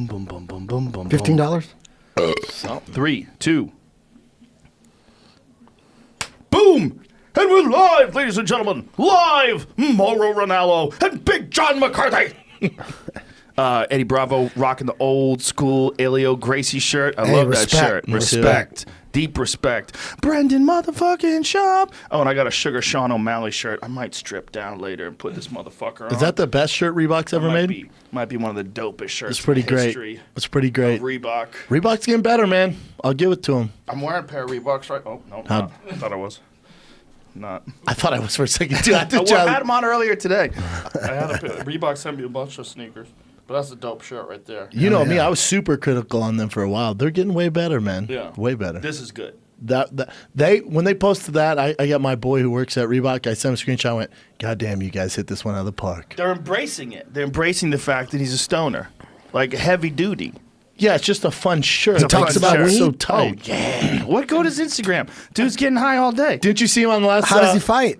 boom, boom, boom, boom, boom, boom. $15. So, 3, 2. Boom! And we're live, ladies and gentlemen. Live, Mauro Ranallo and Big John McCarthy. Eddie Bravo rocking the old school Elio Gracie shirt. I love that shirt. Respect. Deep respect. Brendan motherfucking Schaub. Oh, and I got a Sugar Sean O'Malley shirt. I might strip down later and put this motherfucker on. Is that the best shirt Reebok's ever made? Might be one of the dopest shirts. It's pretty great. It's pretty great. Reebok. Reebok's getting better, man. I'll give it to him. I'm wearing a pair of Reeboks right. Oh, no. Not. I thought I was. Not. I thought I was for a second, too. I had them on earlier today. I had Reebok sent me a bunch of sneakers. But that's a dope shirt right there. You know me, I was super critical on them for a while. They're getting way better, man. Yeah. Way better. This is good. When they posted that, I got my boy who works at Reebok. I sent him a screenshot. I went, "God damn, you guys hit this one out of the park." They're embracing it. They're embracing the fact that he's a stoner, like heavy duty. Yeah, it's just a fun shirt. He talks about weed. So Oh tight. yeah. What? Go to his Instagram. Dude's getting high all day. Didn't you see him on the last? How does he fight?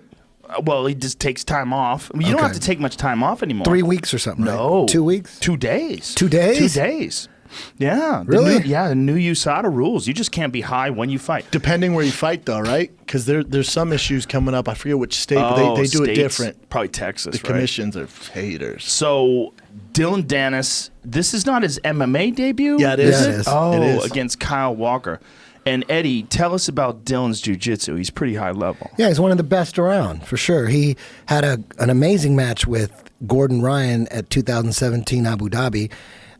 Well, he just takes time off. I mean, you don't have to take much time off anymore. 3 weeks or something. No. Right? 2 weeks. 2 days. 2 days. 2 days. Yeah. Really? The new USADA rules. You just can't be high when you fight. Depending where you fight, though, right? Because there's some issues coming up. I forget which state, but they do it different. Probably Texas, The commissions are haters. So, Dylan Dennis, this is not his MMA debut? Yeah, it is. Yeah, it is. Oh, It is. against Kyle Walker. And Eddie, tell us about Dylan's jiu-jitsu. He's pretty high level. Yeah, he's one of the best around, for sure. He had an amazing match with Gordon Ryan at 2017 Abu Dhabi.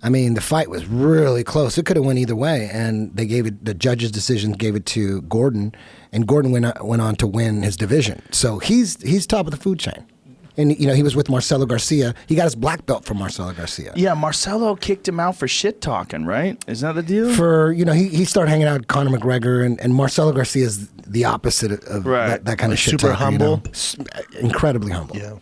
I mean, the fight was really close. It could have went either way, and they gave it. The judges' decision gave it to Gordon, and Gordon went on to win his division. So he's top of the food chain. And, you know, he was with Marcelo Garcia. He got his black belt from Marcelo Garcia. Yeah, Marcelo kicked him out for shit talking, right? Isn't that the deal? He started hanging out with Conor McGregor, and Marcelo Garcia is the opposite of that kind of shit super talker, humble. Incredibly humble. Yeah.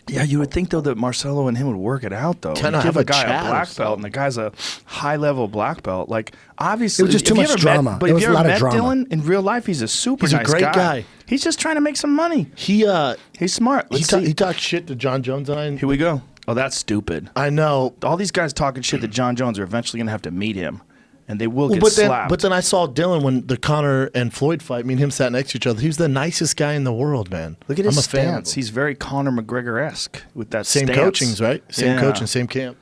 Yeah, you would think, though, that Marcelo and him would work it out, though. Kinda You give have a a guy chat a or black belt, and the guy's a high-level black belt. Like, obviously... It was just too have you much ever met- drama. But There have was you a ever lot of met drama. Dylan? In real life, he's a super He's a nice great guy. He's just trying to make some money. He's smart. Let's see. he talked shit to John Jones and I. Here we go. Oh, that's stupid. I know. All these guys talking shit to John Jones are eventually going to have to meet him, and they will get But slapped. then I saw Dylan when the Conor and Floyd fight. Me and him sat next to each other. He was the nicest guy in the world, man. Look at his I'm a fan of stance. him. He's very Conor McGregor-esque with that Same stance. coachings, right? Same Yeah. coaching, same camp.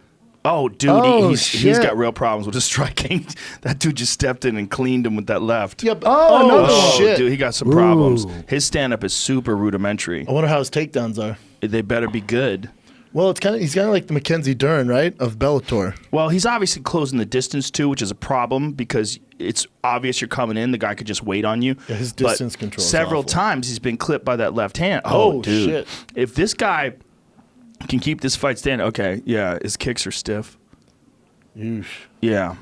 Oh, dude, Oh, he's shit. got real problems with his striking. That dude just stepped in and cleaned him with that left. Yep. another one. shit. Dude, he got some problems. His stand-up is super rudimentary. I wonder how his takedowns are. They better be good. Well, he's kind of like the Mackenzie Dern, right, of Bellator. Well, he's obviously closing the distance, too, which is a problem because it's obvious you're coming in. The guy could just wait on you. Yeah, his But distance control is several awful. times he's been clipped by that left hand. Oh, dude. shit. If this guy can keep this fight standing, okay, yeah, his kicks are stiff. Yeesh. Yeah.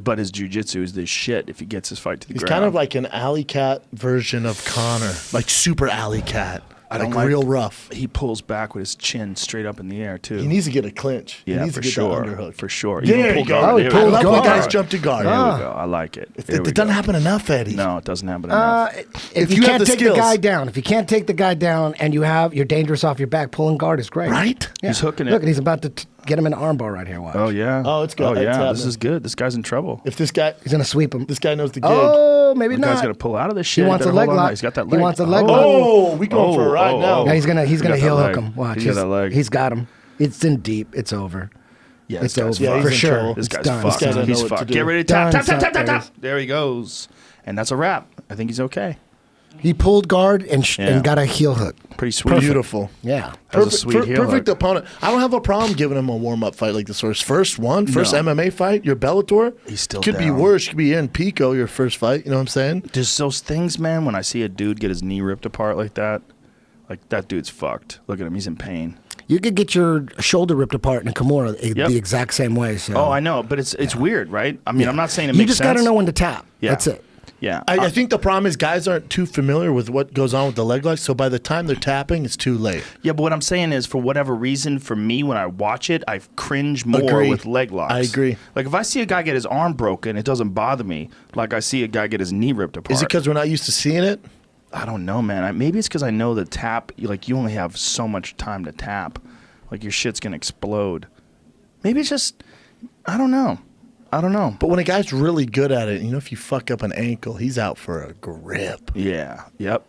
But his jiu-jitsu is this shit if he gets his fight to the He's ground. kind of like an alley cat version of Conor, like super alley cat. I don't real rough. He pulls back with his chin straight up in the air, too. He needs to get a clinch. he Yeah, needs for to get sure. that underhook. For sure. There Even you pull go. guard. Oh, he There pulled we go. I love when guard. guys jump to guard. There Ah. we go. I like it. It There we doesn't go. happen enough, Eddie. No, it doesn't happen enough. If you you have can't the take skills. the guy down, and you're dangerous off your back, pulling guard is great. Right? Yeah. He's hooking it. Look, and he's about to get him an armbar right here. Watch. Oh, yeah. Oh, it's good. Oh, It's yeah. This happening. is good. This guy's in trouble. If this He's gonna sweep him. guy knows the gig. Oh, maybe The guy's not. going to pull out of this He shit. wants Better a leg hold on. lock. He's got that He leg. wants a leg lock. Oh, we going for a ride now. Yeah, he's gonna He got heel that hook leg. him. Watch. He got that leg. He's got him. It's in deep. It's over. Yeah, It's this guy's over. Yeah, fucked. he's for in sure. trouble. This It's guy's done. fucked. This guy doesn't He's know what to fucked. do. Get ready to tap, Done, tap, tap, tap, tap, son. tap. There he goes. And that's a wrap. I think he's okay. He pulled guard and Yeah. got a heel hook. Pretty sweet. Beautiful. Yeah. That was a sweet heel perfect hook. opponent. I don't have a problem giving him a warm-up fight like this. Or his first No. MMA fight, your Bellator. He's still could be down. worse. Could be in Pico, your first fight. You know what I'm saying? There's those things, man, when I see a dude get his knee ripped apart like that dude's fucked. Look at him. He's in pain. You could get your shoulder ripped apart in a Kimura Yep. the exact same way. So. Oh, I know, but it's weird, right? I mean, I'm not saying it You makes just sense. got to know when to tap. Yeah. That's it. Yeah. I think the problem is guys aren't too familiar with what goes on with the leg lock, so by the time they're tapping, it's too late. Yeah, but what I'm saying is, for whatever reason, for me, when I watch it, I cringe more Agree. with leg locks. I agree. Like, if I see a guy get his arm broken, it doesn't bother me like I see a guy get his knee ripped apart. Is it because we're not used to seeing it? I don't know, man. Maybe it's because I know the tap, like, you only have so much time to tap. Like, your shit's going to explode. Maybe it's just, I don't know. But when a guy's really good at it, if you fuck up an ankle, he's out for a grip. Yeah. Yep.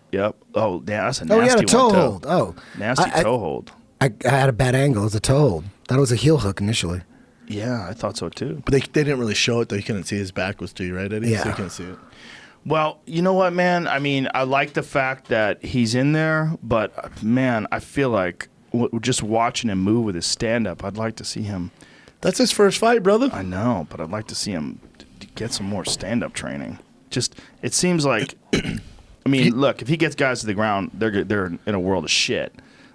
Oh, yeah, that's a nasty Oh, he had a toe one, too. hold. Oh, Nasty toe hold. I had a bad angle. It was a toe hold. That was a heel hook initially. Yeah, I thought so too. But they didn't really show it, though. You couldn't see his back was to you, right, Eddie? Yeah. So you couldn't see it. Well, you know what, man? I mean, I like the fact that he's in there, but, man, I feel like just watching him move with his stand-up, I'd like to see him. That's his first fight, brother. I know, but I'd like to see him get some more stand-up training. Just, it seems like, I mean, look, if he gets guys to the ground, they're in a world of shit.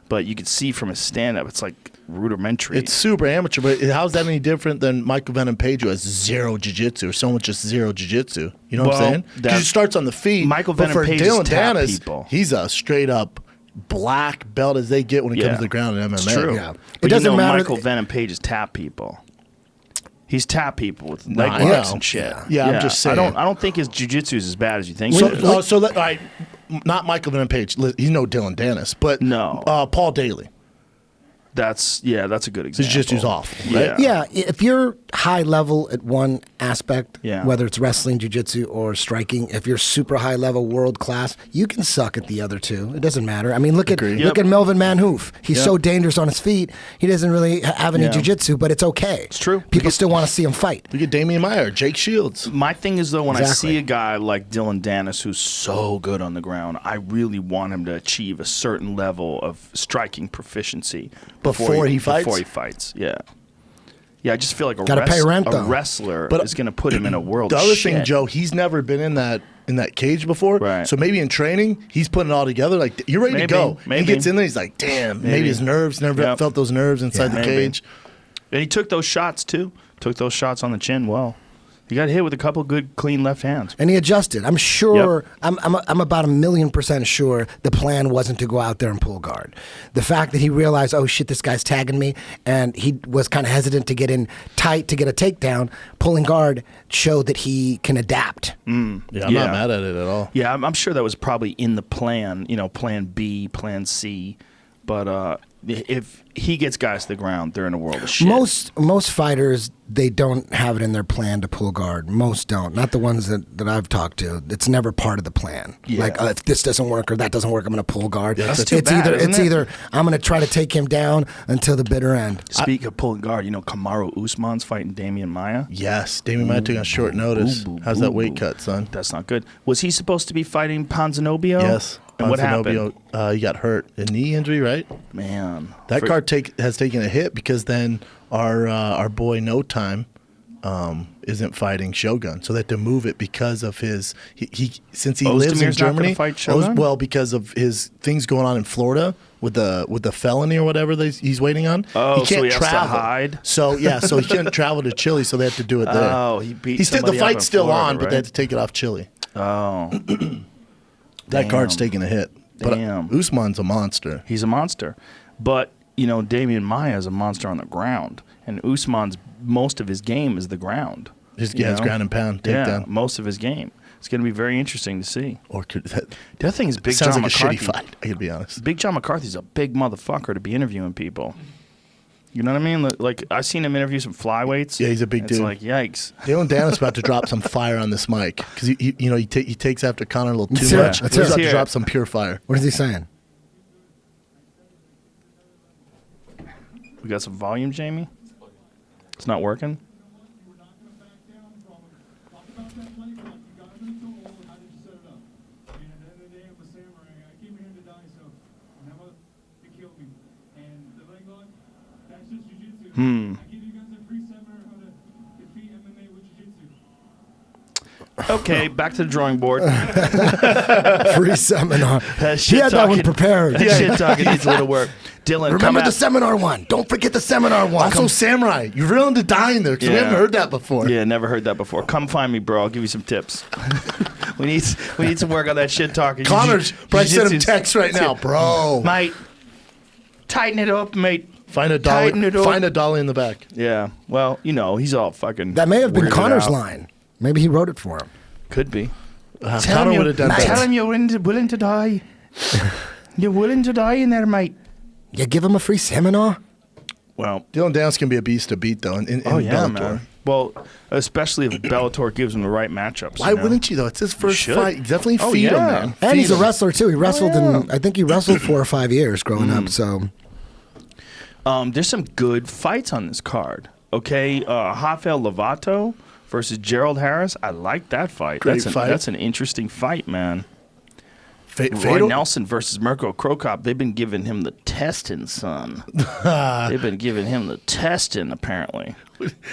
But you can see from his stand-up, it's like rudimentary. It's super amateur, but how's that any different than Michael Venom Page, who has zero jiu-jitsu, or someone with just zero jiu-jitsu? You know what I'm saying? Because he starts on the feet. Michael but Venom for Page Dylan is tap Dennis, people. he's a straight-up black belt as they get when it comes to the ground in MMA. It's true. Yeah. But It doesn't matter. Michael Venom Page is tap people. He's tap people with leg I works know. and shit. Yeah, I'm just saying. I don't think his jiu-jitsu is as bad as you think. So, it is. all right, not Michael Venom Page. He's no Dylan Dennis, but No. Paul Daly. That's a good His example. jiu-jitsu's off, right? Yeah, if you're high level at one aspect, Yeah. whether it's wrestling, jiu-jitsu, or striking, if you're super high level, world class, you can suck at the other two. It doesn't matter. I mean, look Agreed. at Melvin Manhoof. He's so dangerous on his feet. He doesn't really have any Yeah. jiu-jitsu, but it's okay. It's true. People still want to see him fight. Look at Damian Meyer, Jake Shields. My thing is, though, when Exactly. I see a guy like Dylan Dennis who's so good on the ground, I really want him to achieve a certain level of striking proficiency Before he fights? Before he fights, yeah. Yeah, I just feel like Gotta pay rent, a though. wrestler But is going to put him in a world The of other shit. thing, Joe, he's never been in that cage before. Right. So maybe in training, he's putting it all together. Like, you're ready to go. Maybe. He gets in there, he's like, damn, maybe his nerves, never Yep. felt those nerves inside the Maybe. cage. And he took those shots, too. Took those shots on the chin well. He got hit with a couple good, clean left hands. And he adjusted. I'm sure. I'm about 1,000,000% sure the plan wasn't to go out there and pull guard. The fact that he realized, oh shit, this guy's tagging me, and he was kind of hesitant to get in tight to get a takedown. Pulling guard showed that he can adapt. Yeah, I'm Yeah. not mad at it at all. Yeah, I'm sure that was probably in the plan, plan B, plan C. But if he gets guys to the ground, they're in a world of shit. Most fighters, they don't have it in their plan to pull guard. Most don't. Not the ones that I've talked to. It's never part of the plan. Yeah. Like if this doesn't work or that doesn't work, I'm going to pull guard. That's too bad, isn't it? either I'm going to try to take him down until the bitter end. Speak of pulling guard, Kamaru Usman's fighting Damian Maia. Yes, Damian Meyer took on short notice. How's that weight cut, son? That's not good. Was he supposed to be fighting Ponzinibbio? Yes. And what Ponzinibbio, happened? he got hurt. A knee injury, right? Man. That card has taken a hit because then our boy No Time isn't fighting Shogun, so they had to move it because of his since he lives in Ozdemir's not gonna Germany. fight Shogun? Well, because of his things going on in Florida with the felony or whatever he's waiting on. Oh, he can't so he has to travel. hide? So so he couldn't travel to Chile, so they had to do it there. Oh, he beat the somebody up fight's in still Florida, on, but they right? had to take it off Chile. Oh. That Damn. card's taking a hit. But Damn. Usman's a monster. He's a monster. But, Damian Maia is a monster on the ground. And Usman's, most of his game is the ground. His ground and pound takedown. Most of his game. It's going to be very interesting to see. Or could that The other thing is Big sounds John like McCarthy. a shitty fight, I could be honest. Big John McCarthy's a big motherfucker to be interviewing people. You know what I mean? Like, I've seen him interview some flyweights. Yeah, he's a big It's dude. like, yikes. Dylan Dennis about to drop some fire on this mic because he takes after Connor a little too Let's hear it. much. Let's He's hear about it. to drop some pure fire. What is he saying? We got some volume, Jamie? It's not working? Okay, back to the drawing board. Free seminar. That He had that one prepared. That shit talking needs a little work. Dylan, come Remember at the seminar one. Don't forget the seminar one. Also, Samurai, you're willing to die in there because we Yeah. haven't heard that before. Yeah, never heard that before. Come find me, bro. I'll give you some tips. we need some work on that shit talking. Connor's probably send him Jiu-jitsu's- text right now, bro. Mate, tighten it up, mate. Find a Tighten it dolly. up. Find a dolly in the back. Yeah, well, he's all fucking. That may have been weirded Connor's out. line. Maybe he wrote it for him. Could be. Connor would have done Tell that. him you're willing to die. You're willing to die in there, mate. You give him a free seminar? Well, Dylan Downs can be a beast to beat, though, in Bellator. man. Well, especially if Bellator gives him the right matchups. Why wouldn't you, though? It's his first should. fight. Definitely Oh, feed him, yeah. man. And Feed he's a him. wrestler too. He wrestled I think he wrestled 4 or 5 years growing up. So There's some good fights on this card. Okay, Rafael Lovato versus Gerald Harris. I like that fight. Great fight. That's an interesting fight, man. Roy Fedor? Nelson versus Mirko Krokop. They've been giving him the testing, son. They've been giving him the testing, apparently.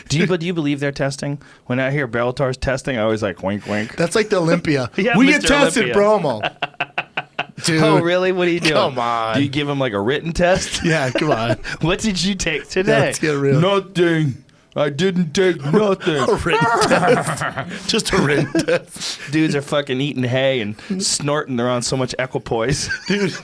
Do you believe they're testing? When I hear Bellator's testing, I always like wink, wink. That's like the Olympia. Yeah, We Mr. get tested, Olympia. promo. Dude. Oh, really? What are you doing? Come on. Do you give him like a written test? Yeah, come on. What did you take today? Let's get real. Nothing. I didn't take nothing. A written test. Just a written test. Dudes are fucking eating hay and snorting. They're on so much equipoise. Dude,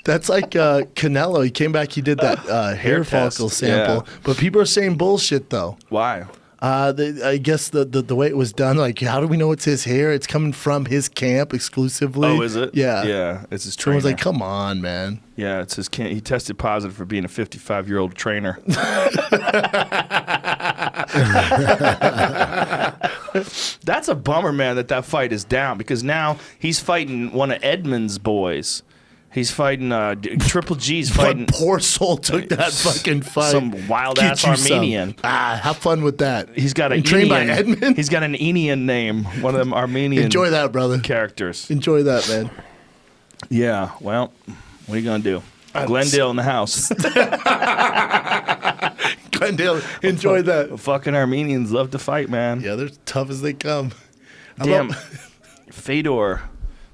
that's like Canelo. He came back, he did that hair test, follicle sample. yeah. But people are saying bullshit, though. Why? I guess the way it was done, like, how do we know it's his hair? It's coming from his camp exclusively. Oh, is it? Yeah. Yeah, it's his trainer. Someone's like, come on, man. Yeah, it's his. He tested positive for being a 55-year-old trainer. That's a bummer, man. That fight is down because now he's fighting one of Edmund's boys. He's fighting Triple G's fighting What poor soul took that fucking fight. some wild-ass Get you some. Armenian. Have fun with that. He's got an And trained by Enian. Edmund? He's got an Enian name. One of them Armenian Enjoy that, brother. characters. Enjoy that, man. Yeah. Well, what are you gonna do? Glendale in the house. Glendale, enjoy that. Fucking Armenians love to fight, man. Yeah, they're tough as they come. Damn. Fedor,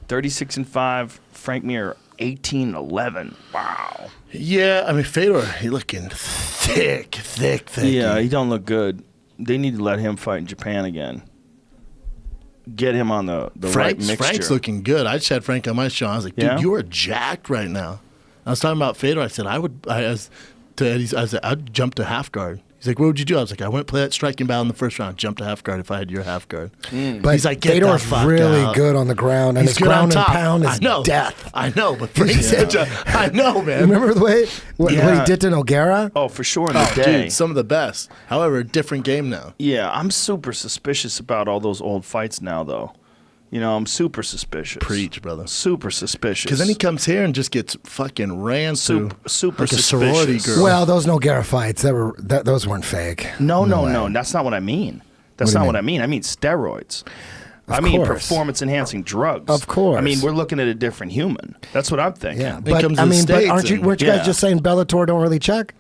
36-5. Frank Mir, 18-11. Wow. Yeah, I mean, Fedor, he looking thick. Yeah, he don't look good. They need to let him fight in Japan again. Get him on the right mixture. Frank's looking good. I just had Frank on my show. I was like, dude, Yeah? you are jacked right now. I was talking about Fedor. I said, to Eddie, I said, I'd jump to half guard. He's like, what would you do? I was like, I wouldn't play that striking battle in the first round. Jump to half guard if I had your half guard. But He's like, get the Fedor's fuck really out. good on the ground, and He's his good on ground and top. pound I is know. death. I know, but Frank's such a... I know, man. Remember the way what he Yeah. did to Nogueira? Oh, for sure in the day. Dude, some of the best. However, different game now. Yeah, I'm super suspicious about all those old fights now, though. You know, I'm super suspicious. Preach, brother. Super suspicious. Because then he comes here and just gets fucking ran through super like a suspicious. sorority girl. Well, those Nogueira fights, those weren't fake. No, way. that's not what I mean. That's What do you not what I mean. I mean steroids. Of I mean course. performance-enhancing drugs. Of course. I mean, we're looking at a different human. That's what I'm thinking. Yeah, It but comes I to the mean, but States weren't you Yeah. guys just saying Bellator don't really check?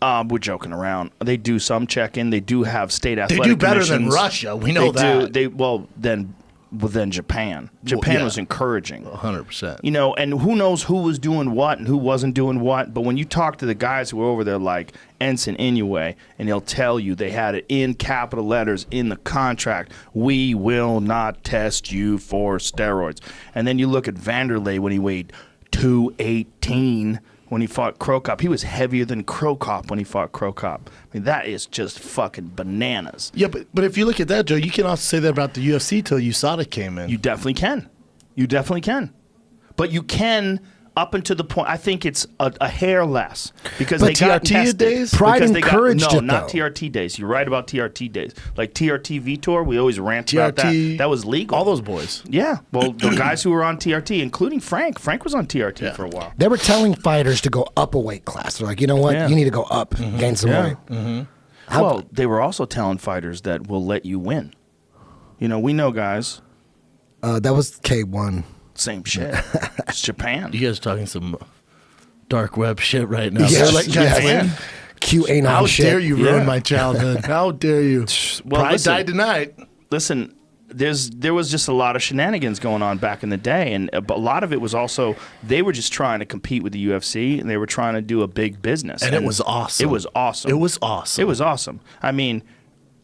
We're joking around. They do some check-in. They do have state They athletic do better than commissions. Russia. We know They that. do. Than Japan. Japan yeah. was encouraging. 100%. You know, and who knows who was doing what and who wasn't doing what. But when you talk to the guys who were over there like Ensign Inoue, and they'll tell you they had it in capital letters in the contract, we will not test you for steroids. And then you look at Vanderlei when he weighed 218 when he fought Krokop. He was heavier than Krokop when he fought Krokop. I mean, that is just fucking bananas. Yeah, but if you look at that, Joe, you can also say that about the UFC till USADA came in. You definitely can. You definitely can. But you can up until the point. I think it's a hair less because But they got TRT tested. days? Pride Because they encouraged no, it, not though. TRT days. You're right about TRT days. Like TRT Vitor, we always rant about that. That was legal. All those boys. Yeah. Well, the guys who were on TRT, including Frank. Frank was on TRT for a while. They were telling fighters to go up a weight class. They're like, you know what? Yeah. You need to go up, gain some Yeah. weight. Well, they were also telling fighters that will let you win. You know, we know guys. That was K1. Same shit. It's Japan. You guys are talking some dark web shit right now. Yeah, They're like, guys, win. QAnon How shit. dare you ruin Yeah. my childhood? How dare you? Well, Pride listen. died tonight. Listen, there was just a lot of shenanigans going on back in the day, and a lot of it was also they were just trying to compete with the UFC, and they were trying to do a big business, And it was awesome. It was awesome. It was awesome. It was awesome. I mean,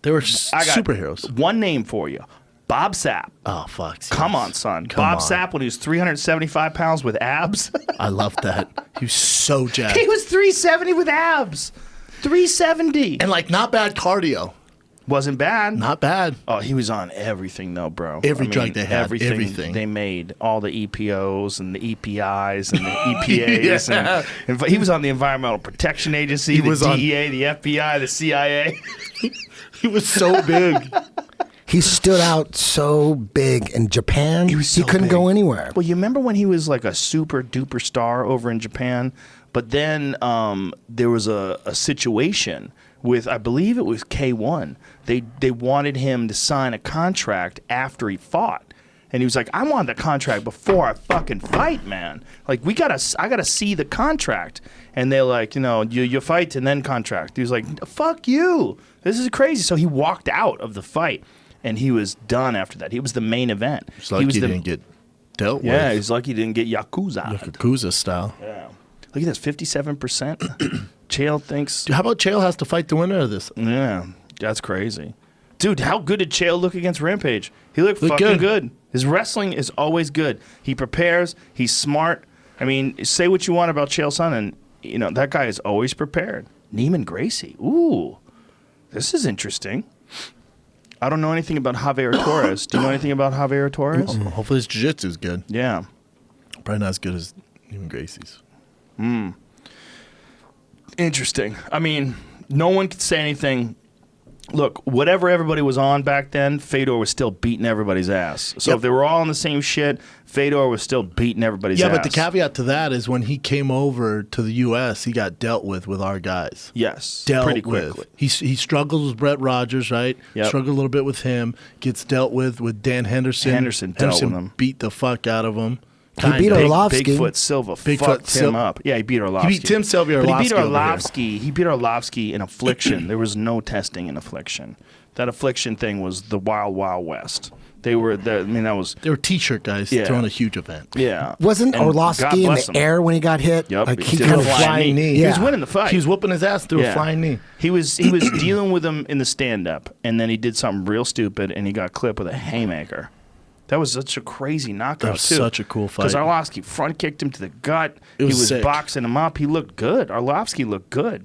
They were I got superheroes. one name for you, Bob Sapp. Oh, fuck. Come yes. on, son. Come Bob on. Sapp when he was 375 pounds with abs. I love that. He was so jacked. He was 370 with abs. 370. And, like, not bad cardio. Wasn't bad. Not bad. Oh, he was on everything though, bro. Every drug they had, everything. They made, all the EPOs and the EPIs and the EPAs. Yeah. and he was on the Environmental Protection Agency, the DEA, the FBI, the CIA. He was so big. He stood out so big in Japan. He was so couldn't big. go anywhere. Well, you remember when he was like a super duper star over in Japan? But then there was a situation with, I believe it was K1. They wanted him to sign a contract after he fought. And he was like, I want the contract before I fucking fight, man. Like, I gotta see the contract. And they're like, you fight and then contract. He was like, fuck you. This is crazy. So he walked out of the fight. And he was done after that. He was the main event. It's like he didn't get dealt with. Yeah, he's lucky he didn't get Yakuza. Yakuza style. Yeah. Look at this, 57%. Chael thinks. Dude, how about Chael has to fight the winner of this? Yeah, that's crazy. Dude, how good did Chael look against Rampage? He looked fucking good. good. His wrestling is always good. He prepares. He's smart. I mean, say what you want about Chael Sonnen, and that guy is always prepared. Neiman Gracie. Ooh, this is interesting. I don't know anything about Javier Torres. Do you know anything about Javier Torres? Hopefully his jiu-jitsu is good. Yeah. Probably not as good as even Gracie's. Interesting. I mean, no one could say anything. Look, whatever everybody was on back then, Fedor was still beating everybody's ass. So if they were all on the same shit, Fedor was still beating everybody's ass. Yeah, but the caveat to that is when he came over to the U.S., he got dealt with our guys. Yes, Dealt pretty with. quickly. He struggled with Brett Rogers, right? Yep. Struggled a little bit with him. Gets dealt with Dan Henderson. Henderson dealt with him. Beat the fuck out of him. He beat Arlovsky. Bigfoot Silva fucked him up. Yeah, he beat Arlovsky. He beat Tim Sylvia. But he beat Arlovsky. He beat Arlovsky in Affliction. There was no testing in Affliction. That Affliction thing was the Wild Wild West. They were. That was. They were T-shirt guys throwing a huge event. Yeah. Wasn't And Arlovsky God in bless the him. air when he got hit? Yep. Like he did kind a of flying knee. He Yeah. was winning the fight. He was whooping his ass through a flying knee. He was dealing with him in the stand-up, and then he did something real stupid, and he got clipped with a haymaker. That was such a crazy knockout, That was too. such a cool fight. Because Arlovsky front kicked him to the gut. It was he was sick. boxing him up. He looked good. Arlovsky looked good.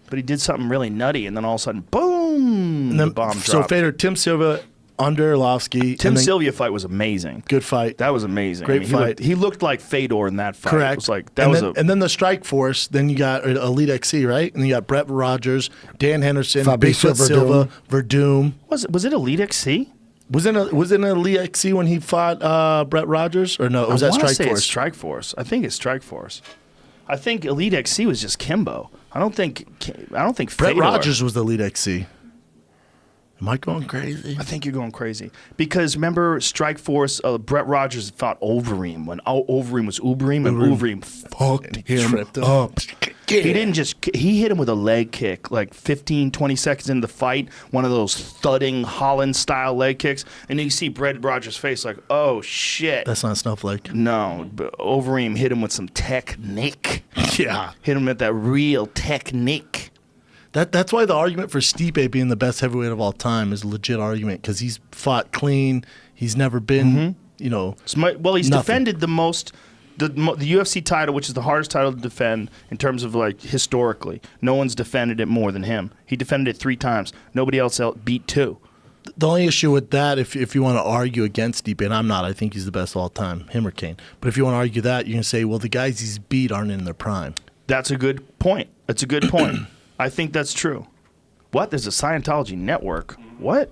But he did something really nutty, and then all of a sudden, boom, And then, the bomb dropped. so Fedor, Tim Silva under Arlovsky. Tim and then- Sylvia fight was amazing. Good fight. That was amazing. Great fight. He looked like Fedor in that fight. Correct. It was like, and then the Strike Force. Then you got Elite XC, right? And you got Brett Rogers, Dan Henderson, Fabricio Bigfoot Silva, Verdum. Was it Elite XC? Was it Elite XC when he fought Brett Rogers, or no? It was I that wanna Strike say Force? It's Strike Force. I think it's Strike Force. I think Elite XC was just Kimbo. I don't think Brett Fedor. Rogers was the Elite XC. Am I going crazy? I think you're going crazy because remember Strike Force. Brett Rogers fought Overeem when Overeem was Ubereem and Ubereem fucked him tripped him. up. He didn't he hit him with a leg kick like 15, 20 seconds into the fight. One of those thudding Holland style leg kicks, and then you see Brett Rogers' face like, oh shit. That's not Snowflake. No, but Overeem hit him with some technique. Yeah. Hit him with that real technique. That's why the argument for Stipe being the best heavyweight of all time is a legit argument because he's fought clean. He's never been, He's nothing. defended the most, the UFC title, which is the hardest title to defend in terms of like historically. No one's defended it more than him. He defended it 3 times. Nobody else beat 2. The only issue with that, if you want to argue against Stipe, and I'm not, I think he's the best of all time, him or Kane. But if you want to argue that, you're going to say, well, the guys he's beat aren't in their prime. That's a good point. That's a good point. I think that's true. What? There's a Scientology network. What?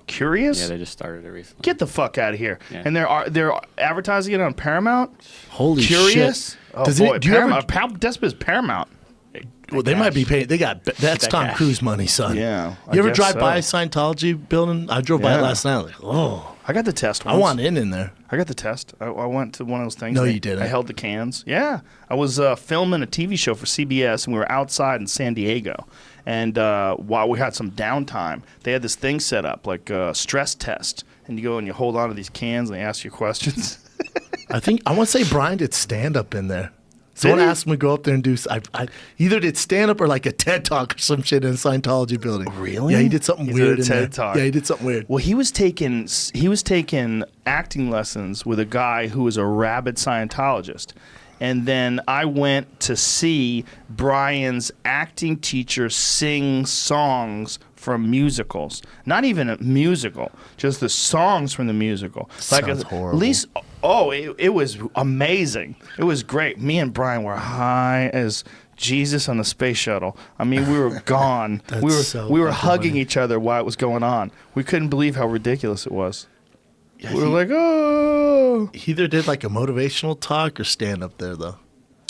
Curious? Yeah, they just started it recently. Get the fuck out of here. Yeah. And they're advertising it on Paramount? Holy Curious? shit. Oh, Does boy. do you ever, How desperate is Paramount? well, they might be paying. That's that Tom cash. Cruise money, son. Yeah, I You ever guess drive so. by a Scientology building? I drove by it Yeah. last night. Like, oh, I got the test I once. want in there. I got the test. I went to one of those things. No, you didn't. I held the cans. Yeah. I was filming a TV show for CBS, and we were outside in San Diego. And while we had some downtime, they had this thing set up, like a stress test. And you go and you hold on to these cans, and they ask you questions. I want to say Brian did stand up in there. Someone Did he? asked him to go up there and do. I either did stand up or like a TED talk or some shit in a Scientology building. Really? Yeah, he did something He weird did a in there. TED talk. Yeah, he did something weird. Well, he was taking acting lessons with a guy who was a rabid Scientologist. And then I went to see Brian's acting teacher sing songs from musicals. Not even a musical, just the songs from the musical. Sounds horrible. At least, it was amazing. It was great. Me and Brian were high as Jesus on the space shuttle. I mean, we were gone. we were hugging each other while it was going on. We couldn't believe how ridiculous it was. Yeah, we were like, oh. He either did like a motivational talk or stand up there, though.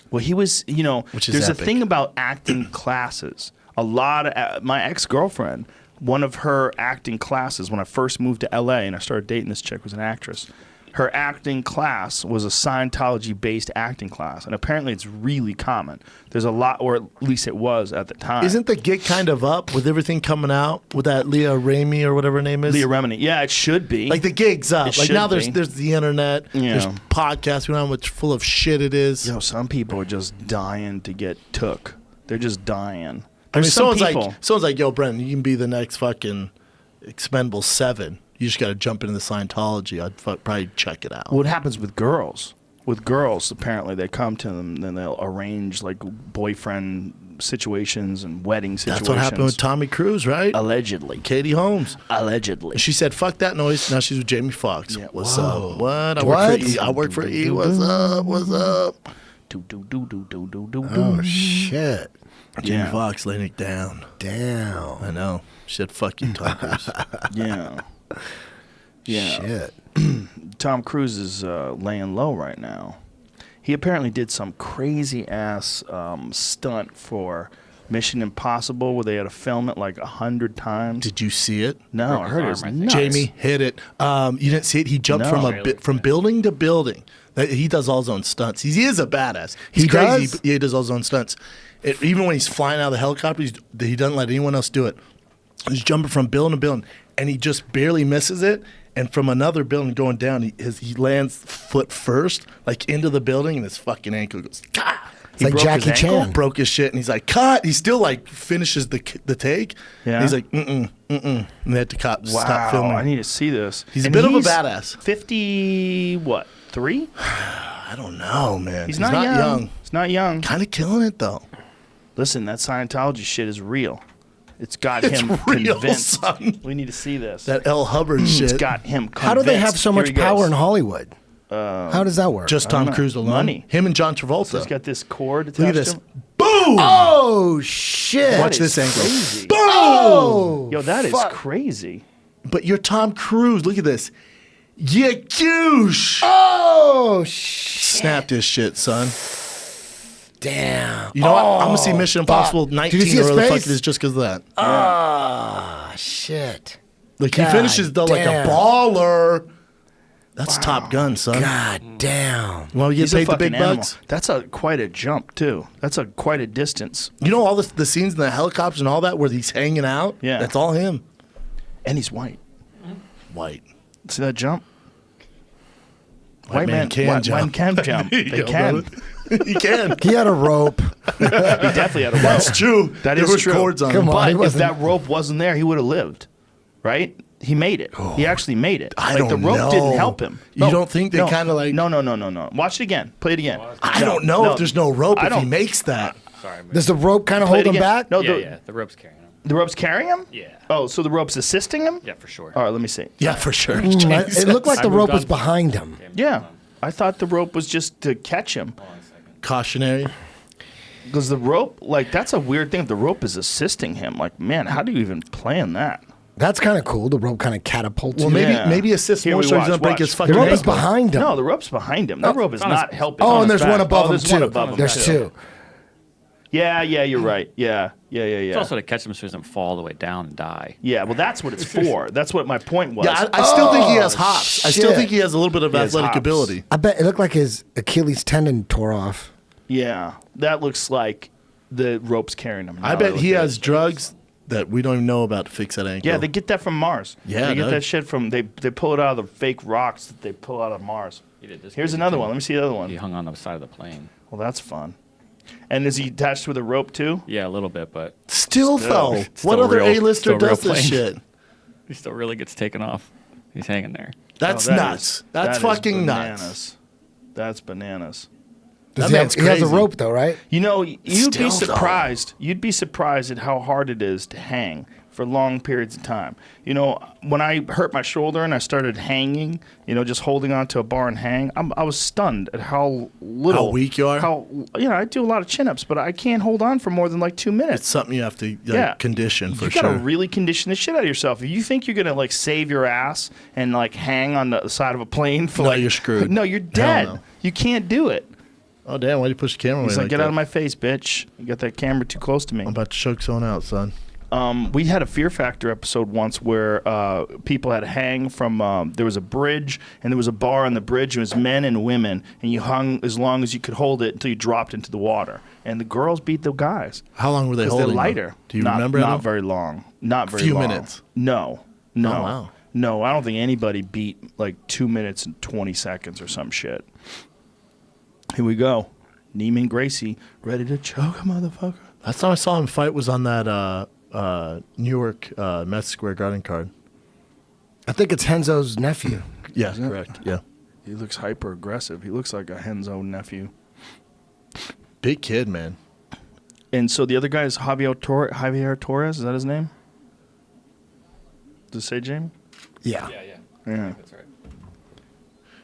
Well, he was, Which is there's epic. a thing about acting classes. A lot of my ex-girlfriend, one of her acting classes when I first moved to LA and I started dating this chick, was an actress. Her acting class was a Scientology-based acting class, and apparently it's really common. There's a lot, or at least it was at the time. Isn't the gig kind of up with everything coming out with that Leah Ramey or whatever her name is? Leah Remini? Yeah, it should be. Like the gig's up. It Like should now there's be. the internet. Yeah. There's podcasts. We don't know how much full of shit it is. Some people are just dying to get took. They're just dying. I mean, There's some someone's like, yo, Brendan, you can be the next fucking Expendable 7. You just got to jump into the Scientology. I'd probably check it out. What happens with girls? With girls, apparently, they come to them, then they'll arrange like boyfriend situations and wedding situations. That's what happened with Tommy Cruise, right? Allegedly. Katie Holmes. Allegedly. She said, fuck that noise. Now she's with Jamie Foxx. Yeah. What's Whoa. up? What? I What? work for E. I work for E. What's up? What's up? Oh shit! Jamie Yeah. Foxx laying it down. Damn. I know. She said, fuck you, Tom Cruise. Yeah. Yeah. Shit. Tom Cruise is laying low right now. He apparently did some crazy ass stunt for Mission Impossible where they had to film it like 100 times. Did you see it? No, Broke I his heard it arm, was I think. nuts. Jamie hit it. You didn't see it? He jumped No. from Really? from building to building. He does all his own stunts. He is a badass. He's He crazy. does? But he does all his own stunts. Even when he's flying out of the helicopter, he doesn't let anyone else do it. He's jumping from building to building, and he just barely misses it. And from another building going down, he lands foot first, like into the building, and his fucking ankle goes. Gah! It's like broke his Jackie ankle? Chan. Broke his shit, and he's like, cut. He still like finishes the take. Yeah. And he's like, and they had to stop Wow, filming. I need to see this. He's a And bit of a badass. 50, what, 3? I don't know, man. He's not young. He's not young. Kind of killing it though. Listen, that Scientology shit is real. It's got It's him real, convinced. son. We need to see this. That L. Hubbard shit. It's got him convinced. How do they have so Here much he goes. power in Hollywood? How does that work? Just Tom Cruise alone. Money. Him and John Travolta. He's got this cord attached Look at this. to him. Boom! oh shit! Watch That is this angle. crazy. Boom! Oh, Yo, that is fuck. crazy. But you're Tom Cruise. Look at this. You goosh. Oh shit! Snapped his shit, son. Damn. You know what? I'm gonna see Mission Impossible 19 Did you see or his whatever the fuck face? it is just because of that. Ah shit! Like he God finishes though like a damn. baller. That's Top Gun, son. God damn! You want to get He's a paid the fucking big animal. bucks? That's quite a jump too. That's quite a distance. You know all the scenes in the helicopters and all that where he's hanging out? Yeah. That's all him. And he's white. White. See that jump? White man can jump. White can jump. There you They go, can. brother. He can. He had a rope. He definitely had a rope. That's true. That there is was true. cords on Come him. on. But he if wasn't- that rope wasn't there, he would have lived. Right? He made it. He actually made it. I like the don't rope know. didn't help him. You don't think they no, kinda like- No. Watch it again. Play it again. I No, don't know no. if there's no rope I if he don't- makes that. Sorry, man. Does the rope kind of Play hold it him again. back? No, Yeah, the rope's carrying him. the rope's carrying him? Yeah. Oh, so the rope's assisting him? Yeah, for sure. All right, let me see. Yeah, for sure. It looked like I the moved rope was on. behind him. Yeah. I thought the rope was just to catch him. Cautionary. Because the rope, like, that's a weird thing. If the rope is assisting him, like, man, how do you even plan that? That's kind of cool. The rope kind of catapults Well, you. maybe assist Here more we so he watch, doesn't break watch. his fucking The rope is ankle. behind him. No, the rope's behind him. That rope is it's on his- not helping. Oh, on and his there's one back. above oh, him there's too. one above him There's too. two. Yeah, you're right. Yeah. It's also to catch him so he doesn't fall all the way down and die. Yeah, well, that's what it's for. That's what my point was. Yeah, I still think he has hops. I still shit. think he has a little bit of He has athletic hops. ability. I bet it looked like his Achilles tendon tore off. Yeah, that looks like the rope's carrying him. I now bet that I he look at has it. drugs that we don't even know about to fix that ankle. Yeah, they get that from Mars. Yeah, they get dude. that shit from they pull it out of the fake rocks that they pull out of Mars. He did this Here's crazy another thing. one. Let me see the other one. He hung on the side of the plane. Well, that's fun. And is he attached with a rope too? Yeah, a little bit, but Still though, Still what other real- A-lister still real does this plane. shit? he still really gets taken off. He's hanging there. That's Oh, that nuts. is- That's that is fucking bananas. nuts. That's bananas. Does That he, have, man's he has a crazy. rope though, right? You know, you'd be Still, though. surprised. You'd be surprised at how hard it is to hang for long periods of time. You know, when I hurt my shoulder and I started hanging, you know, just holding onto a bar and hang, I was stunned at how little. How weak you are? I do a lot of chin-ups, but I can't hold on for more than like 2 minutes. It's something you have to condition for you sure. You gotta really condition the shit out of yourself. If you think you're gonna like save your ass and like hang on the side of a plane for No, you're screwed. No, you're dead. No. You can't do it. Oh, damn, why'd you push the camera away He's like, get that? out of my face, bitch. You got that camera too close to me. I'm about to choke someone out, son. We had a Fear Factor episode once where people had to hang from, there was a bridge and there was a bar on the bridge. It was men and women, and you hung as long as you could hold it until you dropped into the water. And the girls beat the guys. How long were they Because holding they're them? lighter. Do you remember? Not very long. Not very Few long. minutes. No. Oh, wow. No, I don't think anybody beat like 2 minutes and 20 seconds or some shit. Here we go. Neiman Gracie, ready to choke a motherfucker. Last time I saw him fight was on that New York Madison Square Garden card. I think it's Henzo's nephew. Yeah, correct. Yeah. He looks hyper aggressive. He looks like a Henzo nephew. Big kid, man. And so the other guy is Javier Torres. Is that his name? Does it say Jamie? Yeah. Yeah. That's right.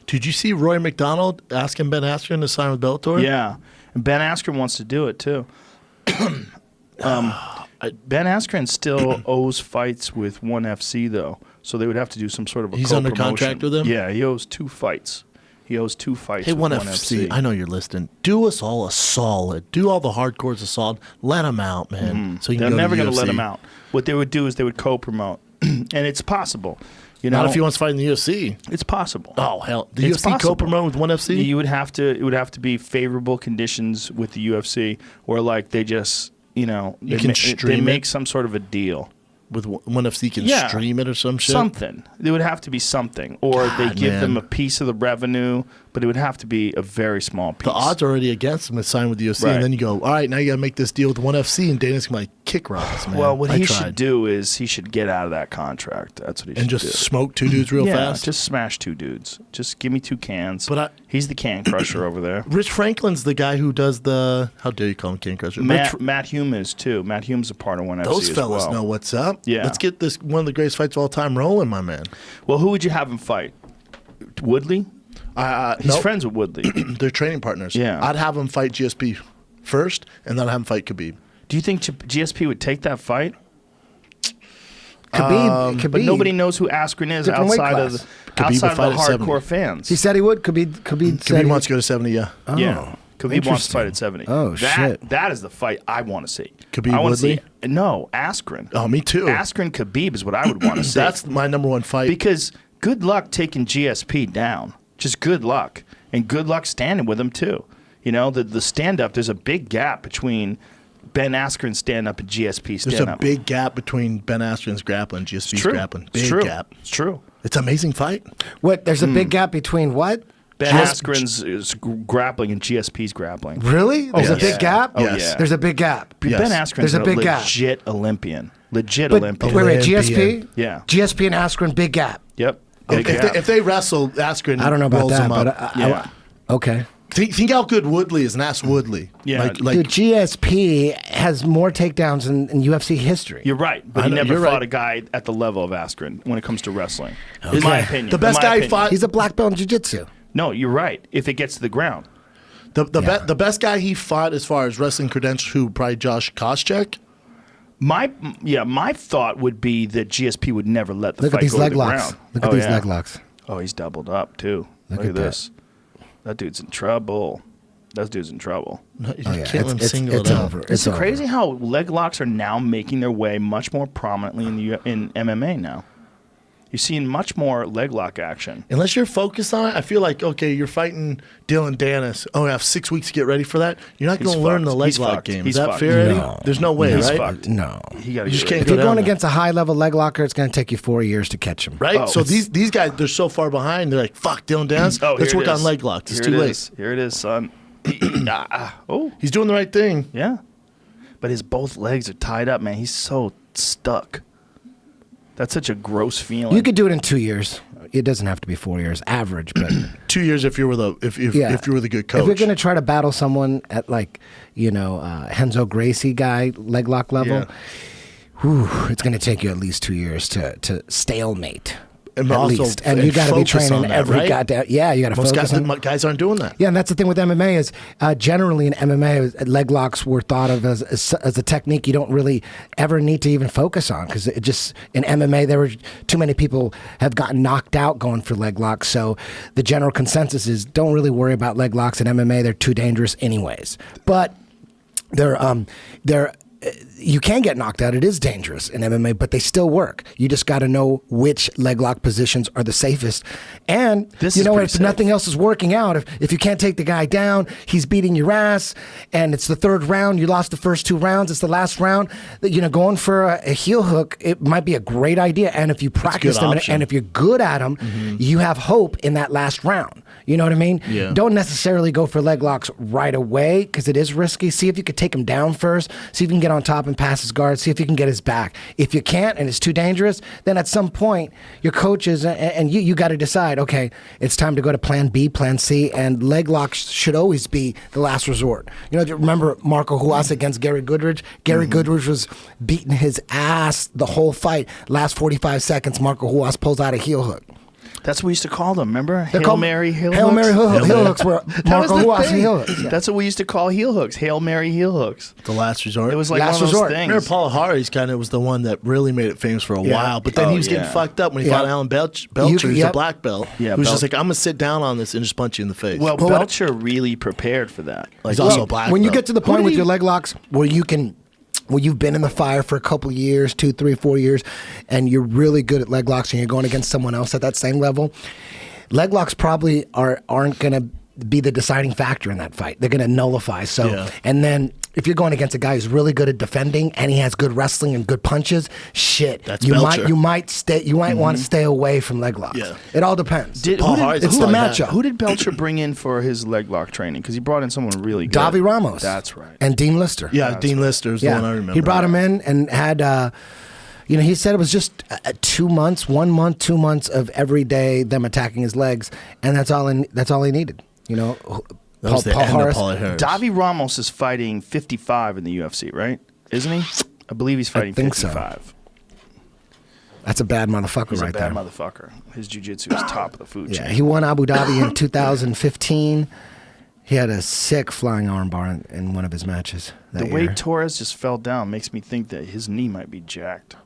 Did you see Roy McDonald asking Ben Askren to sign with Bellator? Yeah. And Ben Askren wants to do it too. Ben Askren still owes fights with ONE FC though, so they would have to do some sort of a He's under co-promotion. contract with them? Yeah, he owes 2 fights. He owes 2 fights. Hey, with ONE ONE FC, I know you're listening. Do us all a solid. Do all the hardcores a solid. Let them out, man. So you They're can go never to going to UFC. let him out. What they would do is they would co-promote, and it's possible. You know, Not if he wants to fight in the UFC. it's possible. Oh hell, the It's UFC possible. co-promote with ONE FC. You would have to. It would have to be favorable conditions with the UFC, or like they just, you know, You they can they stream make it? some sort of a deal. with ONE FC can Yeah. stream it or some shit. Something. There would have to be something, or they God, give them man. a piece of the revenue, but it would have to be a very small piece. The odds are already against him to sign with the UFC, Right. and then you go, all right, now you got to make this deal with ONE FC, and Dana's gonna like kick rocks, man. Well, what I he tried. should do is he should get out of that contract. That's what he and should just do. smoke 2 dudes real yeah, fast. just smash 2 dudes. Just give me 2 cans. But he's the can crusher over there. Rich Franklin's the guy who does the. How dare you call him Can Crusher? Matt Hume is too. Matt Hume's a part of ONE FC Those as fellas well. know what's up. Yeah. Let's get this one of the greatest fights of all time rolling, my man. Well, who would you have him fight? Woodley? He's nope. friends with Woodley. They're training partners. Yeah. I'd have him fight GSP first, and then I'd have him fight Khabib. Do you think GSP would take that fight? Khabib, But nobody knows who Askren is Different weight outside of class. the, Khabib outside will of the fight at hardcore 70. fans. He said he would. Khabib said Khabib he wants to go to 70, yeah. Yeah. Khabib wants to fight at 70. Oh, shit. That is the fight I want to see. Khabib I wanna Woodley? see, no, Askren. Oh, me too. Askren Khabib is what I would want to see. That's my number one fight. Because good luck taking GSP down. Just good luck. And good luck standing with him, too. You know, the stand-up, there's a big gap between Ben Askren's stand-up and GSP There's stand-up. a big gap between Ben Askren's grappling and GSP's grappling. Big It's true. gap. It's true. It's an amazing fight. What? There's a big gap between what? Ben Askren's is grappling and GSP's grappling. Really? There's a yes. big gap? Oh, Yes. yeah. There's a big gap. Yes. Ben Askren's There's a big gap. legit Olympian. Legit But Olympian. wait, Olympian. GSP? Yeah. GSP and Askren, big gap. Yep. Big If gap. they wrestle, Askren I don't know about rolls that, him but up. Yeah. Okay. Think how good Woodley is, and ask Woodley. Yeah. Like Dude, GSP has more takedowns in UFC history. You're right, but I he know, never you're fought right. a guy at the level of Askren when it comes to wrestling. In my opinion. The best in my guy opinion. fought- He's a black belt in jiu-jitsu. No, you're right. If it gets to the ground. the best guy he fought as far as wrestling credentials, who probably Josh Koscheck. My thought would be that GSP would never let the Look fight at these go leg to the locks. ground. Look at Oh, these yeah. leg locks. Oh, he's doubled up too. Look at at this. That dude's in trouble. That dude's in trouble. You Oh, yeah. can't let him single It's it out. over. It's over. crazy how leg locks are now making their way much more prominently in MMA now. You're seeing much more leg lock action. Unless you're focused on it, I feel like, okay, you're fighting Dylan Dennis. Oh, I have 6 weeks to get ready for that. You're not He's going to learn the fucked. leg He's lock fucked. game. He's Is that fucked. fair, Eddie? No. There's no way, He's right? fucked. No. He got to You just get can't If go you're down going there. against a high-level leg locker, it's going to take you 4 years to catch him. Right? Oh, So it's- these guys, they're so far behind. They're like, fuck, Dylan Dennis. Oh, Let's here work it on is. leg locks. It's Here too it late. is. Here it is, son. Oh, He's doing the right thing. yeah. But his both legs are tied up, man. He's so stuck. That's such a gross feeling. You could do it in 2 years. It doesn't have to be 4 years, average, but 2 years if you were the if you were the good coach. If you're going to try to battle someone at like, Henzo Gracie guy leg lock level, Yeah. it's going to take you at least 2 years to stalemate. And At also least, and you got to be focus on training that, every right? goddamn. Yeah, you got to Most focus on. guys aren't doing that. Yeah, and that's the thing with MMA is generally in MMA, leg locks were thought of as a technique you don't really ever need to even focus on because it just in MMA there were too many people have gotten knocked out going for leg locks. So the general consensus is don't really worry about leg locks in MMA. They're too dangerous anyways. But they're you can get knocked out. It is dangerous in MMA, but they still work. You just got to know which leg lock positions are the safest. And This you is know, pretty if safe. nothing else is working out, if you can't take the guy down, he's beating your ass, and it's the third round, you lost the first 2 rounds, it's the last round, going for a heel hook, it might be a great idea. And if you practice them option. and if you're good at them, you have hope in that last round. You know what I mean? Yeah. Don't necessarily go for leg locks right away because it is risky. See if you could take him down first. See if you can get on top and pass his guard. See if you can get his back. If you can't and it's too dangerous, then at some point your coaches and you got to decide, okay, it's time to go to plan B, plan C, and leg locks should always be the last resort. Do you remember Marco Huas against Gary Goodridge? Gary Goodridge was beating his ass the whole fight. Last 45 seconds, Marco Huas pulls out a heel hook. That's what we used to call them. Remember? They're Hail called Mary heel Hail hooks? Mary heel hooks were Marco was the Huas thing. heel hooks. Yeah. That's what we used to call heel hooks. Hail Mary heel hooks. The last resort. It was like Last one of resort. those things. Remember Paul Harris kind of was the one that really made it famous for a while, but then Oh, he was getting yeah. fucked up when he Yeah. fought Alan Belcher, who's a yep. black belt. Yeah, who's just Bel- like, I'm gonna sit down on this and just punch you in the face. Well, Well, what- Belcher really prepared for that. Like, He's also a black when you belt. get to the point with your leg locks where you've been in the fire for a couple years, 2, 3, 4 years, and you're really good at leg locks and you're going against someone else at that same level, leg locks probably aren't going to be the deciding factor in that fight. They're going to nullify. So, Yeah. and then if you're going against a guy who's really good at defending and he has good wrestling and good punches, shit, That's you Belcher. might want to stay away from leg locks. Yeah. It all depends. Paul Harris it's is the like that. matchup. Who did Belcher bring in for his leg lock training? Because he brought in someone really good. Davi Ramos. That's right. And Dean Lister. yeah, Dean Lister is the one I remember. He brought him in and had, he said it was just 2 months, 1 month, 2 months of every day them attacking his legs, and that's all he needed. That was the end of Paul Harris. Davi Ramos is fighting 55 in the UFC, right? Isn't he? I believe he's fighting think so. 55. That's a bad motherfucker He's right a bad there. motherfucker. His jiu-jitsu is top of the food Yeah, chain. he won Abu Dhabi in 2015. He had a sick flying armbar in one of his matches. The that way year. Torres just fell down makes me think that his knee might be jacked.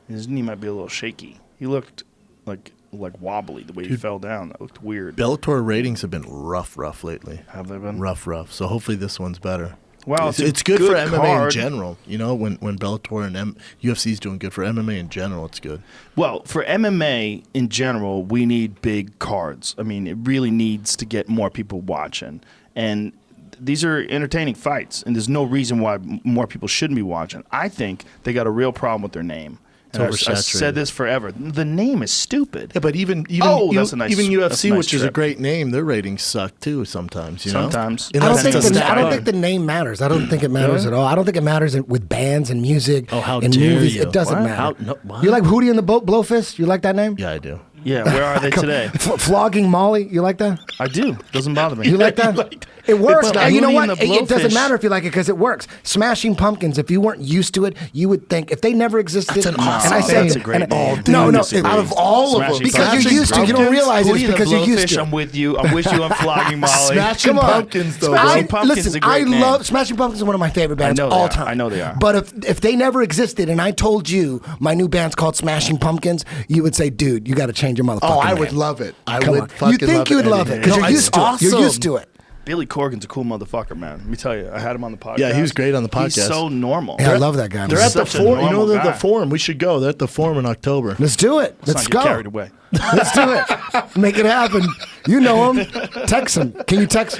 His knee might be a little shaky. He looked like wobbly the way he fell down. That looked weird. Bellator ratings have been rough lately. Have they been? Rough. So hopefully this one's better. Well, it's good for MMA in card. general. When Bellator and UFC is doing good for MMA in general, it's good. Well, for MMA in general, we need big cards. I mean, it really needs to get more people watching. And these are entertaining fights, and there's no reason why more people shouldn't be watching. I think they got a real problem with their name. And I've oversaturated. said this forever. The name is stupid. Yeah, but even that's a nice- even that's a UFC, nice which is a trip. great name, their ratings suck too sometimes. You know? Sometimes. I don't, Unless think it's a the, I don't star. think the name matters. I don't think it matters at all. I don't think it matters with bands and music Oh, how and dare movies. you. It doesn't What? matter. What? You like Hootie and the Blowfist? You like that name? Yeah, I do. Yeah, where are they today? Flogging Molly? You like that? I do. Doesn't bother me. You like that? It works. But And you know Hootie what? and the It doesn't Blowfish- matter if you like it because it works. Smashing Pumpkins, if you weren't used to it, you would think if they never existed. That's an awesome- and I say, that's a great and- name. No, no. Disagree. Out of all of them, Smashing because you're Pumpkins. used to it. You don't realize it's Hootie and the because you're used Blowfish, to it. I'm with you. I'm with you on Flogging Molly. Smashing Come on. Pumpkins, though. Smashing bro. Pumpkins listen, is a great I name. love Smashing Pumpkins is one of my favorite bands know of they all are. time. I know they are. But if they never existed and I told you my new band's called Smashing Pumpkins, you would say, dude, you got to change your motherfucking Oh, I name. would love it. I Come would on. fucking You think love you it. would love it because No, you're it's used to it. You're awesome. used to it. Billy Corgan's a cool motherfucker, man. Let me tell you, I had him on the podcast. Yeah, he was great on the He's podcast. so normal. Yeah, I love that guy. They're man. at the Such a forum. You know, normal they're at the guy. forum. We should go. They're at the forum in October. Let's do it. Let's Let's not go. get carried away. Let's do it. Make it happen. You know him. Text him. Can you text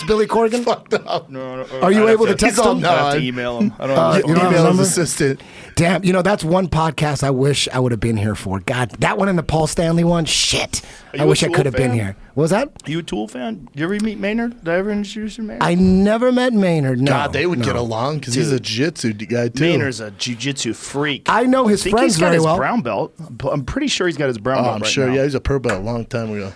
Billy Corgan? No, Are you I'd able have to text him? I have to email him. I don't know. you don't have his Email number? his assistant. Damn, that's one podcast I wish I would have been here for. God, that one and the Paul Stanley one, shit. you I a wish I Tool could have been fan? here. What was that? You a Tool fan? You ever meet Maynard? Did I ever introduce you to Maynard? I never met Maynard. No, God, they would no. get along because he's a jiu-jitsu guy too. Maynard's a jiu-jitsu freak. I know his think friends he's got very his well. brown belt. I'm pretty sure he's got his brown Oh, belt I'm right sure. now. Yeah, he's a purple belt a long time ago.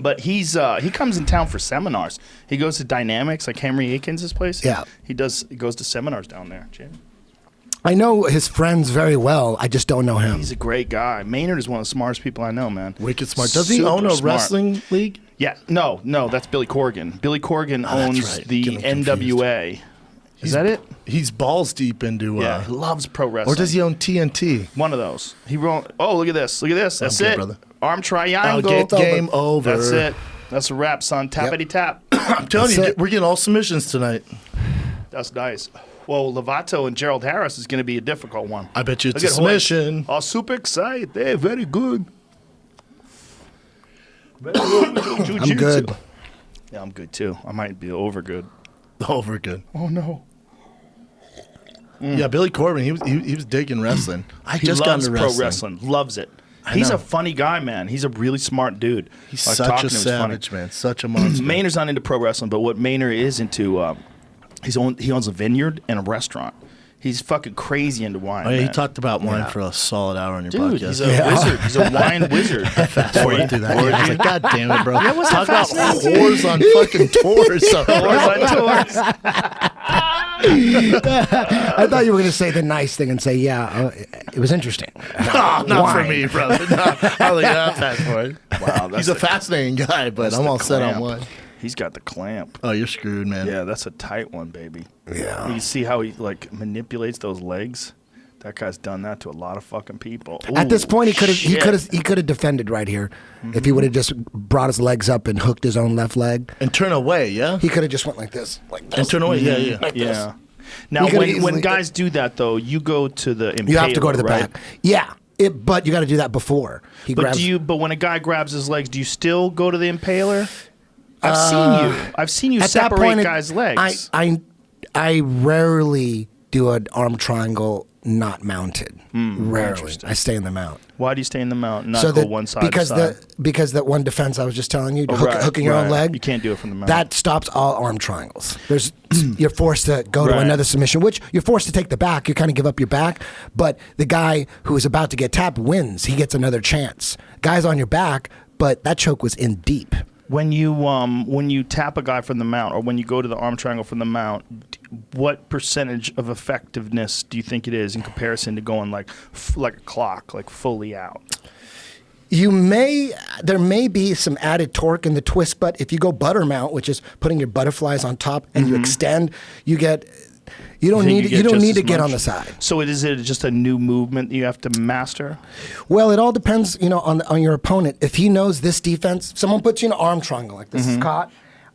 But he comes in town for seminars. He goes to Dynamics, like Henry Aikens' place. Yeah. He goes to seminars down there, Jim. I know his friends very well. I just don't know him. He's a great guy. Maynard is one of the smartest people I know, man. Wicked smart. Does he Super own a smart. wrestling league? Yeah, no, that's Billy Corgan. Billy Corgan owns right. the Getting confused. NWA. Is that it? He's balls deep into. Yeah, he loves pro wrestling. Or does he own TNT? One of those. He wrote. Oh, look at this! Look at this! That's Okay, it. brother. Arm triangle. Game over. That's it. That's a wrap, son. Tappity tap. I'm telling That's you, it. we're getting all submissions tonight. That's nice. Well, Lovato and Gerald Harris is going to be a difficult one. I bet you it's Look a at Hoyt. submission. Oh, super excited. They're very good. Very good with I'm jiu-jitsu. good. Yeah, I'm good too. I might be over good. Over good. Oh no. Yeah, Billy Corbin, he was digging wrestling. I He just got loves into pro wrestling. wrestling. Loves it. He's know. a funny guy, man. He's a really smart dude. He's Like, such talking a to him is funny. savage, man. Such a monster. Maynard's not into pro wrestling, but what Maynard is into, he owns a vineyard and a restaurant. He's fucking crazy into wine. Oh yeah, he man. talked about wine for a solid hour on your Dude, podcast. he's a wizard. He's a wine wizard. Fast forward through that. I was like, God damn it, bro. wasn't Talk about fascinating? whores on fucking tours. I thought you were going to say the nice thing and say, yeah, it was interesting. No, not for Wine. me, brother. No, I think that fast forward. Wow, He's a fascinating guy, but That's I'm the all set on clamp. wine. He's got the clamp. Oh, you're screwed, man. Yeah, that's a tight one, baby. Yeah. You see how he like manipulates those legs? That guy's done that to a lot of fucking people. At this Ooh, point, he shit. could have defended right here if he would have just brought his legs up and hooked his own left leg. And turn away, yeah? He could have just went like this. And turn away, yeah. Like this. Yeah. Now, He could when easily- guys do that, though, you go to the impaler, You have to go to the right? back. Yeah, but you got to do that before he But grabs. But when a guy grabs his legs, do you still go to the impaler? I've seen you at that separate point, guys' legs. I rarely do an arm triangle not mounted. Rarely, interesting. I stay in the mount. Why do you stay in the mount and not go one side because to side? because that one defense I was just telling you, Right, hooking your own right. leg, You can't do it from the mount. That stops all arm triangles. You're forced to go to Right. another submission, which you're forced to take the back. You kind of give up your back, but the guy who is about to get tapped wins. He gets another chance. Guy's on your back, but that choke was in deep. When you tap a guy from the mount, or when you go to the arm triangle from the mount, what percentage of effectiveness do you think it is in comparison to going like a clock, like fully out? There may be some added torque in the twist, but if you go butter mount, which is putting your butterflies on top and you extend, you don't think need you get just to as get much? on the side. So is it just a new movement that you have to master? Well, it all depends, on your opponent. If he knows this defense, someone puts you in an arm triangle like this is caught.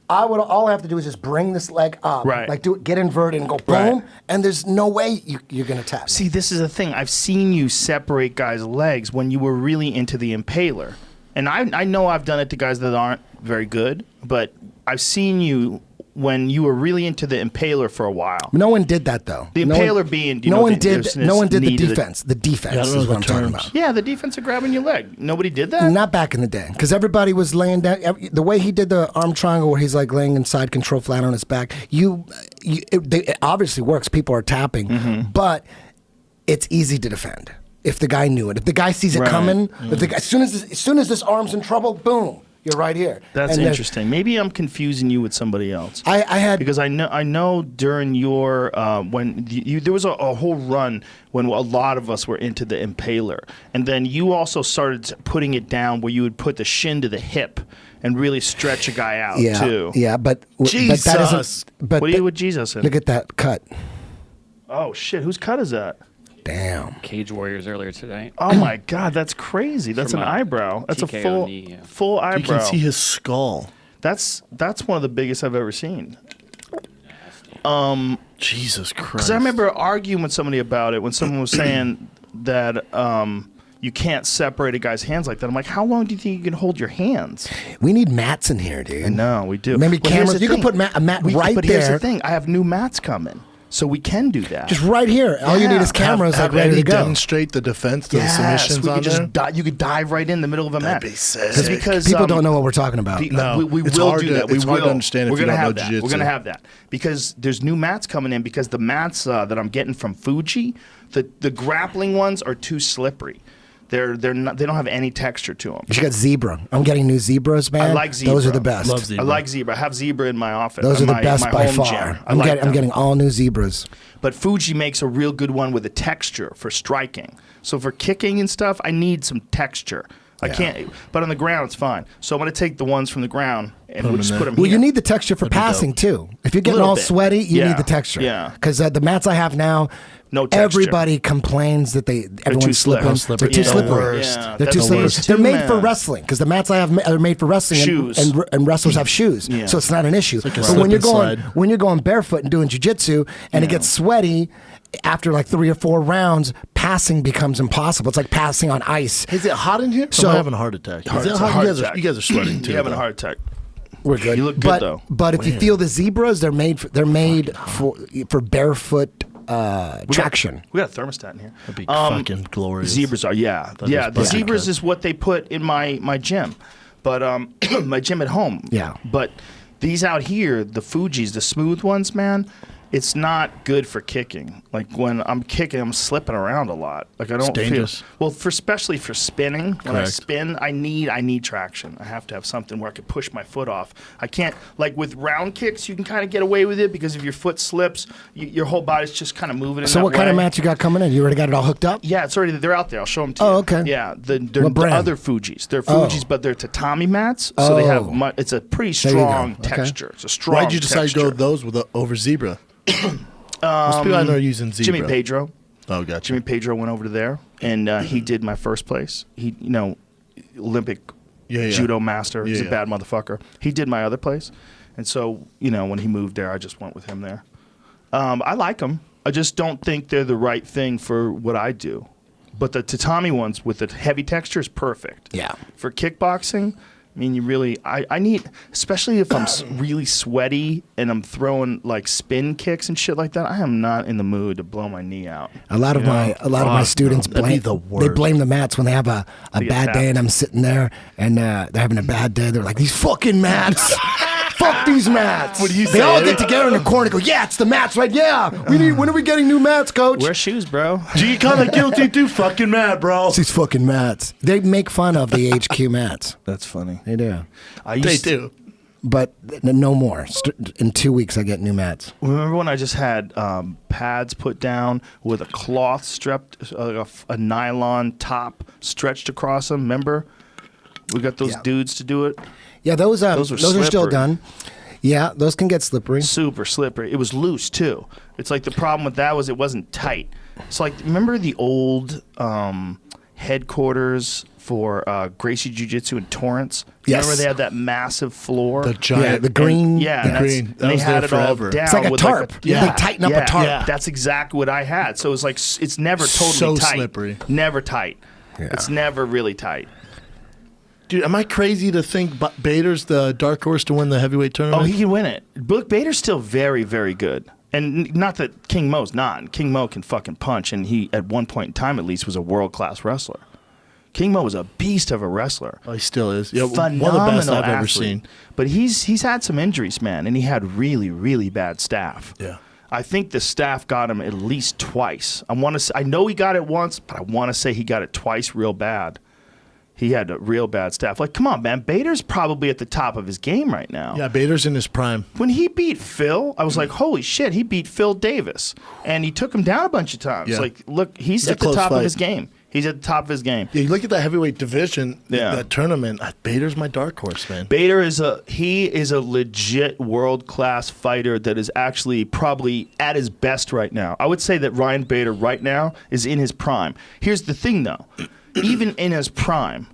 All I have to do is just bring this leg up, Right. like get inverted and go boom, Right. and there's no way you're gonna tap. See, this is the thing. I've seen you separate guys' legs when you were really into the impaler. And I know I've done it to guys that aren't very good, but I've seen you when you were really into the impaler for a while. No one did that though. The impaler being, no one did there's the knee to defense. The defense Yeah, I don't know is what the I'm talking terms. about. Yeah, the defense of grabbing your leg. Nobody did that? Not back in the day, because everybody was laying down. The way he did the arm triangle, where he's like laying in side control flat on his back, it obviously works. People are tapping, but it's easy to defend if the guy knew it. If the guy sees it Right. coming, if the guy, as soon as this arm's in trouble, boom, you're right here. That's And there's- interesting. Maybe I'm confusing you with somebody else. I had Because I know during your when you there was a whole run when a lot of us were into the impaler, and then you also started putting it down where you would put the shin to the hip and really stretch a guy out too. yeah, but that Jesus. isn't. But What do you with Jesus in? look at that cut. Oh shit! Whose cut is that? Damn. Cage Warriors earlier today. Oh my god, that's crazy. That's an From a eyebrow. That's a TKO knee, yeah. full eyebrow. You can see his skull. That's one of the biggest I've ever seen. Jesus Christ. Because I remember arguing with somebody about it when someone was saying that you can't separate a guy's hands like that. I'm like, how long do you think you can hold your hands? We need mats in here, dude. No, we do. Maybe But here's cameras. the You can thing. put a mat right but there. here's the thing. I have new mats coming, so we can do that. Just right here. All you need is cameras have like ready Eddie to go. demonstrate the defense to the yes, submissions we on could just there. you could dive right in the middle of a mat. That'd be sick. Just because People don't know what we're talking about. No, we it's will hard do to- that. We it's will. hard to understand if We're you gonna don't know have that. We're jiu-jitsu. gonna have that because there's new mats coming in because the mats that I'm getting from Fuji, the grappling ones are too slippery. They're not. They don't have any texture to them. You got zebra. I'm getting new zebras, man. I like zebra. Those are the best. Love zebra. I like zebra. I have zebra in my office. Those are the my best by home far. gym. I'm getting all new zebras. But Fuji makes a real good one with a texture for striking. So for kicking and stuff, I need some texture. I can't, but on the ground it's fine. So I'm going to take the ones from the ground and we'll just put them here. Well, you need the texture for passing too. If you're getting all sweaty, you need the texture. Yeah. Because the mats I have now, no texture. Everybody complains that everyone's slipping. slippery. They're too Yeah. slippery. Yeah. They're too slippery. They're made for wrestling because the mats I have are made for wrestling. Shoes. And wrestlers have shoes, Yeah. so it's not an issue. like a but when slip you're going barefoot and doing jiu-jitsu and it gets sweaty. After like 3 or 4 rounds, passing becomes impossible. It's like passing on ice. Is it hot in here? So- I'm having a heart attack. Is it hot? You guys are sweating too. You're having a though. heart attack. We're good. You look good, though. But if you feel the zebras, they're made for barefoot traction. We got a thermostat in here. That'd be fucking glorious. Zebras are, yeah. Yeah, the zebras is what they put in my gym. But my gym at home. Yeah. But these out here, the Fujis, the smooth ones, man, it's not good for kicking. Like when I'm kicking, I'm slipping around a lot. Like I don't feel dangerous. well, especially for spinning. When I Correct. spin, I need traction. I have to have something where I can push my foot off. I can't like with round kicks. You can kind of get away with it because if your foot slips, your whole body's just kind of moving. So what kind of mats you got coming in? You already got it all hooked up? Yeah, it's already. They're out there. I'll show them to you. Oh, okay. Yeah, they're What the brand? other Fujis. They're Fujis, but they're tatami mats, so they have. Oh. It's a pretty There you go. strong Okay. texture. It's a strong. Why'd you decide texture. to go those over zebra? Most people I know are using zebra. Jimmy Pedro. Oh, gotcha. Jimmy Pedro went over to there, and he did my first place. He, Olympic judo master. He's a bad motherfucker. He did my other place, and so when he moved there, I just went with him there. I like them. I just don't think they're the right thing for what I do. But the tatami ones with the heavy texture is perfect. Yeah. For kickboxing, I mean, you really, I need, especially if I'm really sweaty and I'm throwing like spin kicks and shit like that. I am not in the mood to blow my knee out. A lot of my students that'd be blame the they worst. blame the mats when they have a get bad day, tapped. and I'm sitting there and they're having a bad day. They're like, these fucking mats. Fuck these mats. What do you They say? all get together in the corner and go, yeah, it's the mats, right? Yeah. When are we getting new mats, coach? Wear shoes, bro. G kind of guilty too. Fucking mad, bro. It's these fucking mats. They make fun of the HQ mats. That's funny. They do. They do. But no more. In 2 weeks, I get new mats. Remember when I just had pads put down with a cloth strapped, a nylon top stretched across them? Remember? We got those dudes to do it. Yeah, those are still slippery. done. Yeah, those can get slippery. Super slippery. It was loose too. It's like the problem with that was it wasn't tight. It's like remember the old headquarters for Gracie Jiu-Jitsu in Torrance? Yes. Remember they had that massive floor? The giant. Yeah, the green. Yeah, The that's- green. and That they was had there it all forever. down It's like a with tarp. yeah, They tighten up a tarp. Yeah, that's exactly what I had. So it was like it's never totally So tight. slippery. Never tight. Yeah. It's never really tight. Dude, am I crazy to think Bader's the dark horse to win the heavyweight tournament? Oh, he can win it. Brooke Bader's still very, very good. And not that King Mo's not. King Mo can fucking punch, and he, at one point in time at least, was a world-class wrestler. King Mo was a beast of a wrestler. Oh, he still is. Yeah, Phenomenal one of the best I've ever athlete. seen. But he's had some injuries, man, and he had really, really bad staff. Yeah. I think the staff got him at least twice. I know he got it once, but I want to say he got it twice real bad. He had a real bad staff. Like, come on, man. Bader's probably at the top of his game right now. Yeah, Bader's in his prime. When he beat Phil, I was like, holy shit, he beat Phil Davis. And he took him down a bunch of times. Yeah. Like, look, he's It's a at the close top fight. of his game. He's at the top of his game. Yeah, you look at that heavyweight division, Yeah. that tournament. Bader's my dark horse, man. Bader is a legit world-class fighter that is actually probably at his best right now. I would say that Ryan Bader right now is in his prime. Here's the thing, though. Even in his prime,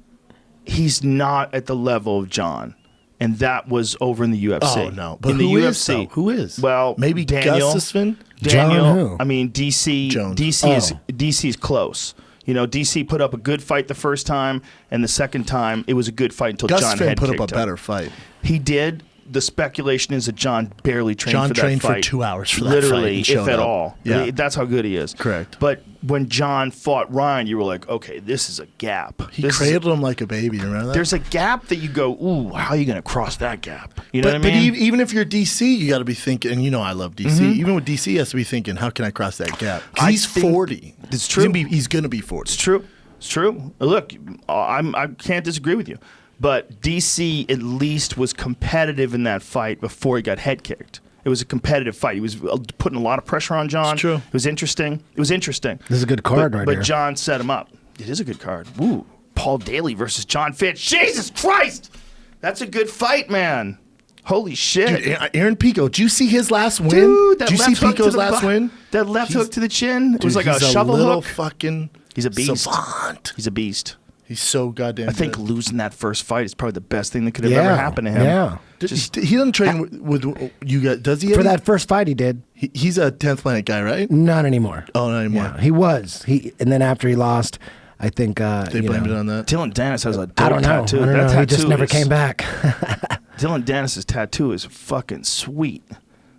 he's not at the level of John. And that was over in the UFC. Oh, no. But in the who is, UFC. though? Who is? Well, maybe Daniel. Gustafsson? Daniel. John who? I mean, DC. Jones. DC is close. You know, DC put up a good fight the first time, and the second time it was a good fight until John Gustafsson head put up kicked a him. better fight. He did. The speculation is that John barely trained John for that trained for fight. 2 hours for that Literally, fight and if showed at up. all. Yeah. That's how good he is. Correct. But when John fought Ryan, you were like, okay, this is a gap. He This is cradled him like a baby. You remember that? there's a gap that you go, ooh, how are you going to cross that gap? You know but what I mean? even if you're DC, you got to be thinking, and you know I love DC. Even with DC, he has to be thinking, how can I cross that gap? 'Cause I he's think 40. it's true. He's gonna be 40. It's true. It's true. Look, I can't disagree with you. But DC at least was competitive in that fight before he got head kicked. It was a competitive fight. He was putting a lot of pressure on John. It's true. It was interesting. This is a good card right here. But John set him up. It is a good card. Woo. Paul Daly versus John Fitch. Jesus Christ! That's a good fight, man. Holy shit. Dude, Aaron Pico, did you see his last win? Dude, that did you left see hook Pico's to the last win? That left hook to the chin. It was like he's a shovel little hook. Fucking He's a beast. savant. He's a beast. He's so goddamn I think good. losing that first fight is probably the best thing that could have ever happened to him. Yeah. He doesn't train with you guys, does he? For Eddie? that first fight, he did. He's a 10th Planet guy, right? Not anymore. Oh, not anymore. Yeah, he was. And then after he lost, I think They blamed it on that. Dylan Dennis has a dope I don't know. tattoo. I don't That know. He just tattoo never is- came back. Dylan Dennis's tattoo is fucking sweet.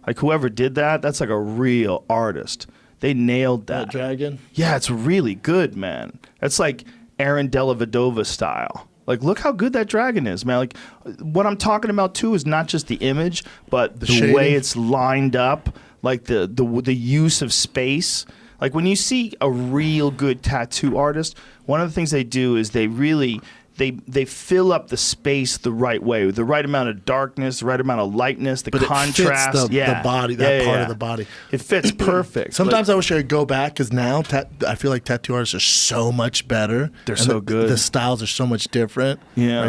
Like whoever did that, that's like a real artist. They nailed that. Dragon. Yeah, it's really good, man. That's like Aaron Della Vedova style. Like, look how good that dragon is, man. Like, what I'm talking about too is not just the image, but the shading. way it's lined up, like the use of space. Like when you see a real good tattoo artist, one of the things they do is they really they fill up the space the right way, with the right amount of darkness, the right amount of lightness, the But contrast. it fits the body, that part of the body. It fits perfect. Sometimes I wish I could go back because now I feel like tattoo artists are so much better. They're And so good. The styles are so much different. Yeah.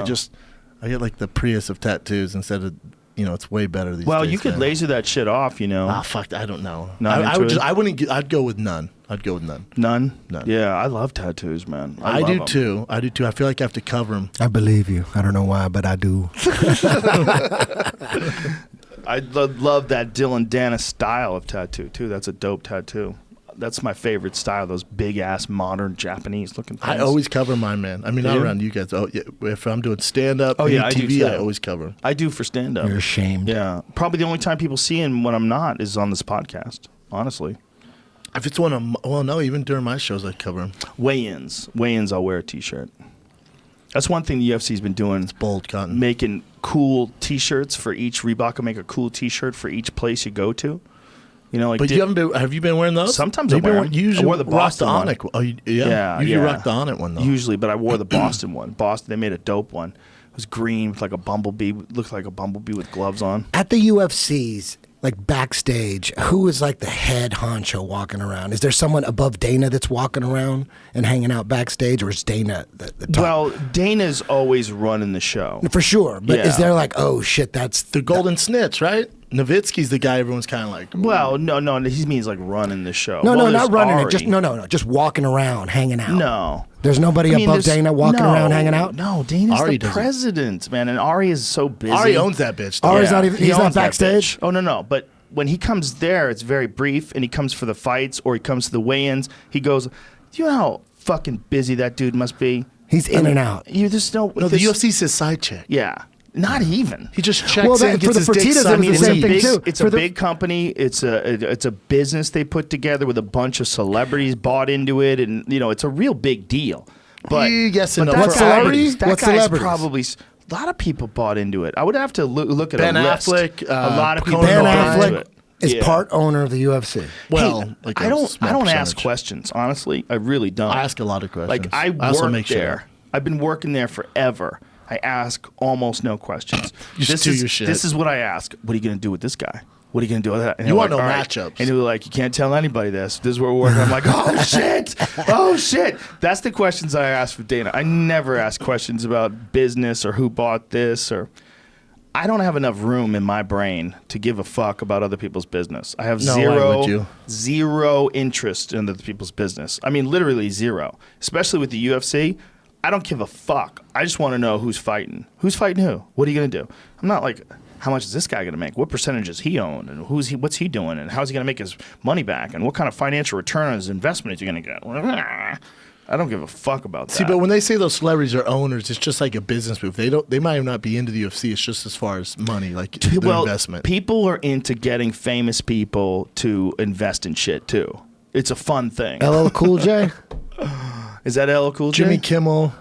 I get like the Prius of tattoos instead of, it's way better these days. well, you could man. laser that shit off, Ah, fuck, I don't know. Not I into would it? I wouldn't. I'd go with none. I'd go with none. None? None. Yeah, I love tattoos, man. I love do 'em. too. I do too. I feel like I have to cover them. I believe you. I don't know why, but I do. I love that Dylan Dennis style of tattoo too. That's a dope tattoo. That's my favorite style. Those big ass modern Japanese looking things. I always cover mine, man. I mean, not you? around you guys. Oh, yeah. If I'm doing stand up, Oh, yeah, I do TV, too. I always cover 'em. I do for stand up. You're ashamed. Yeah, probably the only time people see him when I'm not is on this podcast. Honestly, If it's one of, well, no, even during my shows, I cover them. weigh-ins, I'll wear a t-shirt. That's one thing the UFC's been doing. It's bold cotton. Making cool t-shirts for each Reebok. Will make a cool t-shirt for each place you go to. You know, like But you haven't been. Have you been wearing those? Sometimes You've I wear been 'em. You usually I wore the Boston rock one. the Onyx. Oh, Yeah, You yeah. rock the Onyx one though. Usually, but I wore the Boston one. Boston, they made a dope one. It was green with like a bumblebee. Looked like a bumblebee with gloves on. At the UFCs, like backstage, who is like the head honcho walking around? Is there someone above Dana that's walking around and hanging out backstage, or is Dana the top? Well, Dana's always running the show. For sure. But is Yeah. there like, oh shit, that's The Golden Snitch, right? Nowitzki's the guy everyone's kind of like. Well, no, he means like running the show. No, Well, no, not there's running Ari. it. Just no, just walking around, hanging out. No. There's nobody I mean, above there's- Dana walking no, around, hanging out. No, Dana's Ari the doesn't. president, man, and Ari is so busy. Ari owns that bitch. though. Ari's not even- he he's not owns that backstage? bitch. Oh no, but when he comes there, it's very brief, and he comes for the fights or he comes to the weigh-ins. He goes, "Do you know how fucking busy that dude must be?" He's in and out. You just know. No, the UFC's his side chick. Yeah, not even. He just checks Well, in, that- for gets the his dick Fertittas, it sucked. was the It's same a thing big, too. It's For a the- big company. It's a business they put together with a bunch of celebrities bought into it, and it's a real big deal. But Yes and but no. that What guy- celebrities? That What guy's celebrities? probably a lot of people bought into it. I would have to look at Ben a list. Affleck, a lot of people Conan Ben bought into Affleck it. is Yeah. part owner of the UFC. Well, Hey, like I a don't small ask percentage. questions. Honestly, I really don't. I ask a lot of questions. Like I also work make sure. there. I've been working there forever. I ask almost no questions. You just do your shit. This is what I ask. What are you going to do with this guy? What are you going to do with that? And You they're want like, no "All right." matchups. And they're like, you can't tell anybody this. This is where we're working. I'm like, oh shit, oh shit. That's the questions I ask for Dana. I never ask questions about business or who bought this or. I don't have enough room in my brain to give a fuck about other people's business. I have No, why would you? zero interest in other people's business. I mean, literally zero. Especially with the UFC, I don't give a fuck. I just want to know who's fighting. Who's fighting who? What are you going to do? I'm not like, how much is this guy going to make? What percentage does he own? And what's he doing? And how's he going to make his money back? And what kind of financial return on his investment is he going to get? I don't give a fuck about that. See, but when they say those celebrities are owners, it's just like a business move. They might not be into the UFC. It's just as far as money, like their investment. People are into getting famous people to invest in shit too. It's a fun thing. LL Cool J. Is that LL Cool J? Jimmy Kimmel.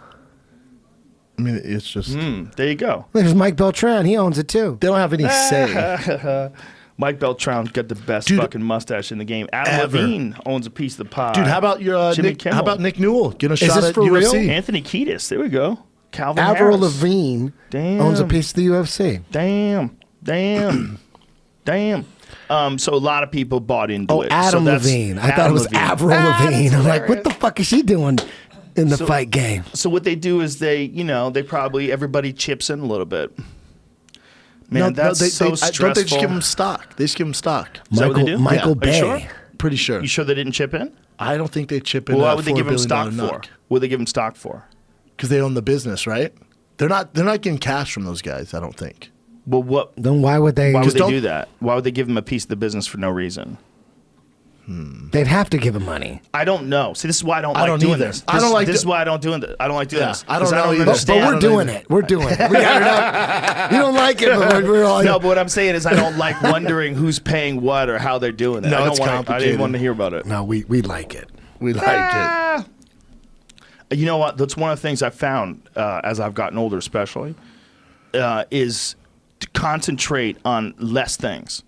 I mean, it's just There you go. There's Mike Beltran. He owns it too. they don't have any say. Mike Beltran's got the best Dude, fucking mustache in the game. Adam ever. Levine owns a piece of the pie. Dude, how about your Jimmy Nick? Kimmel. How about Nick Newell? Get a shot this at for UFC. real? Anthony Kiedis? There we go. Calvin Avril Harris. Lavigne Damn. owns a piece of the UFC. Damn. So a lot of people bought into it. Adam So that's Levine. I thought Adam it was Levine. Avril Ah, Lavigne. that's I'm like, what hilarious. the fuck is she doing in the fight game? So what they do is they probably everybody chips in a little bit. Man, that's so stressful. Don't they just give them stock? They just give them stock. Is that what they do? Michael Yeah. Are Bay. you sure? Pretty sure. You sure they didn't chip in? I don't think they chip in. Well, why a would they $4 give them billion stock for? nut. What would they give them stock for? Because they own the business, right? They're not getting cash from those guys. I don't think. Well, what? Then why would they? Why would they don't- do that? Why would they give them a piece of the business for no reason? They'd have to give him money. I don't know. See, this is why I don't like don't doing either. this. I don't like This is do- why I don't doing this. I don't like doing Yeah, this. I don't 'Cause know either. understand. But we're I don't doing either. it. We're doing it. We got it up. You don't like it, but we're all. No, but what I'm saying is I don't like wondering who's paying what or how they're doing it. No, I don't it's want. I complicated. didn't want to hear about it. No, we like it. We like it. You know what? That's one of the things I found as I've gotten older, especially, is to concentrate on less things.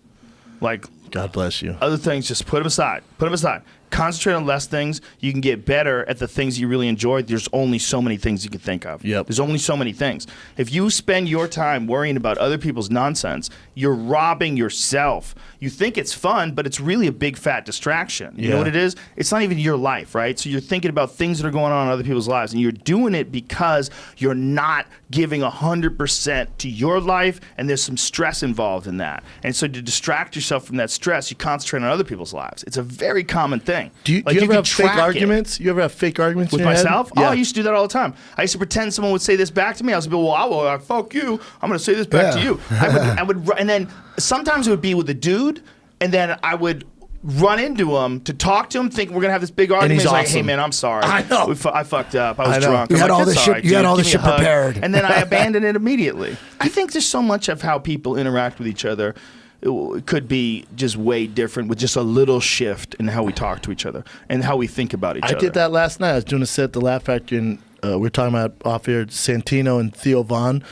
Like God bless you. other things, just put them aside. Put them aside. Concentrate on less things. You can get better at the things you really enjoy. There's only so many things you can think of. Yep. There's only so many things. If you spend your time worrying about other people's nonsense, you're robbing yourself. You think it's fun, but it's really a big fat distraction. You know Yeah. what it is? It's not even your life, right? So you're thinking about things that are going on in other people's lives, and you're doing it because you're not giving 100% to your life, and there's some stress involved in that. And so to distract yourself from that stress, you concentrate on other people's lives. It's a very common thing. Do you, Like, do you ever can have fake track it. arguments? You ever have fake arguments With in your head? myself? Yeah. Oh, I used to do that all the time. I used to pretend someone would say this back to me. I was like, well, I will, fuck you. I'm going to say this back to Yeah. you. I would, and then sometimes it would be with a dude, and then I would run into him to talk to him, thinking we're going to have this big argument. he's like, hey, awesome. man, I'm sorry. I know. I fucked up. I was I know. drunk. You I'm had like, all "That's this shit- right, you had dude. all Give this me a shit hug." prepared. And then I abandoned it immediately. I think there's so much of how people interact with each other. It could be just way different with just a little shift in how we talk to each other and how we think about each I other. did that last night. I was doing a set at the Laugh Factory, and we were talking about off air Santino and Theo Von.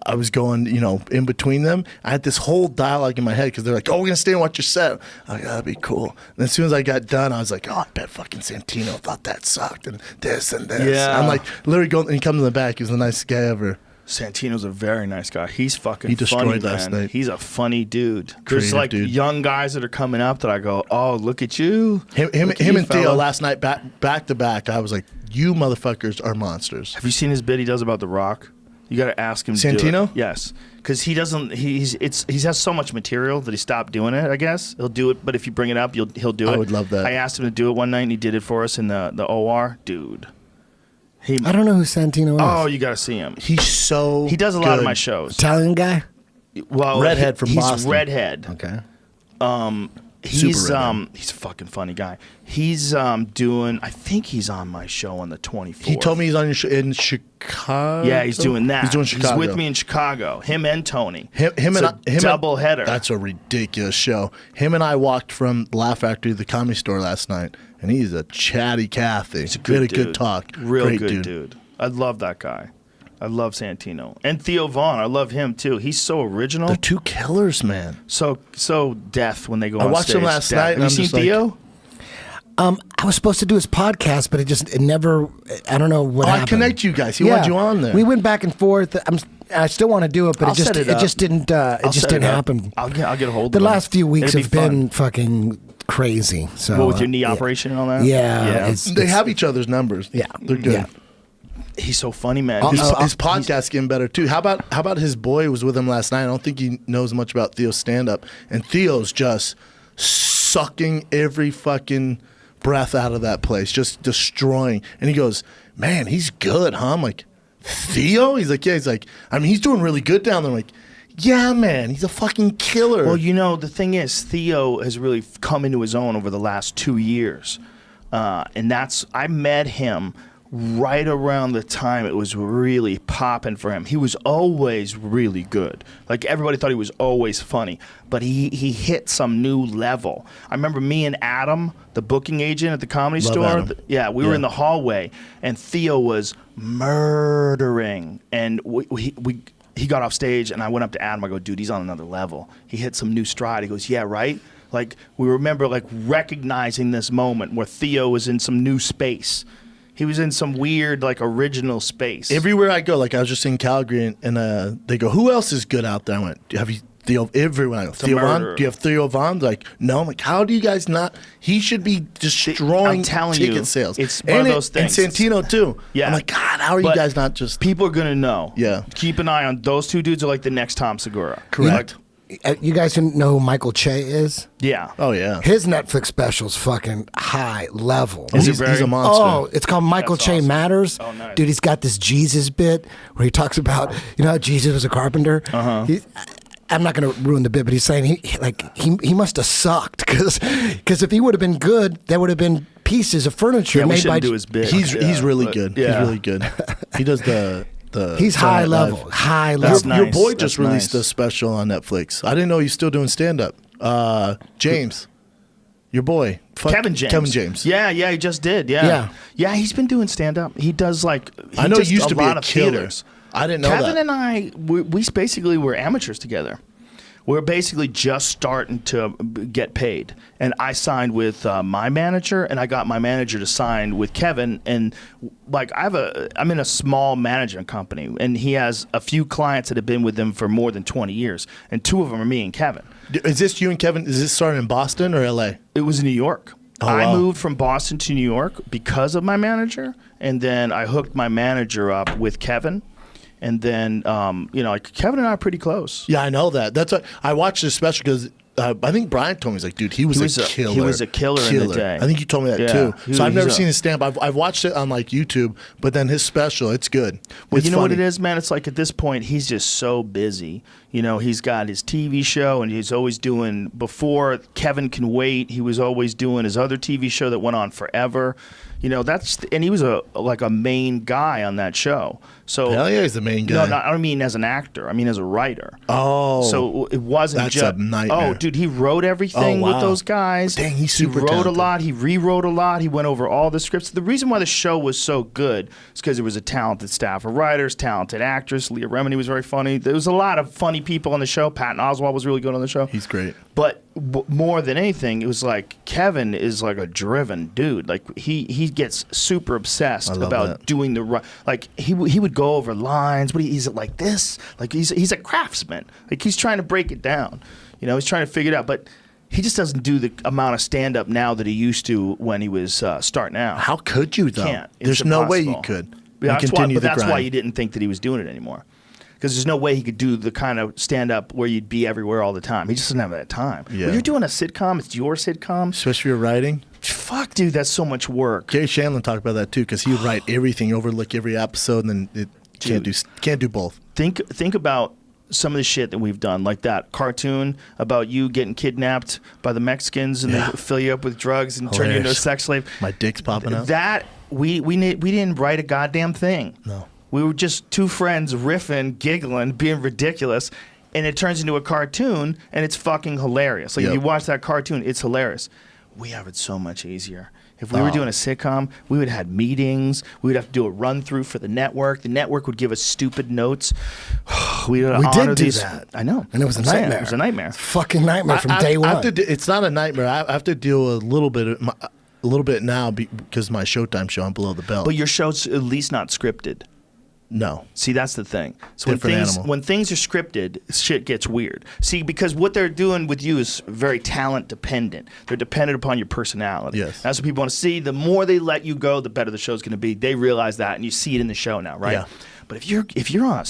I was going, in between them. I had this whole dialogue in my head because they're like, "Oh, we're gonna stay and watch your set." I'm like, "That'd be cool." And as soon as I got done, I was like, "Oh, I bet fucking Santino thought that sucked and this and this." Yeah. I'm like, literally going, and he comes in the back. He's the nicest guy ever. Santino's a very nice guy. He's fucking He destroyed funny, last man. night. He's a funny dude. There's Creative like dude. young guys that are coming up that I go, oh, look at you. Him Look at you, and Theo fella. last night back to back. I was like, "You motherfuckers are monsters." Have you seen his bit he does about The Rock? You got to ask him to do Santino? it. Yes. Because he doesn't, he has so much material that he stopped doing it, I guess. He'll do it, but if you bring it up, he'll do it. I would love that. I asked him to do it one night, and he did it for us in the OR. Dude. I don't know who Santino is. Oh, you got to see him. He's so He does a lot of good. my shows. Italian guy. Well, Redhead from he's Boston. redhead. Okay. He's Super redhead. he's a fucking funny guy. He's doing. I think he's on my show on the 24th. He told me he's on your show in Chicago. Yeah, he's doing that. He's doing Chicago. He's with me in Chicago. Him and Tony. Him It's and a double header. That's a ridiculous show. Him and I walked from Laugh Factory to the Comedy Store last night, and he's a chatty Cathy. He's a We good had a dude. good talk. Real Great good dude. I love that guy. I love Santino and Theo Von. I love him too. He's so original. They're two killers, man. So deaf when they go I on watched stage. him last Deaf. night, Have and you I'm seen just like- Theo? I was supposed to do his podcast, but it never. I don't know what Oh, I happened. connect you guys. He wanted you on there. We went back and forth. I still want to do it, but I'll it just set it up. just didn't. It I'll just set didn't it up. happen. I'll get a hold The of him. last few weeks It'll have be been fun. fucking crazy. So What, with your knee yeah. operation and all that? Yeah, They have each other's numbers. Yeah. They're good. Yeah. He's so funny, man. His, Oh, his podcast's getting better too. How about his boy was with him last night? I don't think he knows much about Theo's stand up, and Theo's just sucking every fucking breath out of that place, just destroying. And he goes, "Man, he's good, huh?" I'm like, "Theo?" He's like, "Yeah." He's like, "I mean, he's doing really good down there." I'm like, "Yeah, man, he's a fucking killer." Well, the thing is, Theo has really come into his own over the last 2 years. And I met him right around the time it was really popping for him. He was always really good. Like, everybody thought he was always funny. But he hit some new level. I remember me and Adam, the booking agent at the Comedy Love Store. Adam. We were in the hallway, and Theo was murdering. And we he got off stage, and I went up to Adam. I go, dude, he's on another level. He hit some new stride. He goes, yeah, right? Like, we remember, like, recognizing this moment where Theo was in some new space. He was in some weird, like, original space. Everywhere I go, like, I was just in Calgary, and they go, who else is good out there? I went, have you Theo? Everyone, I go, Theo Von? Do you have Theo Von? Like, no. I'm like, how do you guys not? He should be destroying ticket sales. It's one of those things. And Santino, too. Yeah. I'm like, God, how are you guys not just... People are going to know. Yeah. Keep an eye on those two dudes are like the next Tom Segura. Correct. You guys know who Michael Che is? Yeah. Oh, yeah. His Netflix special's fucking high level. He's a monster. Oh, it's called Michael Che awesome. Matters. Oh, nice. Dude, he's got this Jesus bit where he talks about, you know how Jesus was a carpenter? Uh-huh. I'm not going to ruin the bit, but he's saying he must have sucked because if he would have been good, there would have been pieces of furniture we made shouldn't by... do his bit. He's really good. Yeah. He's really good. He does the He's high Saturday level. Live. High That's level. nice. Your boy just That's released nice. a special on Netflix. I didn't know he's still doing stand-up. James, your boy. Kevin James. Kevin James. Yeah, he just did. Yeah, he's been doing stand-up. He does, like... I know he used to be lot a of killer. theaters. I didn't know Kevin that. and I, we basically were amateurs together. We're basically just starting to get paid. And I signed with my manager, and I got my manager to sign with Kevin. And like I'm in a small management company, and he has a few clients that have been with him for more than 20 years. And 2 of them are me and Kevin. Is this you and Kevin? Is this starting in Boston or L.A.? It was in New York. Oh, I wow. moved from Boston to New York because of my manager, and then I hooked my manager up with Kevin. And then, like Kevin and I are pretty close. Yeah, I know that. That's what I watched this special because I think Brian told me, he's like, dude, he was a killer. He was a killer in the day. I think you told me that Yeah. too. So I've never seen his stand-up. I've watched it on like YouTube, but then his special, it's good. Well, It's you know what funny. it is, man? It's like at this point, he's just so busy. You know, he's got his TV show, and he's always doing, before Kevin Can Wait, he was always doing his other TV show that went on forever. You know, and he was a main guy on that show. So Hell yeah, he's the main guy. No, I don't mean as an actor. I mean as a writer. Oh. So it wasn't That's just... a nightmare. Oh, dude, he wrote everything Oh, wow. with those guys. Dang, he's super He wrote talented. a lot. He rewrote a lot. He went over all the scripts. The reason why the show was so good is because there was a talented staff of writers, talented actress. Leah Remini was very funny. There was a lot of funny people on the show. Patton Oswalt was really good on the show. He's great. But more than anything, it was like Kevin is like a driven dude. Like he gets super obsessed love about that. doing the right. Like he would go over lines, but he's like this. Like he's a craftsman. Like he's trying to break it down. You know, he's trying to figure it out. But he just doesn't do the amount of stand up now that he used to when he was starting out. How could you though? Can't. It's There's no way you impossible. could. Yeah, And that's continue why, the but that's why grind. you didn't think that he was doing it anymore. Because there's no way he could do the kind of stand-up where you'd be everywhere all the time. He just doesn't have that time. Yeah. When you're doing a sitcom, it's your sitcom. Especially your writing. Fuck, dude, that's so much work. Gary Shandling talked about that too, because he would write everything, overlook every episode, and then can't do both. Think about some of the shit that we've done, like that cartoon about you getting kidnapped by the Mexicans and Yeah. they fill you up with drugs and turn you into a Hilarious. sex slave. My dick's popping out. That we didn't write a goddamn thing. No. We were just 2 friends riffing, giggling, being ridiculous, and it turns into a cartoon, and it's fucking hilarious. Like, if Yep. you watch that cartoon, it's hilarious. We have it so much easier. If we were doing a sitcom, we would have had meetings. We would have to do a run-through for the network. The network would give us stupid notes. we would honor did do these. that. I know. And it was a I'm saying, nightmare. It was a nightmare. Fucking nightmare from day I one. have to it's not a nightmare. I have to deal a little bit now because my Showtime show, I'm below the belt. But your show's at least not scripted. No. See, that's the thing. So Different animal. when things are scripted, shit gets weird. See, because what they're doing with you is very talent dependent. They're dependent upon your personality. Yes. That's what people want to see. The more they let you go, the better the show's going to be. They realize that, and you see it in the show now, right? Yeah. But if you're on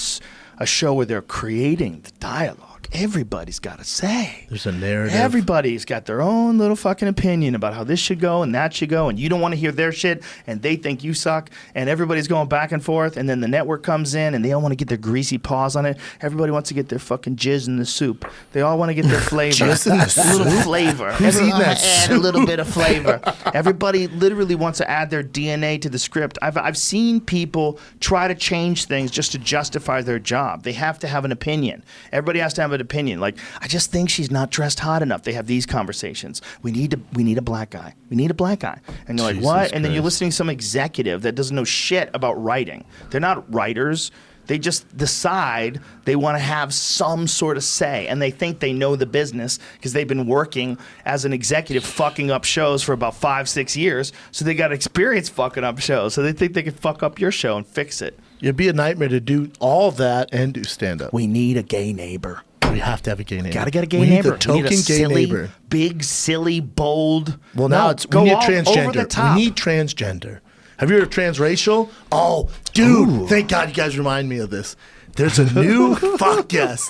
a show where they're creating the dialogue, everybody's got to say. There's a narrative. Everybody's got their own little fucking opinion about how this should go and that should go, and you don't want to hear their shit, and they think you suck, and everybody's going back and forth, and then the network comes in, and they all want to get their greasy paws on it. Everybody wants to get their fucking jizz in the soup. They all want to get their flavor. Jizz in the A little soup? flavor. Who's eating that Add a little bit of flavor. Everybody literally wants to add their DNA to the script. I've seen people try to change things just to justify their job. They have to have an opinion. Everybody has to have an opinion. Like, I just think she's not dressed hot enough. They have these conversations. We need a black guy. We need a black guy. And you're like, Jesus what? And then you're Christ. listening to some executive that doesn't know shit about writing. They're not writers. They just decide they want to have some sort of say, and they think they know the business because they've been working as an executive fucking up shows for about 5-6 years, so they got experience fucking up shows, so they think they can fuck up your show and fix it. It'd be a nightmare to do all that and do stand-up. We need a gay neighbor. We have to have a gay neighbor. Gotta get a gay we neighbor. Need the token we need a gay silly, neighbor. big, silly, bold. Well, now go we need all transgender. over the top. We need transgender. Have you heard of transracial? Oh, dude! Thank God you guys remind me of this. There's a new fuck yes.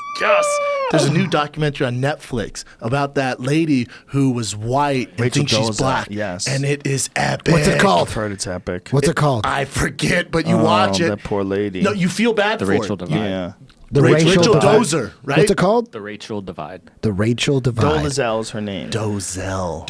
There's a new documentary on Netflix about that lady who was white and Rachel thinks she's Dolezal, black. yes. And it is epic. What's it called? I've heard it's epic. What's it called? I forget, but you watch it. That poor lady. No, you feel bad The for Rachel it. Divide. Yeah. The Rachel Divide. Dozer, right? What's it called? The Rachel Divide. The Rachel Divide. Dolezal is her name. Dolezal.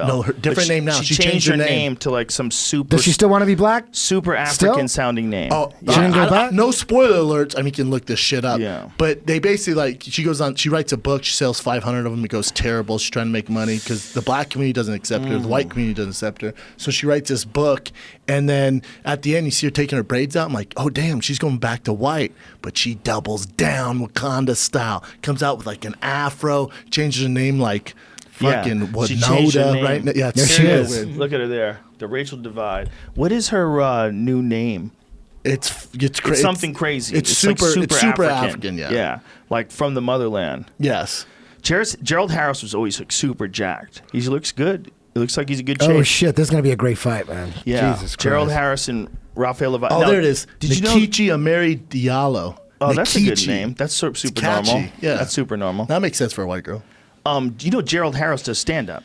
No, her But different name now. She She changed changed her her name to like some super Does she still want to be black? super Still? African sounding name. Oh, She didn't go back? no spoiler alerts. I mean, you can look this shit up. Yeah. But they basically like she goes on. She writes a book. She sells 500 of them. It goes terrible. She's trying to make money because the black community doesn't accept her. The white community doesn't accept her. So she writes this book, and then at the end, you see her taking her braids out. I'm like, oh damn, she's going back to white. But she doubles down Wakanda style. Comes out with like an afro. Changes her name like fucking She changed her Winoda, name. right? Yeah, There she so is. weird. Look at her there. The Rachel Divide. What is her new name? It's It's something crazy. It's like super African. Yeah. Yeah. Like from the motherland. Yes. Gerald Harris was always like super jacked. He looks good. It looks like he's in good shape. Oh shit! This is gonna be a great fight, man. Yeah. Jesus Christ. Gerald Harris and Rafael Levitt. Oh, Now, there it is. Did you know? Nikichi Ameri Diallo. Oh, that's a good Nikichi. name. That's super catchy. normal. Yeah. That's super normal. That makes sense for a white girl. You know Gerald Harris does stand up.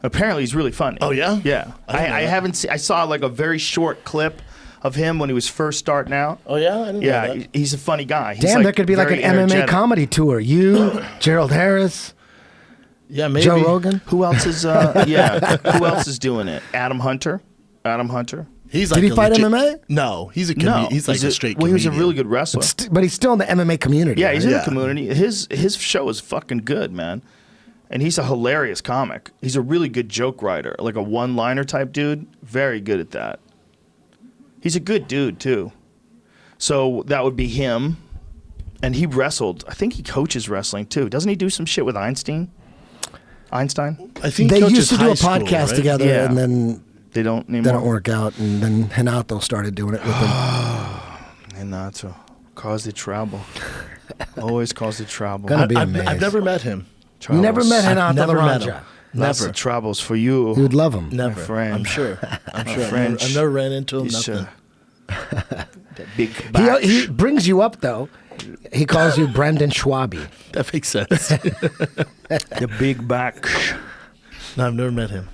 Apparently he's really funny. Oh, yeah? Yeah. I didn't know I that. haven't seen. I saw like a very short clip of him when he was first starting out. Oh yeah, I didn't know Yeah, that. he's a funny guy. He's Damn, like there could be like an very MMA energetic. comedy tour. You, Gerald Harris, Yeah, maybe. Joe Rogan. Who else is? Who else is doing it? Adam Hunter. He's Did like he a fight legit- MMA? No, he's a No, he's like a straight. Well, he was a comedian. really good wrestler. But he's still in the MMA community. Yeah, he's right? in the community. His show is fucking good, man. And he's a hilarious comic. He's a really good joke writer, like a one-liner type dude. Very good at that. He's a good dude too. So that would be him. And he wrestled. I think he coaches wrestling too. Doesn't he do some shit with Einstein? I think They coaches used to do high a school, podcast right? together, Yeah. and then They don't anymore. they don't work out, and then Renato started doing it with him. And that's a cause the trouble. Always cause the trouble. Gonna be I've amazed. never met him. You never met I've Renato never met Laranja. him. Lots Never. of troubles for you. You would love him. Never. friend. I'm sure. I'm sure. French. I've never ran into him. He's, Nothing. that big back. He brings you up though. He calls you Brendan Schaub. That makes sense. The big back. No, I've never met him.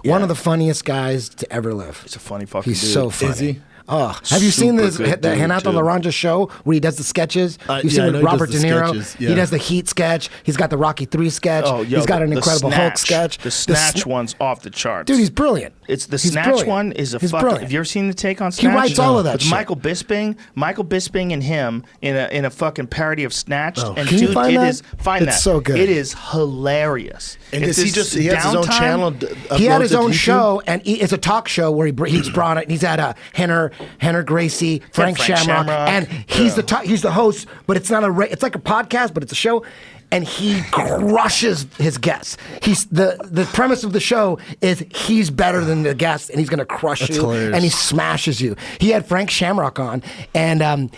One of the funniest guys to ever live. He's a funny fucking He's dude. so funny. Is he? Oh, have you seen Super this good the dude, Renato too. Laranja show where he does the sketches? You've yeah, I seen know with he Robert does De the Niro. sketches, He yeah. does the Heat sketch. He's got the Rocky 3 sketch. Oh, yo, he's got an the Incredible Hulk Snatch. sketch. The Snatch one's off the charts. Dude, he's brilliant. It's the He's Snatch brilliant. one is a He's fucking. brilliant. Have you ever seen the take on He Snatch? writes all of that With shit. Michael Bisping and him in a fucking parody of Snatched. And Can you dude, find it that? is find It's that. so good. It is hilarious. And If does he this just he has his own downtime- channel? He had his uploads it to own YouTube? show, and it's a talk show where he's brought it. And he's had Henner Gracie, Frank Frank Shamrock, Shamrock. and he's he's the host. But it's not it's like a podcast, but it's a show. And he crushes his guests. He's the premise of the show is he's better than the guest, and he's going to crush That's you, hilarious. and he smashes you. He had Frank Shamrock on, and I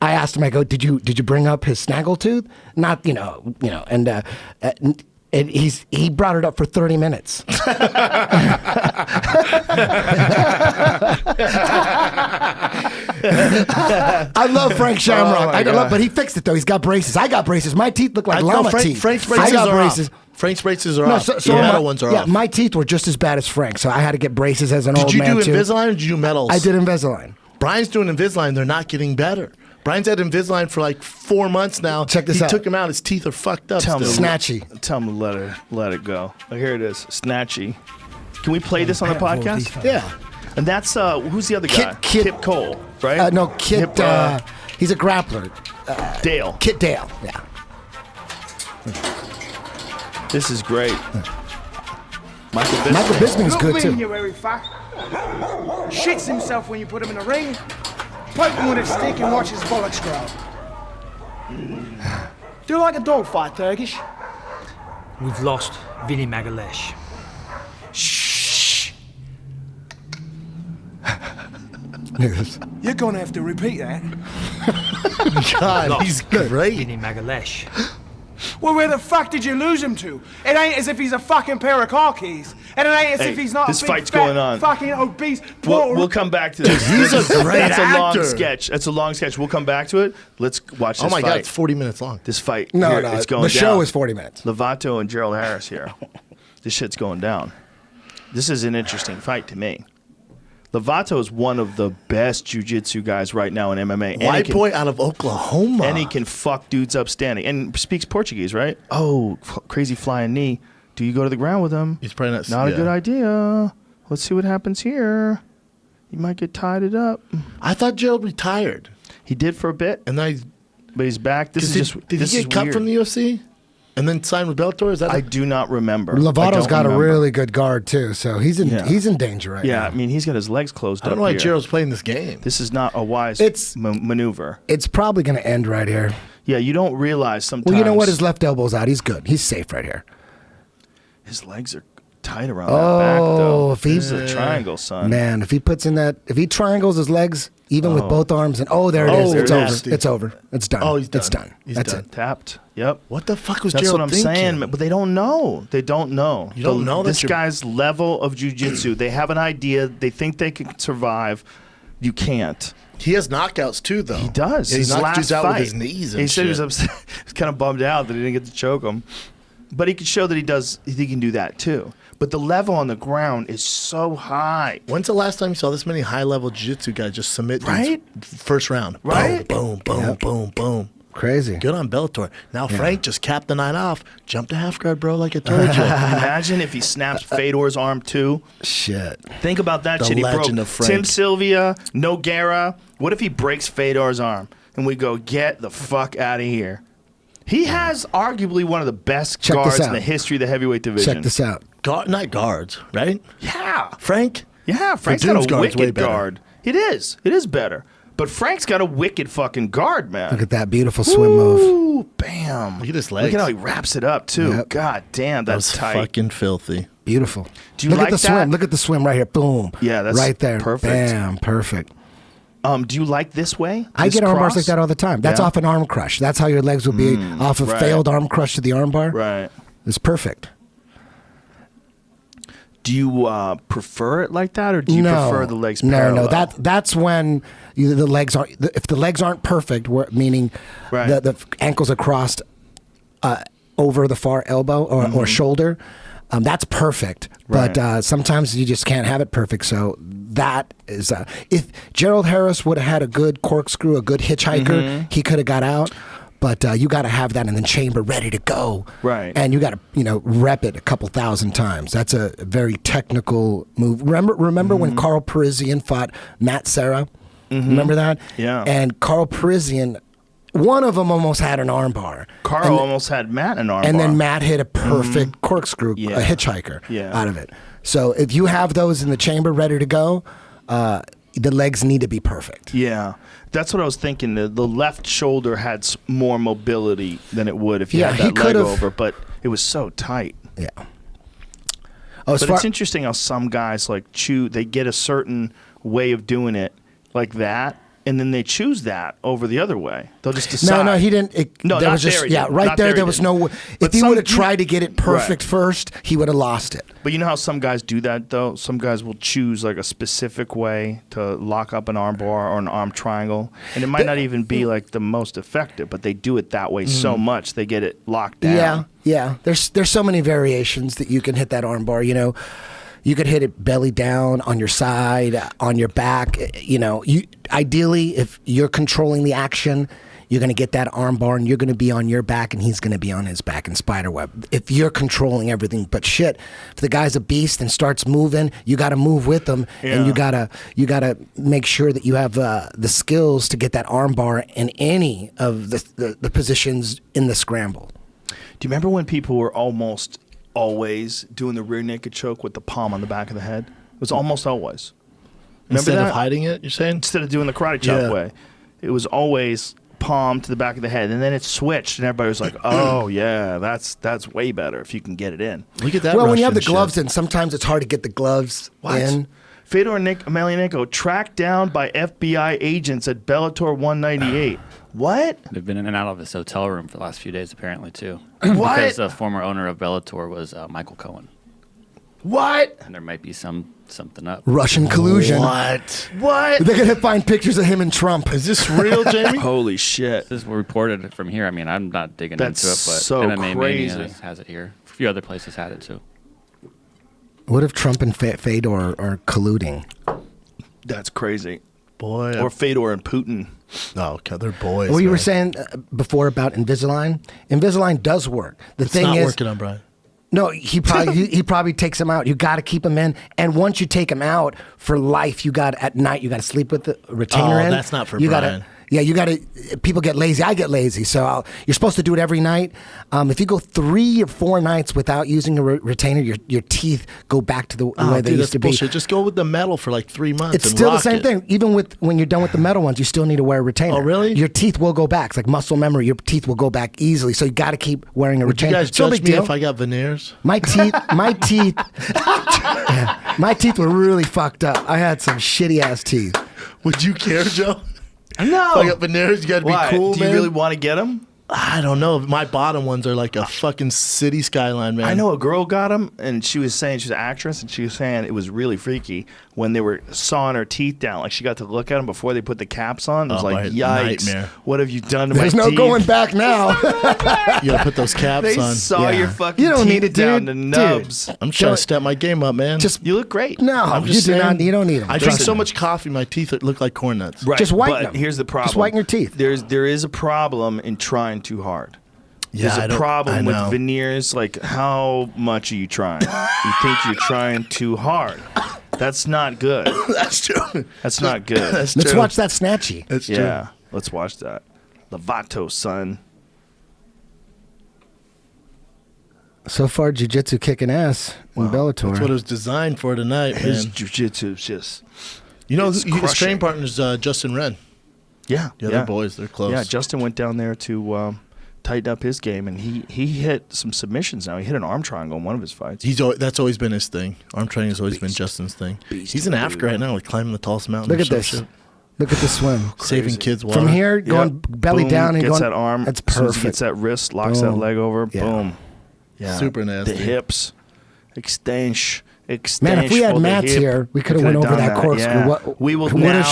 asked him, I go, did you bring up his snaggletooth? Not and he brought it up for 30 minutes. I love Frank Shamrock. my God. But he fixed it though. He's got braces. I got braces. My teeth look like llama teeth. Frank's I braces got are braces. off. Frank's braces are No, off. so the my, metal ones are yeah, off. my teeth were just as bad as Frank, so I had to get braces as an old Did you man do too. Invisalign or did you do metals? I did Invisalign. Brian's doing Invisalign. They're not getting better. Brian's had Invisalign for like 4 months now. Check this he out. took him out. His teeth are fucked up. Tell me. still. Snatchy. Tell him to let it go. Oh, here it is. Snatchy. Can we play this on the podcast? Yeah. And that's who's the other guy? Kit- Cole, right? No, Kit. Hip, He's a grappler. Dale. Kit Dale. Yeah. This is great. Michael Bisping. Michael Bisping's good Look, too. you very fuck. Shits himself when you put him in the ring. Poke him with a stick and watch his bollocks grow. Do you like a dog fight, Turkish? We've lost Vinny Magalesh. Shh. Yes. You're gonna have to repeat that. God, he's great. Vinny Magalesh. Well, where the fuck did you lose him to? It ain't as if he's a fucking pair of car keys. And it ain't as Hey, if he's not this a big, fight's fat, going on. fucking obese, We'll come back to this. He's a great That's a long actor. sketch. That's a long sketch. We'll come back to it. Let's watch this Oh my fight. God, it's 40 minutes long. This fight. No, here, no. it's going The show down. is 40 minutes. Lovato and Gerald Harris here. This shit's going down. This is an interesting fight to me. Lovato is one of the best jiu-jitsu guys right now in MMA. And he White can- boy out of Oklahoma. And he can fuck dudes up standing. And speaks Portuguese, right? Oh, crazy flying knee. Do you go to the ground with him? He's probably not. Not a yeah. good idea. Let's see what happens here. You might get tied it up. I thought Gerald retired. He did for a bit, And then but he's back. This is did, just did this he is get cut weird. from the UFC? And then signed with Bellator? Is that I do not remember. I Lovato's don't got remember. a really good guard too, so he's in Yeah. he's in danger right Yeah, now. I mean he's got his legs closed I don't up know why here. Gerald's playing this game. This is not a wise It's- maneuver. It's probably going to end right here. Yeah, you don't realize sometimes. Well, you know what? His left elbow's out. He's good. He's safe right here. his legs are tight around that back though. if he- This is a triangle, son. Man, if he puts in that, if he triangles his legs, even with both arms, and there it Oh, is. It's there it over. is. It's over. It's done. Oh, he's done. It's done. He's That's done. it. Tapped. Yep. What the fuck was That's Gerald what I'm thinking? saying, but they don't know. They don't know. You don't know that this you're- guy's level of jujitsu. They have an idea. They think they can survive. You can't. He has knockouts too, though. He does. Yeah, he his knocked last dudes out fight, with his knees and he said he was shit. upset. He was kind of bummed out that he didn't get to choke him, but he could show that he can do that too. But the level on the ground is so high. When's the last time you saw this many high-level jiu-jitsu guys just submit dudes Right? first round? Right? Boom, boom, boom, boom, boom. Crazy. Good on Bellator. Now Frank just capped the night off. Jump to half guard, bro, like I told you. Imagine if he snaps Fedor's arm too. Shit. Think about that The shit. He legend broke of Frank. Tim Sylvia, Nogueira. What if he breaks Fedor's arm and we go, get the fuck out of here? He has arguably one of the best Check this guards in out. the history of the heavyweight division. Check this out. Not guards, right? Yeah. Frank? Yeah, Frank's Doom's got a guard's way wicked better. guard. It is. It is better. But Frank's got a wicked fucking guard, man. Look at that beautiful swim move. Ooh, bam. Look at his Look legs. at how he wraps it up, too. Yep. God damn, That that's was tight. fucking filthy. Beautiful. Do you Look like at the that? swim. Look at the swim right here. Boom. Yeah, that's right there. perfect. Bam. Perfect. Do you like this way? I This get arm bars cross? like that all the time. That's Yeah? off an arm crush. That's how your legs will be off a right. failed arm crush to the arm bar. Right. It's perfect. Do you prefer it like that, or do you prefer the legs parallel? No. That's when the legs aren't. If the legs aren't perfect, meaning Right. the ankles are crossed over the far elbow or shoulder, that's perfect. Right. But sometimes you just can't have it perfect. So that is if Gerald Harris would have had a good corkscrew, a good hitchhiker, he could have got out. But you got to have that in the chamber ready to go. Right. And you got to, rep it a couple thousand times. That's a very technical move. Remember when Carl Parisian fought Matt Serra? Remember that? Yeah. And Carl Parisian, one of them almost had an armbar. Carl almost had Matt in arm And bar. then Matt hit a perfect corkscrew, Yeah. a hitchhiker Yeah. out of it. So if you have those in the chamber ready to go, the legs need to be perfect. Yeah, that's what I was thinking. The left shoulder had more mobility than it would if you Yeah, had he that leg could've- over, but it was so tight. Yeah. Oh, as But far, it's interesting how some guys they get a certain way of doing it like that, and then they choose that over the other way. They'll just decide. No, he didn't. No, there not was just, there he yeah, didn't. right Not there. there he There was didn't. no. But If he some- would have tried to get it perfect Right. first, he would have lost it. But you know how some guys do that though? Some guys will choose like a specific way to lock up an arm bar or an arm triangle. And it might not even be like the most effective, but they do it that way so much they get it locked down. Yeah, yeah. There's so many variations that you can hit that arm bar. You could hit it belly down, on your side, on your back. You ideally, if you're controlling the action, you're going to get that arm bar and you're going to be on your back and he's going to be on his back in spiderweb. If you're controlling everything, but shit, if the guy's a beast and starts moving, you got to move with him, and you gotta make sure that you have the skills to get that arm bar in any of the positions in the scramble. Do you remember when people were almost always doing the rear naked choke with the palm on the back of the head? It was almost always. Instead that? of hiding it, you're saying? Instead of doing the karate chop Yeah. way, it was always palm to the back of the head, and then it switched, and everybody was like, "Oh yeah, that's way better if you can get it in." Look at that. Well, when you have the Russian gloves shit. in, sometimes it's hard to get the gloves in. Fedor Emelianenko tracked down by FBI agents at Bellator 198. What? They've been in and out of his hotel room for the last few days, apparently, too. What? Because the former owner of Bellator was Michael Cohen. What? And there might be something up. Russian collusion. What? What? They're going to find pictures of him and Trump. Is this real, Jamie? Holy shit! This is reported from here. I mean, I'm not digging That's into it, but so MMA crazy. Mania has it here. A few other places had it, too. What if Trump and Fedor are colluding? That's crazy. Boy. Or Fedor and Putin. Oh, okay, they're boys. Well, you were man. saying before about Invisalign. Invisalign does work. The It's thing not is, working on Brian. no, he probably he probably takes him out. You got to keep him in, and once you take him out for life, you got at night you got to sleep with the retainer Oh, in. that's not for you Brian. Gotta, yeah, you got to. People get lazy. I get lazy, so you're supposed to do it every night. If you go 3 or 4 nights without using a retainer, your teeth go back to the way Oh, they dude, used that's to be. bullshit. Just go with the metal for like 3 months. It's and still the rock same it. thing. Even when you're done with the metal ones, you still need to wear a retainer. Oh, really? Your teeth will go back. It's like muscle memory. Your teeth will go back easily. So you got to keep wearing a Would you retainer. guys It's no judge big me deal. if I got veneers? My teeth were really fucked up. I had some shitty ass teeth. Would you care, Joe? No. If I got veneers, you got to be Why? cool, Do man. you really want to get them? I don't know. My bottom ones are like a fucking city skyline, man. I know a girl got them, and she was saying, she's an actress, and she was saying it was really freaky when they were sawing her teeth down. Like, she got to look at them before they put the caps on. It was Oh, like, my yikes. nightmare. What have you done to There's my no teeth? going back now. You gotta put those caps They on. saw Yeah. your fucking You don't teeth need it, down dude. to nubs. I'm trying to step my game up, man. Just You look great. no, I'm you just do saying, not. You don't need them. I drink so much coffee, my teeth look like corn nuts. Right, Just whiten but them. here's the problem. Just whiten your teeth. There is a problem in trying too hard. Yeah, There's a problem I with know. veneers. Like, how much are you trying? You think you're trying too hard. That's not good. That's true. That's not good. That's Let's true. watch that Snatchy. That's true. Yeah, let's watch that. Lovato, son. So far, jiu-jitsu kicking ass in Bellator. That's what it was designed for tonight, His man. jiu-jitsu is just... You know, it's his crushing. training partner's Justin Wren. Yeah, Yeah, they're boys. They're close. Yeah, Justin went down there to tighten up his game, and he hit some submissions now. He hit an arm triangle in one of his fights. That's always been his thing. Arm training has always been Justin's thing. He's in Africa right now, like climbing the tallest mountain. Look or at some this. shit. Look at the swim. Saving kids water. From here, going Yep. belly Boom, down and gets going. that arm. That's As soon as he perfect. gets that wrist, locks that Boom. leg over. Yeah. Boom. Yeah. Super nasty. The hips. Extension. Man, if we had Mats here, we could have went over that corkscrew. Yeah. What, We will woulda, now.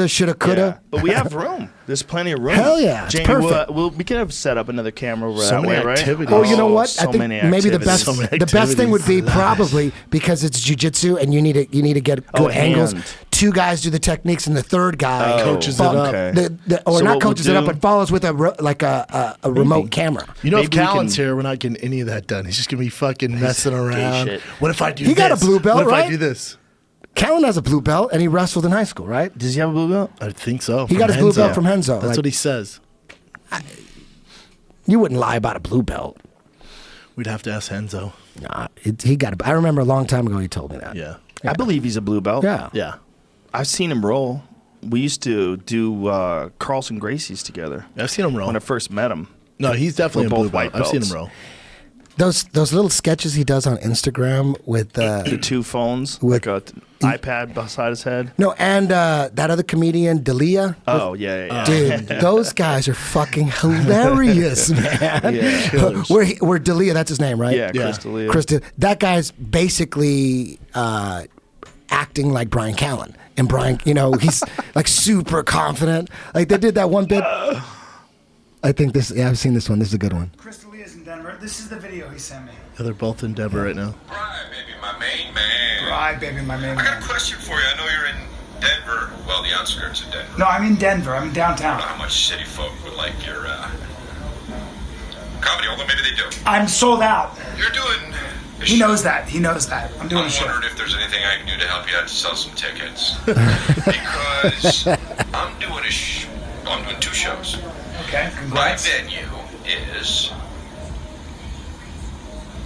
shoulda, coulda. Yeah. But we have room. There's plenty of room. Hell yeah, it's Jamie, perfect. we can have set up another camera over So that many way, right? activities. Oh, you know what? So I think many maybe the activities. best So many the best thing would be activities. probably because it's jiu-jitsu and you need to get Oh, good angles. hand. 2 guys do the techniques and the third guy Oh, Coaches it up. okay. or So not what coaches we'll it up, do- but follows with a remote camera. You know, if Maybe we Callan's can- here, we're not getting any of that done. He's just gonna be fucking messing around. shit. What if I do He this? got a blue belt, What if right? I do this? Callan has a blue belt and he wrestled in high school, right? Does he have a blue belt? I think so. He from got his blue Henzo. belt from Henzo. That's Like, what he says. You wouldn't lie about a blue belt. We'd have to ask Henzo. Nah, he got it. I remember a long time ago he told me that. Yeah. I believe he's a blue belt. Yeah. Yeah. I've seen him roll. We used to do Carlson Gracie's together I've seen him roll. when I first met him. No, he's definitely a We're blue both belt. white I've seen belts. him roll. Those little sketches he does on Instagram with The 2 phones, With- like a iPad beside his head. no, and that other comedian Dalia. Oh, yeah. Dude, those guys are fucking hilarious, man. Yeah. Where Dalia, that's his name, right? Yeah, Chris D'Elia. Chris D'Elia. That guy's basically acting like Brian Callen. And Brian, he's like super confident. Like they did that one bit. I think I've seen this one. This is a good one. Crystal Lee's in Denver. This is the video he sent me. Yeah, they're both in Denver right now. Right, baby, my main man. Right, baby, my main I got man. a question for you. I know you're in Denver. Well, the outskirts of Denver. No, I'm in Denver. I'm in I don't know downtown. how much city folk would like your comedy, although maybe they do. I'm sold out. You're doing a He show. knows that. He knows that. I'm doing I'm a show. wondering if there's anything I can do to help you out to sell some tickets. Because I'm doing I'm doing 2 shows. Okay, My congrats. venue is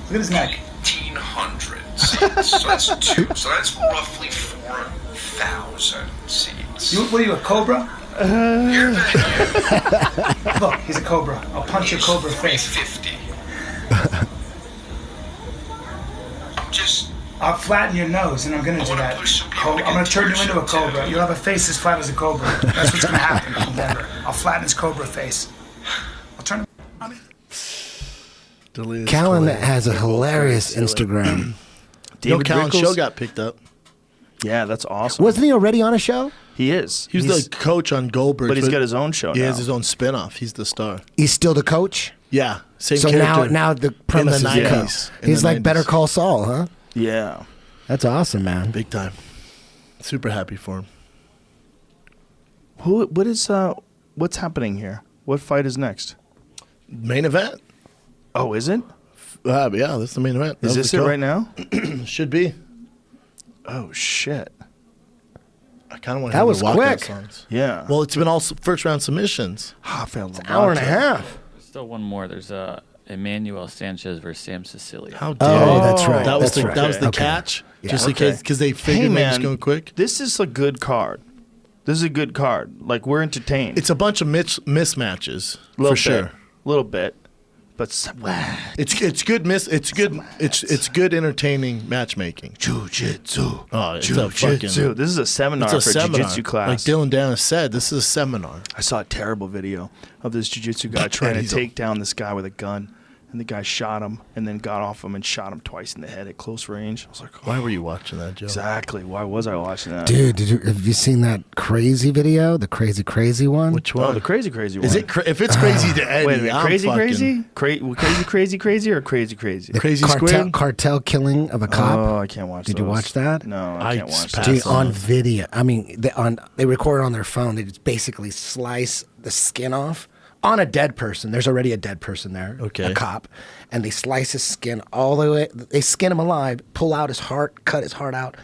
Look at his neck. 1,800 seats. So that's 2. So that's roughly 4 1,000 seats. What are you, a cobra? You're a venue. Look, he's a cobra. I'll punch your cobra face. 350. I'm just. I'll flatten your nose, and I'm gonna do wanna that. push some people I'm to gonna get turn you towards into a it, cobra. too. You'll have a face as flat as a cobra. That's what's gonna happen in Denver. I'll flatten his cobra face. I'll turn him. Callan has a hilarious Instagram. David Callan's Rickles? show got picked up. Yeah, that's awesome. Wasn't he already on a show? He is. He was He's- the coach on Goldberg. but he's got his own show He now. has his own spinoff. He's the star. He's still the coach? Yeah, same So character. now the premise is 90s. In He's the like 90s. Better Call Saul, huh? Yeah. That's awesome, man. Big time. Super happy for him. What is what's happening here? What fight is next? Main event. Oh, is it? Yeah, that's the main event. Is this it right now? Should be. Oh shit. I kind of want That to was walkout quick. songs. Yeah. Well, it's been all first round submissions. I found Hour and a half. Still one more. There's Emmanuel Sanchez versus Sam Cecilia. How dare Oh, you. that's right. That was That's the right. that was the Okay. catch. Yeah. Just in Okay. case, because they figured Hey maybe man, it's going quick. This is a good card. This is a good card. Like we're entertained. It's a bunch of mismatches Little for bit. sure. Little bit. But It's good it's good entertaining matchmaking. jiu-jitsu. Oh, it's a Jiu-jitsu. fucking This is a seminar it's a for seminar. jiu-jitsu class. Like Dylan Dennis said, this is a seminar. I saw a terrible video of this jiu-jitsu guy trying to he's take down this guy with a gun. And the guy shot him and then got off him and shot him twice in the head at close range. I was like, oh, Why were you watching that, Joe? exactly. Why was I watching that? Dude, have you seen that crazy video? The crazy one? Which one? Oh, the crazy one. Is it if it's crazy to Eddie? Wait a minute, I'm crazy, fucking- crazy, or crazy? Crazy squid? cartel killing of a cop? Oh, I can't watch. Did you those. watch that? No, I I can't watch passed that. Dude, on video. I mean, they record it on their phone. They just basically slice the skin off on a dead person. There's already a dead person there, Okay. a cop, and they slice his skin all the way. They skin him alive, pull out his heart, cut his heart out,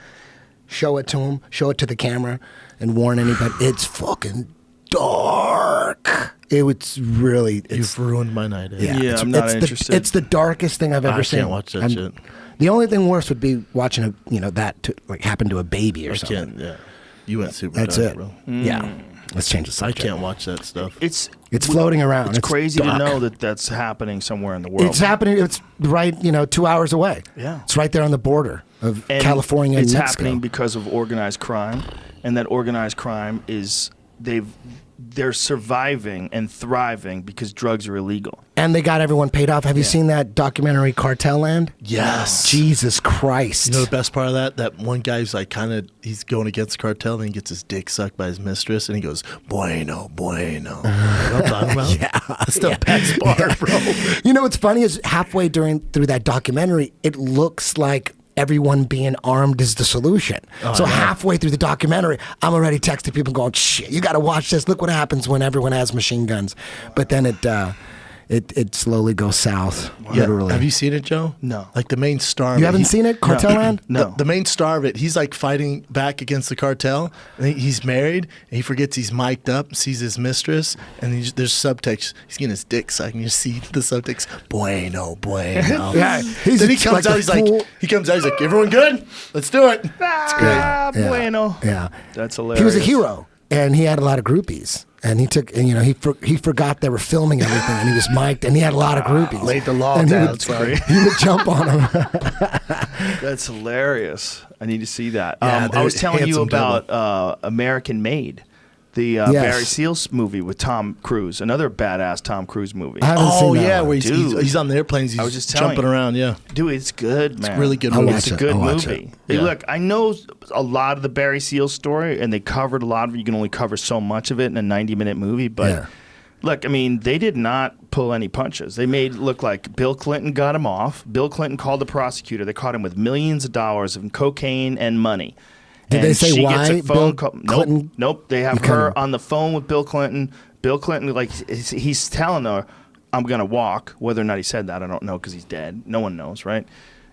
show it to him, show it to the camera, and warn anybody. It's fucking dark. It's really. You've ruined my night. Eddie. Yeah, it's, I'm not it's interested. It's the darkest thing I've ever I seen. can't watch that shit. The only thing worse would be watching that to, like happen to a baby or I something. can't. Yeah, you went super That's dark, it. bro. Yeah. Let's change the I subject. can't watch that stuff. It's floating around. It's crazy dark. to know that that's happening somewhere in the world. It's happening. It's right, 2 hours away. Yeah. It's right there on the border of And California and it's Mexico. happening because of organized crime, and that organized crime is they're surviving and thriving because drugs are illegal. And they got everyone paid off. Have you seen that documentary Cartel Land? Yes. Jesus Christ. You know the best part of that? That one guy's like he's going against the cartel, and he gets his dick sucked by his mistress, and he goes, bueno, bueno. You know what I'm talking about? Yeah. That's the best part, bro. You know what's funny is halfway through that documentary, it looks like everyone being armed is the solution. So halfway through the documentary, I'm already texting people going, shit, you got to watch this. Look what happens when everyone has machine guns. But then it slowly goes south, literally. Have you seen it, Joe? No. Like the main star. of You it, haven't seen it, Cartel Land? No. The main star of it, he's like fighting back against the cartel. And he's married, and he forgets he's mic'd up, sees his mistress, and there's subtext. He's getting his dick sucked, and you see the subtext, bueno, bueno. Yeah. Then he comes out, he's like, everyone good? Let's do it. Ah, Yeah. bueno. Yeah. That's hilarious. He was a hero, and he had a lot of groupies. And he forgot they were filming everything, and he was mic'd, and he had a lot of groupies. Laid the law And he down. would- That's great. He would jump on them. That's hilarious. I need to see that. Yeah, I was they're telling you handsome about American Made, the Yes. Barry Seals movie with Tom Cruise, another badass Tom Cruise movie. I haven't Oh, seen that yeah, one. where Dude. he's on the airplanes. He's I was just telling jumping you. around, yeah. Dude, it's good, man. a really good I'll movie. watch It's a it. good I'll watch movie. it. Hey, Yeah. look, I know a lot of the Barry Seals story, and they covered a lot of it. You can only cover so much of it in a 90-minute movie, but Yeah. look, I mean, they did not pull any punches. They made it look like Bill Clinton got him off. Bill Clinton called the prosecutor. They caught him with millions of dollars of cocaine and money. Did And they say she why gets a phone Bill call. Clinton- Nope. They have You kinda- her on the phone with Bill Clinton. Bill Clinton, like, he's telling her, I'm going to walk. Whether or not he said that, I don't know because he's dead. No one knows, right?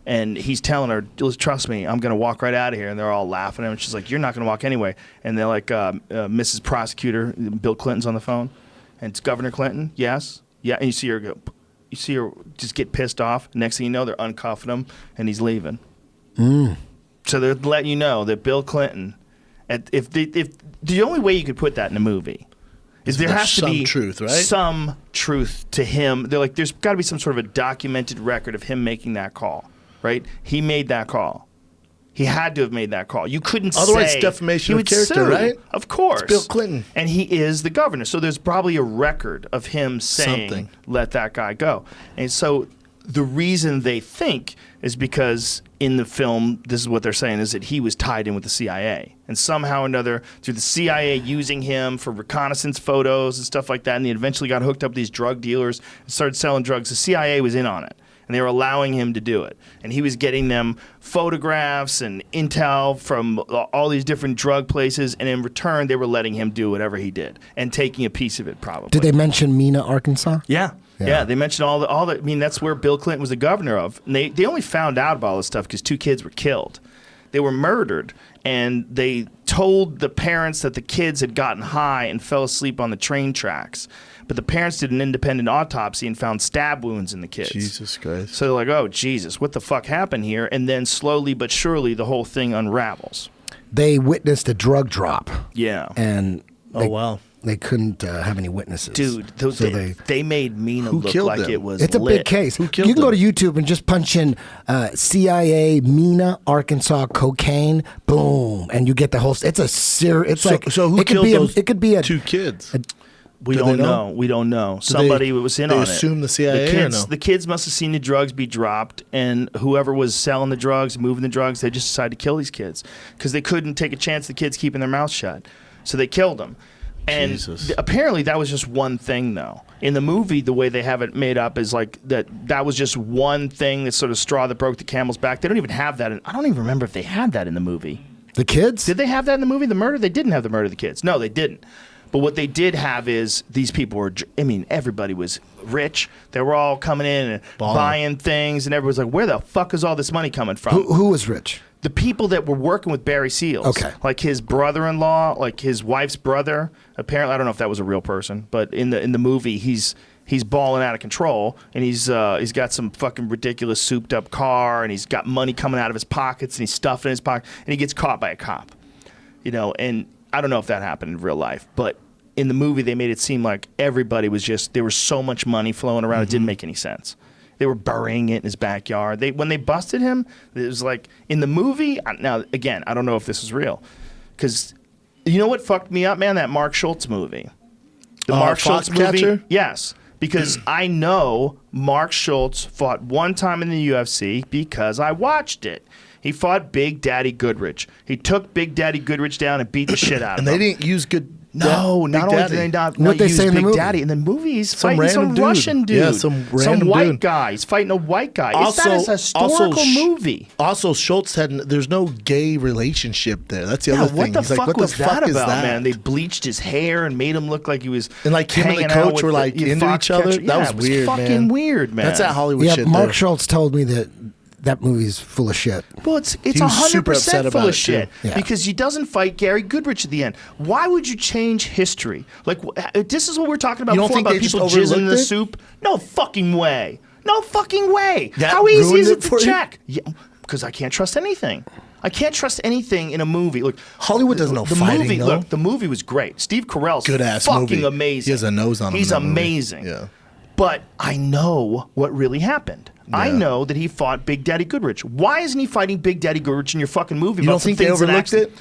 And he's telling her, just trust me, I'm going to walk right out of here. And they're all laughing at him. And she's like, you're not going to walk anyway. And they're like, Mrs. Prosecutor, Bill Clinton's on the phone. And it's Governor Clinton, yes. Yeah, and you see her go, you see her just get pissed off. Next thing you know, they're uncuffing him, and he's leaving. So they're letting you know that Bill Clinton If the only way you could put that in a movie is there has to some be truth, right? some truth to him. They're like, there's got to be some sort of a documented record of him making that call, right? He made that call. He had to have made that call. You couldn't Otherwise, say defamation he of would character, sue. right? Of course, It's Bill Clinton, and he is the governor. So there's probably a record of him saying, Something. "Let that guy go." And so the reason they think is because in the film, this is what they're saying, is that he was tied in with the CIA. And somehow or another, through the CIA using him for reconnaissance photos and stuff like that, and he eventually got hooked up with these drug dealers and started selling drugs, the CIA was in on it. And they were allowing him to do it. And he was getting them photographs and intel from all these different drug places, and in return, they were letting him do whatever he did and taking a piece of it, probably. Did they mention Mena, Arkansas? Yeah. Yeah, they mentioned all the. I mean, that's where Bill Clinton was the governor of. And they only found out about all this stuff because 2 kids were killed. They were murdered, and they told the parents that the kids had gotten high and fell asleep on the train tracks. But the parents did an independent autopsy and found stab wounds in the kids. Jesus Christ. So they're like, oh, Jesus, what the fuck happened here? And then slowly but surely the whole thing unravels. They witnessed a drug drop. Yeah. And they, wow. They couldn't have any witnesses. Dude, So they made Mena Who look killed like them? it was It's a lit. big case. You killed can go to them? YouTube and just punch in CIA, Mena, Arkansas, cocaine, boom, and you get the whole. It's a serious. It's like so who it could killed be those it could be a 2 kids? We Do don't they know. know? We don't know. Somebody was in they on assume it. the CIA or kids, no? The kids must have seen the drugs be dropped, and whoever was selling the drugs, moving the drugs, they just decided to kill these kids because they couldn't take a chance the kids keeping their mouths shut. So they killed them. And Jesus. apparently that was just one thing, though. In the movie, the way they have it made up is like that was just one thing, that sort of straw that broke the camel's back. They don't even have that. I don't even remember if they had that in the movie. the kids. Did they have that in the movie, the murder? They didn't have the murder of the kids. No, they didn't. But what they did have is these people were, I mean, everybody was rich. They were all coming in and buying things, and everybody's like, where the fuck is all this money coming from? Who was rich? The people that were working with Barry Seals. Okay. Like his brother-in-law, like his wife's brother. Apparently, I don't know if that was a real person, but in the movie, he's balling out of control, and he's got some fucking ridiculous souped-up car, and he's got money coming out of his pockets, and he's stuffed in his pocket, and he gets caught by a cop. You know, and I don't know if that happened in real life, but in the movie, they made it seem like everybody was just, there was so much money flowing around, it didn't make any sense. They were burying it in his backyard. When they busted him, it was like, in the movie, now, again, I don't know if this is real, because you know what fucked me up, man? That Mark Schultz movie. The Mark Schultz movie? Foxcatcher? Yes, because I know Mark Schultz fought one time in the UFC because I watched it. He fought Big Daddy Goodrich. He took Big Daddy Goodrich down and beat the shit out of him. And they didn't use good. No, Big not only Daddy. did they not What'd they use say in the Big movie? Daddy, in the movie he's Some fighting some random dude. Russian dude. Yeah, some random white dude. guy. He's fighting a white guy. Also, that is a historical movie. Also, Schultz there's no gay relationship there. That's the Yeah, other thing. what the He's fuck like, what was the fuck that is about, that? man? They bleached his hair and made him look like he was And like him and the hanging out coach with were like the into each other. Foxcatcher. That was it weird, fucking man. weird, man. That's that Hollywood Yeah, shit. Mark there. Schultz told me that movie's full of shit. Well, it's He was super 100% upset full about of it, shit too. Yeah. because he doesn't fight Gary Goodrich at the end. Why would you change history? Like this is what we're talking about You don't before think about they just people jizzing in the overlooked it? soup. No fucking way. No fucking way. That How easy ruined is it it for to you? check? Yeah, because I can't trust anything. I can't trust anything in a movie. Look, Hollywood doesn't know the fighting, movie. though. Look, the movie was great. Steve Carell's Good-ass fucking movie. amazing. He has a nose on him He's in that movie. amazing. Yeah. But I know what really happened. I Yeah. know that he fought Big Daddy Goodrich. Why isn't he fighting Big Daddy Goodrich in your fucking movie? You about don't some think they things that overlooked accident- it?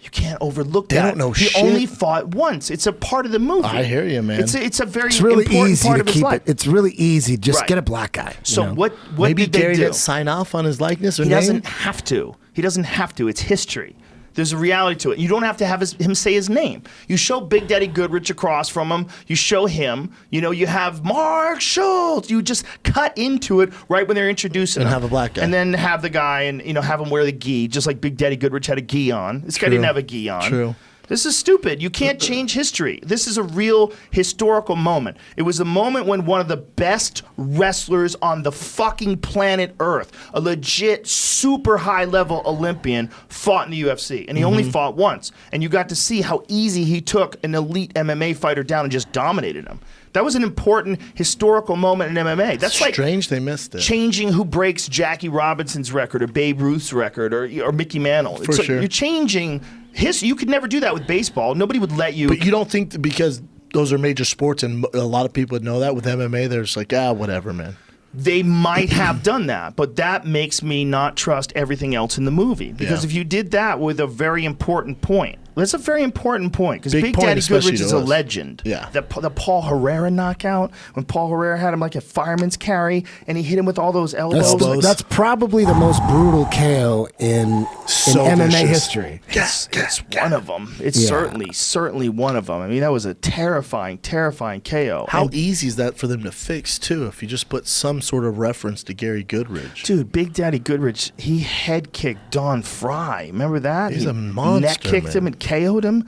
You can't overlook They that. don't know he shit. only fought once. It's a part of the movie. I hear you, man. It's a very It's really important easy part to of his keep life. it. It's really easy. Just Right. get a black guy. So you know? what Maybe did they Gary do? didn't sign off on his likeness or He name? doesn't have to. He doesn't have to. It's history. There's a reality to it. You don't have to have him say his name. You show Big Daddy Goodrich across from him. You show him. You know, you have Mark Schultz. You just cut into it right when they're introducing And him. have a black guy. And then have the guy and, you know, have him wear the gi, just like Big Daddy Goodrich had a gi on. This guy True. didn't have a gi on. True. This is stupid. You can't change history. This is a real historical moment. It was a moment when one of the best wrestlers on the fucking planet Earth, a legit super high level Olympian, fought in the UFC. And he only fought once. And you got to see how easy he took an elite MMA fighter down and just dominated him. That was an important historical moment in MMA. That's like Strange they missed it. changing who breaks Jackie Robinson's record or Babe Ruth's record or Mickey Mantle. For It's like sure. you're changing You could never do that with baseball. Nobody would let you. But you don't think that because those are major sports and a lot of people would know that with MMA, they're just like, whatever, man. They might have done that, but that makes me not trust everything else in the movie. Because if you did that with a very important point, that's a very important point. Because Big Daddy Goodrich is a legend. Yeah. The Paul Herrera knockout, when Paul Herrera had him like a fireman's carry, and he hit him with all those elbows. That's probably the most brutal KO in MMA history. It's one of them. It's certainly one of them. I mean, that was a terrifying KO. How easy is that for them to fix, too, if you just put some sort of reference to Gary Goodrich? Dude, Big Daddy Goodrich, he head kicked Don Fry. Remember that? He's a monster, neck kicked him man. and KO'd him.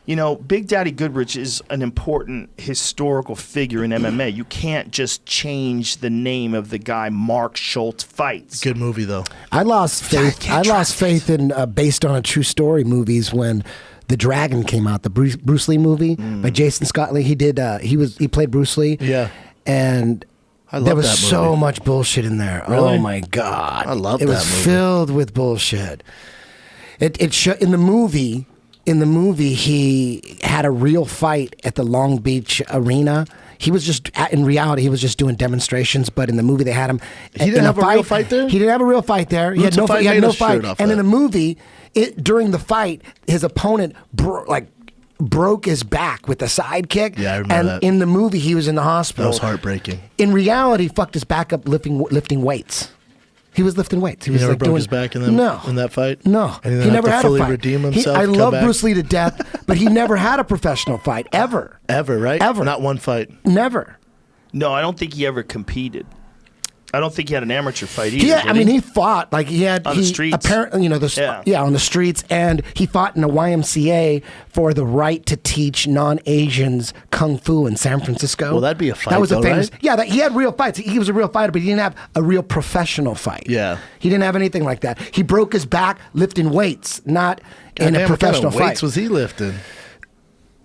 You know, Big Daddy Goodrich is an important historical figure in MMA. You can't just change the name of the guy Mark Schultz fights. Good movie, though. I lost faith in based on a true story movies when The Dragon came out, the Bruce Lee movie by Jason Scott Lee. He did. He played Bruce Lee. Yeah. And there was so much bullshit in there. Really? Oh my God! I love it. It that was movie. filled with bullshit. In the movie. In the movie, he had a real fight at the Long Beach Arena. He was just, in reality, he was just doing demonstrations. But in the movie, they had him. He didn't have a real fight there? He didn't have a real fight there. He had no fight. And in the movie, during the fight, his opponent broke his back with a sidekick. Yeah, I remember that. And in the movie, he was in the hospital. That was heartbreaking. In reality, he fucked his back up lifting weights. He was lifting weights. He never broke his back in that fight? No. And He never had a fully fight. redeem himself? I come love back? Bruce Lee to death, but he never had a professional fight, ever. Ever, right? Ever. Not one fight. Never. No, I don't think he ever competed. I don't think he had an amateur fight either. Yeah, I mean, he fought like he had on the streets. Apparently, on the streets, and he fought in a YMCA for the right to teach non-Asians kung fu in San Francisco. Well, that'd be a fight. That was though, a famous. right? Yeah, he had real fights. He was a real fighter, but he didn't have a real professional fight. Yeah. he didn't have anything like that. He broke his back lifting weights, not in a Goddamn, professional what kind of fight. weights was he lifting?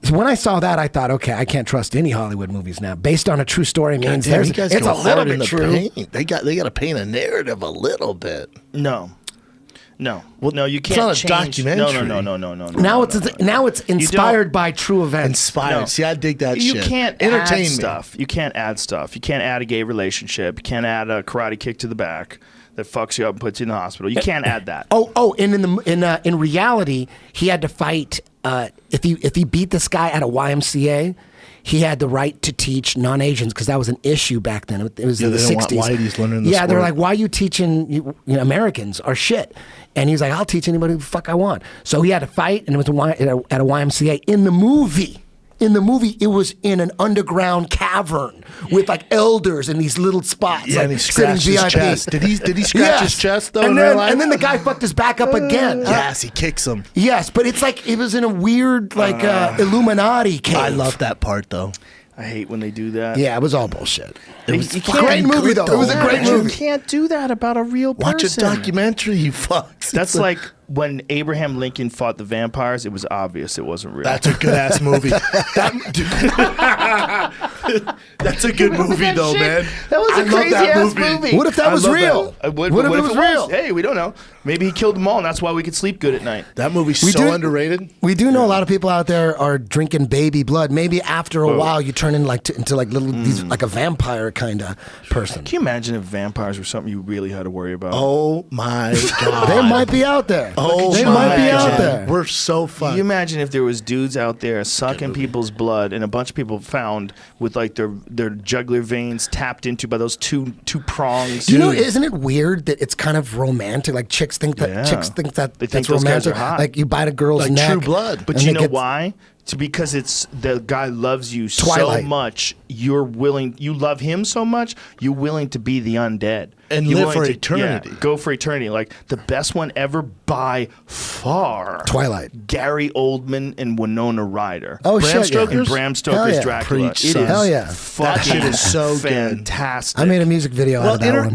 So when I saw that, I thought, okay, I can't trust any Hollywood movies now. Based on a true story means Damn, you it's guys a go little hard in bit the true. paint. They got to paint a narrative a little bit. No. Well, no, you can't not a change. documentary. No. Now it's inspired by true events. Inspired. No. See, I dig that You shit. can't Entertain add me. stuff. You can't add stuff. You can't add a gay relationship. You can't add a karate kick to the back that fucks you up and puts you in the hospital. You can't add that. And in reality, he had to fight. If he beat this guy at a YMCA, he had the right to teach non-Asians because that was an issue back then. It was in the they don't want '60s. whiteys learning the they're sport. like, "Why are you teaching Americans our shit?" And he's like, "I'll teach anybody who the fuck I want." So he had to fight, and it was at a YMCA. In the movie, it was in an underground cavern with like elders in these little spots. Yeah, like, and he scratched his VIP. chest. Did he scratch his chest though? And in then, real life? and then the guy fucked his back up again. Yes, he kicks him. Yes, but it's like it was in a weird Illuminati cave. I love that part though. I hate when they do that. Yeah, it was all bullshit. It was a great movie though. It was a great You movie. can't do that about a real person. Watch a documentary, you fucks. That's like when Abraham Lincoln fought the vampires. It was obvious it wasn't real. That's a good ass movie. That's a good movie though, man. That was I a love crazy that ass movie. movie. What if that I was love real? that. What if if it was real? Hey, we don't know. Maybe he killed them all, and that's why we could sleep good at night. That movie's We so do- underrated. We do know a lot of people out there are drinking baby blood. Maybe after a while you turn into like a vampire kind of person. Can you imagine if vampires were something you really had to worry about? Oh my god. They might be out there. Oh they my might be God. out there. We're so Can fun. you imagine if there was dudes out there sucking people's blood and a bunch of people found with like their jugular veins tapped into by those two prongs? You know, isn't it weird that it's kind of romantic? Like chicks think that Yeah. that's They think those guys romantic. are hot. Like you bite a girl's Like neck. True Blood. But and you they know get- why? It's because it's the guy loves you Twilight. so much. You love him so much. You're willing to be the undead And You're live willing for eternity. go for eternity. Like the best one ever by far. Twilight. Gary Oldman and Winona Ryder. Oh, Bram shit, yeah. Stoker's? And Bram Stoker's Hell yeah. Dracula. Preach, It son. is Hell yeah. fucking shit is so good. fantastic. I made a music video out of that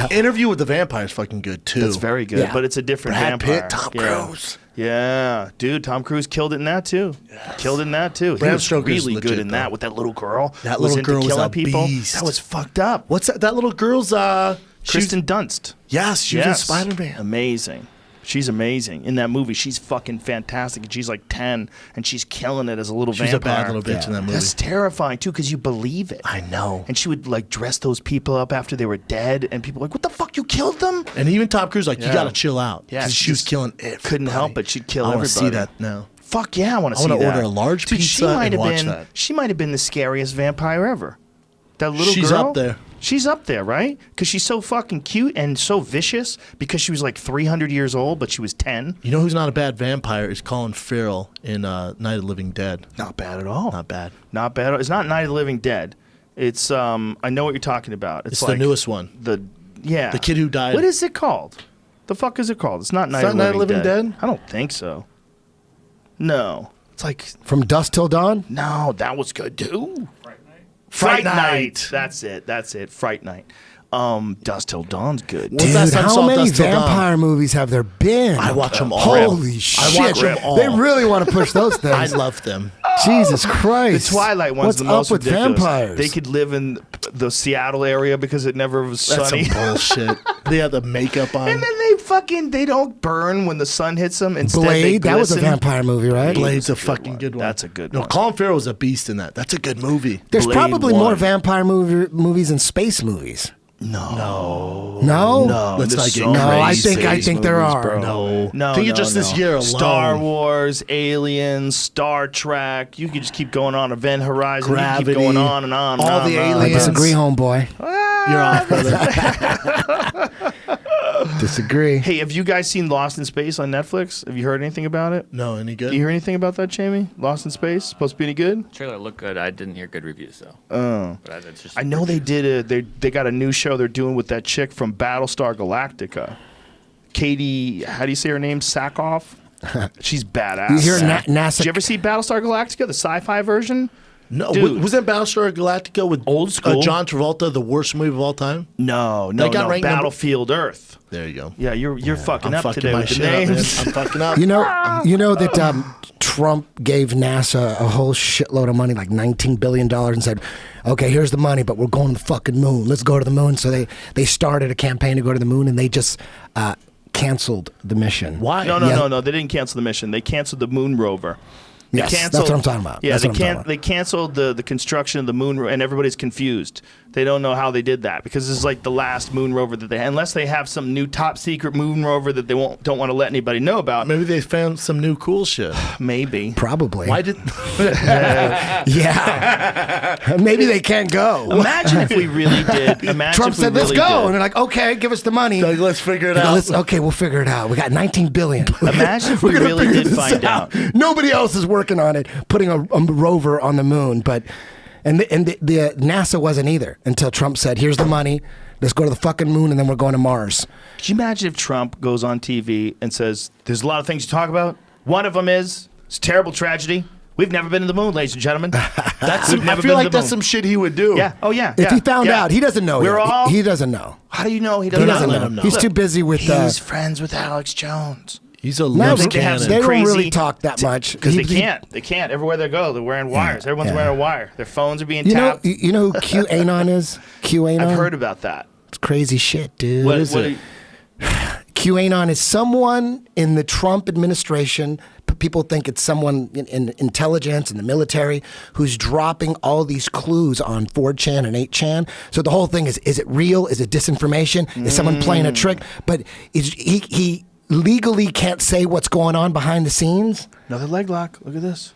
one. Interview with the Vampire is fucking good too. That's very good, Yeah. but it's a different Brad vampire. Pitt, Tom Yeah. Cruise. Yeah, dude, Tom Cruise killed it in that too. Killed it in that too. Bram He was Stoker's really legit, good in that though. with that little girl. That was little into girl was killing a people. beast. That was fucked up. What's that? That little girl's Kristen Dunst. Yes, she was in Spider-Man. Amazing. She's amazing in that movie. She's fucking fantastic. And she's like 10, and she's killing it as a little She's vampire. a bad little bitch in that movie. That's terrifying too, because you believe it. I know. And she would like dress those people up after they were dead, and people were like, "What the fuck? You killed them?" And even Tom Cruise, like, you Yeah. gotta chill out. Yeah, because she she was just killing it. couldn't help it. She'd kill I want to see everybody. that now. Fuck yeah, I want to see I that. wanna order a large Dude, pizza and watch been, that. She might have been the scariest vampire ever. That little She's girl. up there. She's up there, right? Because she's so fucking cute and so vicious. Because she was like 300 years old, but she was 10. You know who's not a bad vampire is Colin Farrell in Night of the Living Dead. Not bad at all. Not bad. Not bad. It's not Night of the Living Dead. It's I know what you're talking about. It's like the newest one. The kid who died. What is it called? The fuck is it called? It's not Night of the Living Dead. I don't think so. No. It's like From Dusk Till Dawn? no, that was good too. Fright Night. That's it. Fright Night. Dusk Till Dawn's good. What's Dude, that time how saw many Dusk Till Dawn? vampire movies have there been? I watch them all. Holy I shit. watch them all. They really want to push those I things. love them. Jesus The Christ. Twilight one's What's the most up with ridiculous. vampires? They could live in the Seattle area because it never was That's sunny. some bullshit. They have the makeup on. And then they don't burn when the sun hits them. Instead, they Blade, that was a glisten. vampire movie, right? Blade's a That's a good fucking one. good one. That's a good no, one. Colin Farrell was a beast in that. That's a good movie. There's Blade probably more 1. vampire movies than space movies. No. No? Let's there's not get No, I crazy think there movies, are. bro. No. No, Think of no, just this no. year alone. Star Wars, Aliens, Star Trek. You could just keep going on. Event Horizon. You Gravity. could keep going on and on. All and on the and on. I aliens. disagree, homeboy. You're off, brother. Disagree. Hey, have you guys seen Lost in Space on Netflix? Have you heard anything about it? No, any good? Do you hear anything about that, Jamie? Lost in Space? Supposed to be any good? Trailer looked good. I didn't hear good reviews though. Oh. But it's just I know they did they got a new show they're doing with that chick from Battlestar Galactica. Katie, how do you say her name? Sackhoff? She's badass. You hear NASA? Did you ever see Battlestar Galactica, the sci-fi version? No, Dude. was that Battlestar Galactica with Old school? John Travolta, the worst movie of all time? No, That got ranked number- Battlefield Earth. There you go. Yeah, you're fucking I'm up fucking today my with the shit up, man. names. I'm fucking up. You know that Trump gave NASA a whole shitload of money, like $19 billion, and said, okay, here's the money, but we're going to the fucking moon. Let's go to the moon. So they started a campaign to go to the moon, and they just canceled the mission. Why? No, Yeah. no. They didn't cancel the mission. They canceled the moon rover. They Yes, that's what I'm talking about. Yeah, That's what I'm talking about. they canceled the construction of the moon, and everybody's confused. They don't know how they did that because this is like the last moon rover that they had. Unless they have some new top secret moon rover that they don't want to let anybody know about. Maybe they found some new cool shit. Maybe. Probably. Why did? Yeah. Maybe they can't go. Imagine if we really did. Imagine Trump if we said, let's really go. did. And they're like, okay, give us the money. Like, let's figure it They go, out. okay, we'll figure it out. We got $19 billion. Imagine if We're we gonna really figure did this find out. Nobody else is working on it, putting a rover on the moon. But the NASA wasn't either until Trump said, here's the money. Let's go to the fucking moon, and then we're going to Mars. Could you imagine if Trump goes on TV and says, there's a lot of things to talk about. One of them is, it's a terrible tragedy. We've never been to the moon, ladies and gentlemen. That's We've some, never I feel been like to the that's moon. some shit he would do. Yeah. Oh, yeah. If yeah, he found yeah. out, he doesn't know We're yet. all. He doesn't know. How do you know he He doesn't, doesn't let know. him know. He's too busy with He's friends with Alex Jones. He's a No, loose they have some don't cannon. really crazy- talk that much. Because they He- can't. They can't. Everywhere they go, they're wearing wires. Everyone's yeah. wearing a wire. Their phones are being You know, tapped. you know who QAnon is? QAnon? I've heard about that. It's crazy shit, dude. What is what it? QAnon is someone in the Trump administration. People think it's someone in intelligence and the military who's dropping all these clues on 4chan and 8chan. So the whole thing is it real? Is it disinformation? Is someone playing a trick? But he legally can't say what's going on behind the scenes Another leg lock. Look at this.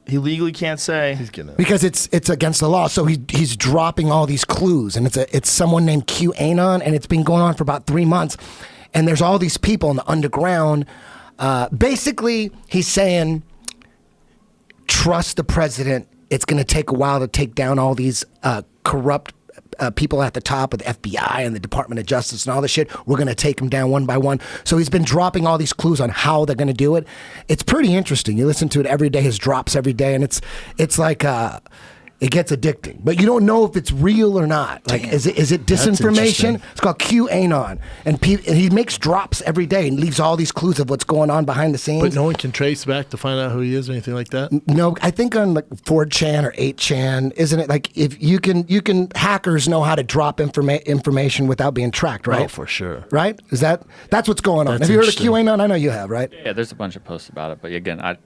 He legally can't say. He's gonna. because it's against the law. So he's dropping all these clues, and it's someone named QAnon, and it's been going on for about 3 months. And there's all these people in the underground. Basically, he's saying, trust the president. It's going to take a while to take down all these corrupt people at the top of the FBI and the Department of Justice and all this shit. We're going to take them down one by one. So he's been dropping all these clues on how they're going to do it. It's pretty interesting. You listen to it every day. His drops every day, and it's like it gets addicting. But you don't know if it's real or not. Like, is it disinformation? interesting. It's called QAnon. And he makes drops every day and leaves all these clues of what's going on behind the scenes. But no one can trace back to find out who he is or anything like that? No, I think on like 4chan or 8chan, isn't it like if you can hackers know how to drop information without being tracked, right? Oh, for sure. Right? That's what's going on. That's Have you heard of interesting. QAnon? I know you have, right? Yeah, there's a bunch of posts about it, but again, I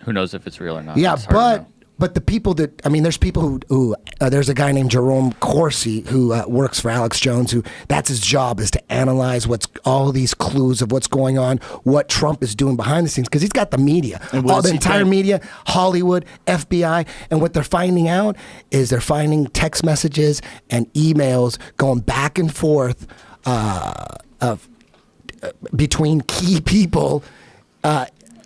who knows if it's real or not? Yeah, It's hard to know. but the people that there's people who there's a guy named Jerome Corsi who works for Alex Jones, who that's his job, is to analyze what's all these clues of what's going on, what Trump is doing behind the scenes, because he's got the media, And what all does the he entire think? media, Hollywood, FBI, and what they're finding out is they're finding text messages and emails going back and forth between key people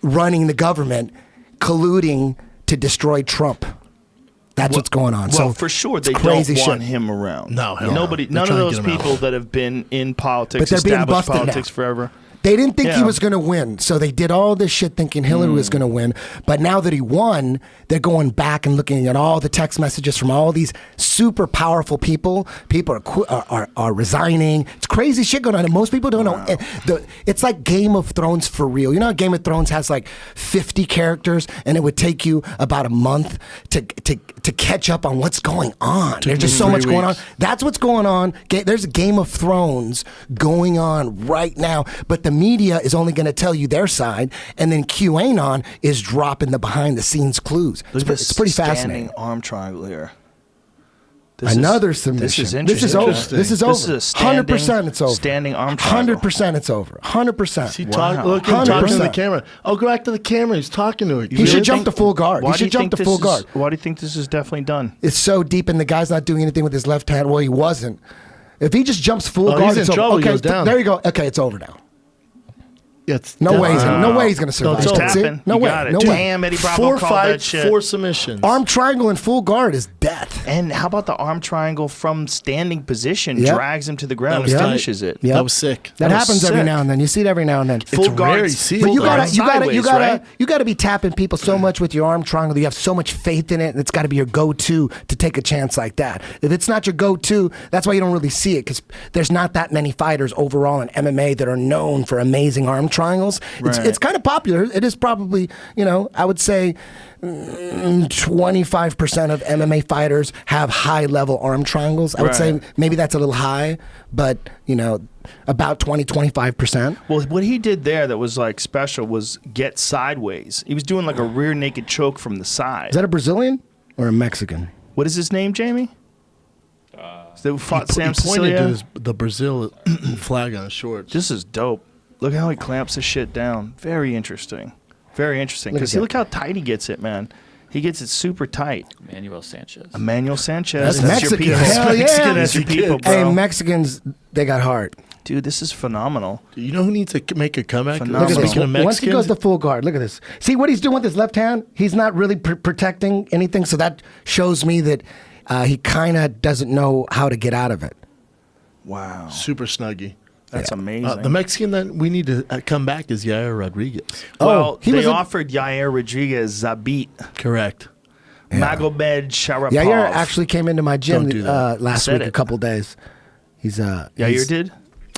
running the government, colluding to destroy Trump. That's what's going on. Well, So for sure, they it's don't crazy want shit. him around. No, hell no. Nobody, They're none of trying to those get him out. people that have been in politics, But they're being established busted politics now. forever. They didn't think he Yeah. was going to win, so they did all this shit thinking Hillary was going to win. But now that he won, they're going back and looking at all the text messages from all these super powerful people. People are resigning. It's crazy shit going on, and most people don't know. It's like Game of Thrones for real. You know how Game of Thrones has like 50 characters, and it would take you about a month to catch up on what's going on. There's just so 3 much going on. weeks. That's what's going on. There's a Game of Thrones going on right now, but the media is only going to tell you their side, and then QAnon is dropping the behind-the-scenes clues. It's pretty fascinating. Standing arm triangle here. Another submission. This is This is over. interesting. This is over. This is a standing, 100% it's over. Standing arm triangle. 100% it's over. 100%. He Wow. talk, look at him talking to the 100%. camera. Oh, go back to the camera. He's talking to her. He should jump to full guard. Why He do you should jump think to this full is- guard. Why do you think this is definitely done? It's so deep, and the guy's not doing anything with his left hand. Well, he wasn't. If he just jumps full Oh, guard, he's in it's over. trouble. He Okay, goes down. there you go. Okay, it's over now. It's No way. No way he's going going to survive. it's over. That's it. Tapping. No You way. got it. No way. Damn, Eddie Bravo 4 called that fights, shit. 4 submissions. Arm triangle and full guard is death. And how about the arm triangle from standing position Yep. drags him to the ground That was and tight. finishes it? Yep. That was sick. That That was happens every sick. now and then. You see it every now and then. Full rare guard. you see it, But you though. gotta, Sideways, right? you gotta be tapping people so much with your arm triangle. You have so much faith in it, and it's got to be your go-to to take a chance like that. If it's not your go-to, that's why you don't really see it, because there's not that many fighters overall in MMA that are known for amazing arm triangles. Right. It's kind of popular. It is probably, I would say 25% of MMA fighters have high-level arm triangles. I would say Right. maybe that's a little high, but about 20-25%. Well, what he did there that was like special was get sideways. He was doing like a rear naked choke from the side. Is that a Brazilian or a Mexican? What is his name, Jamie? Who fought Sam He pointed Sicilia? to the Brazil flag on his shorts. This is dope. Look how he clamps his shit down. Very interesting. Very interesting. Look at Because that. look how tight he gets it, man. He gets it super tight. Manuel Sanchez. Emmanuel Sanchez. That's your Mexican. people. Hell yeah. Mexican That's as your a people, kid. bro. Hey, Mexicans, they got heart. Dude, this is phenomenal. You know who needs to make a comeback? Phenomenal. Look at this. Speaking of Once he Mexicans, goes to full guard, look at this. See what he's doing with his left hand? He's not really protecting anything, so that shows me that he kind of doesn't know how to get out of it. Wow. super snuggy. That's amazing. The Mexican that we need to come back is Yair Rodriguez. well, he they was a- offered Yair Rodriguez Zabit. Correct. Magomed Sharapov. Yair actually came into my gym Don't do that. last Said week, it. a couple days. He's Yair did?